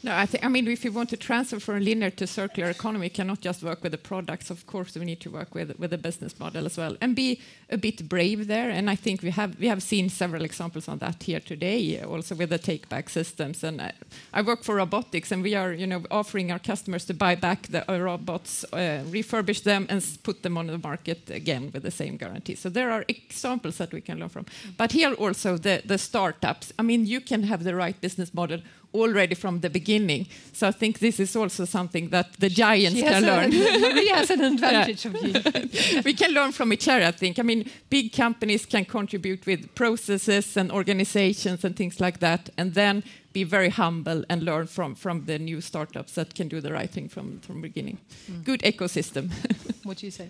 [SPEAKER 8] No, I mean, if you want to transfer from linear to circular economy, you cannot just work with the products. Of course, we need to work with the business model as well, and be a bit brave there. And I think we have seen several examples on that here today, also with the take-back systems. And I work for robotics, and we are, offering our customers to buy back the robots, refurbish them, and put them on the market again with the same guarantee. So there are examples that we can learn from. But here also the startups. I mean, you can have the right business model already from the beginning. So I think this is also something that the giants can learn.
[SPEAKER 1] Maria has an advantage of you.
[SPEAKER 8] We can learn from each other, I think. I mean, big companies can contribute with processes and organizations and things like that, and then be very humble and learn from the new startups that can do the right thing from the beginning. Good ecosystem.
[SPEAKER 1] What do you say?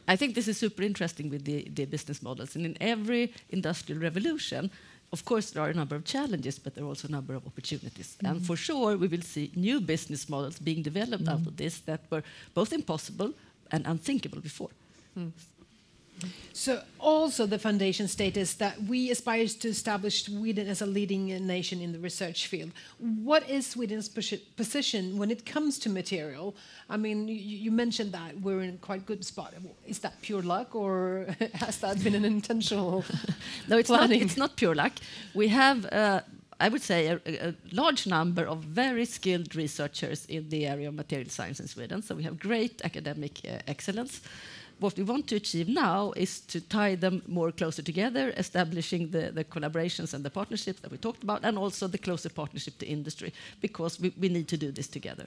[SPEAKER 6] I think this is super interesting with the business models. And in every industrial revolution, of course, there are a number of challenges, but there are also a number of opportunities. And for sure, we will see new business models being developed out of this that were both impossible and unthinkable before.
[SPEAKER 1] So also the foundation status that we aspire to establish Sweden as a leading nation in the research field. What is Sweden's position when it comes to material? I mean, you mentioned that we're in a quite good spot. Is that pure luck, or has that been an intentional
[SPEAKER 6] No, it's
[SPEAKER 1] planning?
[SPEAKER 6] not. It's not pure luck. We have, I would say, a large number of very skilled researchers in the area of material science in Sweden. So we have great academic excellence. What we want to achieve now is to tie them more closer together, establishing the collaborations and the partnerships that we talked about, and also the closer partnership to industry, because we need to do this together.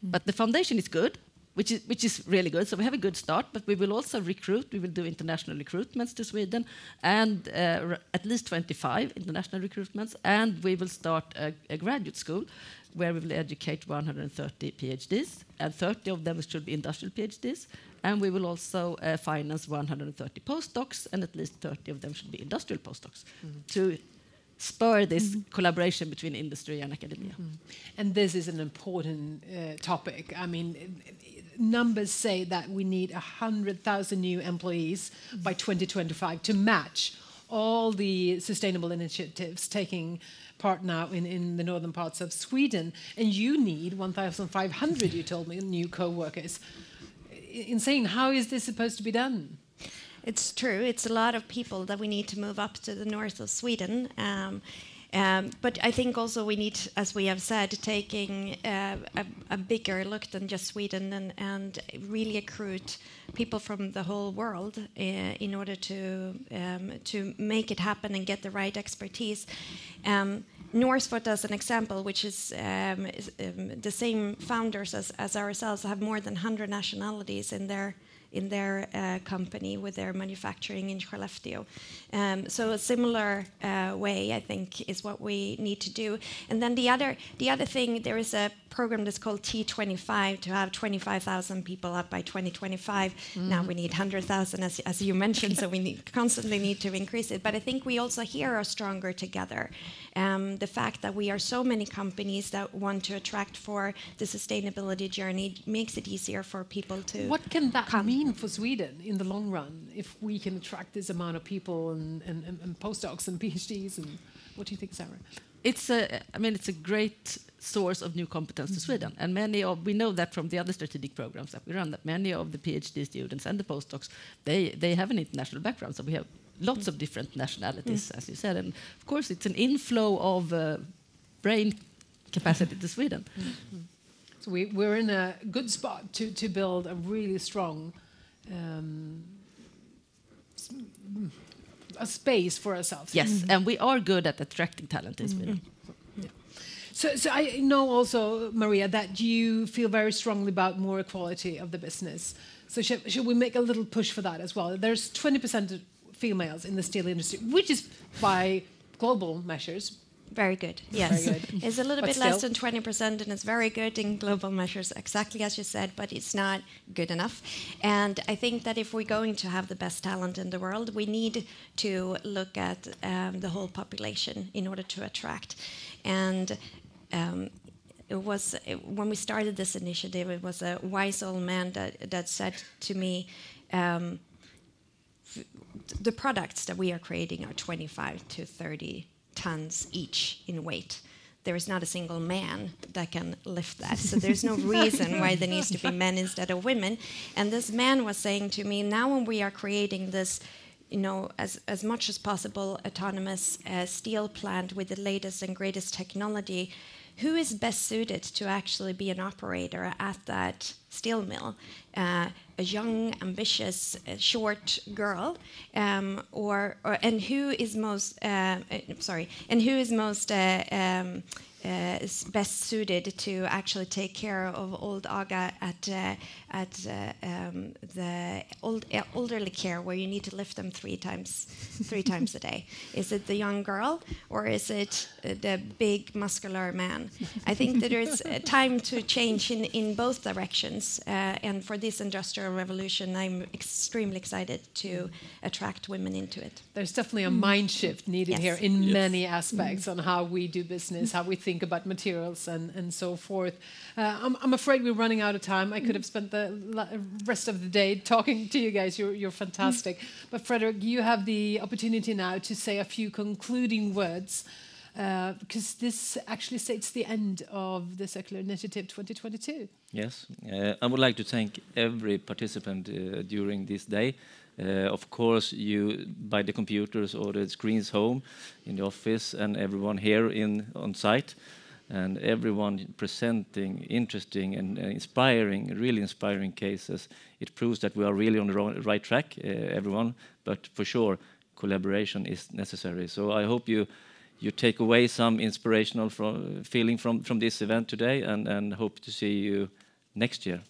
[SPEAKER 6] But the foundation is good, which is really good. So we have a good start, but we will also recruit. We will do international recruitments to Sweden, and at least 25 international recruitments, and we will start a graduate school where we will educate 130 PhDs, and 30 of them should be industrial PhDs. And we will also finance 130 postdocs, and at least 30 of them should be industrial postdocs to spur this collaboration between industry and academia.
[SPEAKER 1] And this is an important topic. I mean, numbers say that we need 100,000 new employees by 2025 to match all the sustainable initiatives taking part now in the northern parts of Sweden. And you need 1,500, you told me, new co-workers. Insane. How is this supposed to be done?
[SPEAKER 5] It's true. It's a lot of people that we need to move up to the north of Sweden. But I think also we need, as we have said, taking a bigger look than just Sweden and really recruit people from the whole world in order to make it happen and get the right expertise. Northvolt, as an example, which is the same founders as ourselves, have more than 100 nationalities in their company with their manufacturing in Skellefteå. So a similar way, I think, is what we need to do. And then the other thing, there is a program that's called T25 to have 25,000 people up by 2025. Now we need 100,000, as you mentioned, so we constantly need to increase it. But I think we also here are stronger together. The fact that we are so many companies that want to attract for the sustainability journey makes it easier for people to
[SPEAKER 1] What can that mean for Sweden in the long run if we can attract this amount of people and postdocs and PhDs? And what do you think, Sarah?
[SPEAKER 6] It's a great source of new competence to Sweden, and we know that from the other strategic programs that we run, that many of the PhD students and the postdocs, they have an international background, so we have lots of different nationalities, as you said, and of course it's an inflow of brain capacity to Sweden.
[SPEAKER 1] So we're in a good spot to build a really strong a space for ourselves.
[SPEAKER 6] Yes, and we are good at attracting talent in Sweden.
[SPEAKER 1] So I know also, Maria, that you feel very strongly about more equality of the business. So should we make a little push for that as well? There's 20% of females in the steel industry, which is by global measures.
[SPEAKER 5] Very good, yes.
[SPEAKER 1] Very good.
[SPEAKER 5] It's a little bit less than 20%, and it's very good in global measures, exactly as you said, but it's not good enough. And I think that if we're going to have the best talent in the world, we need to look at the whole population in order to attract. And it was when we started this initiative, it was a wise old man that said to me, the products that we are creating are 25 to 30 tons each in weight. there is not a single man that can lift that. So there's no reason why there needs to be men instead of women. And this man was saying to me, now when we are creating this, as much as possible autonomous steel plant with the latest and greatest technology, who is best suited to actually be an operator at that steel mill? A young, ambitious, short girl, and who is most best suited to actually take care of old Aga at the elderly care, where you need to lift them three times a day? Is it the young girl, or is it the big muscular man? I think that there's time to change in both directions, and for this industrial revolution, I'm extremely excited to attract women into it.
[SPEAKER 1] There's definitely a mind shift needed here in many aspects on how we do business, how we think about materials and so forth. I'm afraid we're running out of time. I could have spent the rest of the day talking to you guys. You're fantastic. But Frederick, you have the opportunity now to say a few concluding words, because this actually states the end of the Circular Initiative 2022.
[SPEAKER 7] Yes, I would like to thank every participant during this day. Of course, you by the computers or the screens home, in the office, and everyone here on site, and everyone presenting interesting and really inspiring cases. It proves that we are really on the right track, everyone. But for sure, collaboration is necessary. So I hope you take away some inspirational feeling from this event today, and hope to see you next year.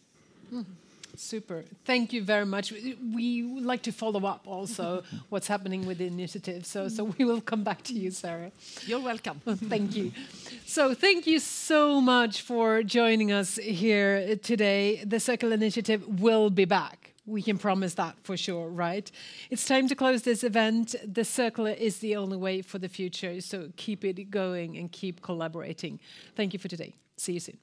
[SPEAKER 1] Super. Thank you very much. We would like to follow up also what's happening with the initiative. So we will come back to you, Sarah.
[SPEAKER 8] You're welcome.
[SPEAKER 1] Thank you. So thank you so much for joining us here today. The Circular Initiative will be back. We can promise that for sure, right? It's time to close this event. The Circular is the only way for the future. So keep it going and keep collaborating. Thank you for today. See you soon.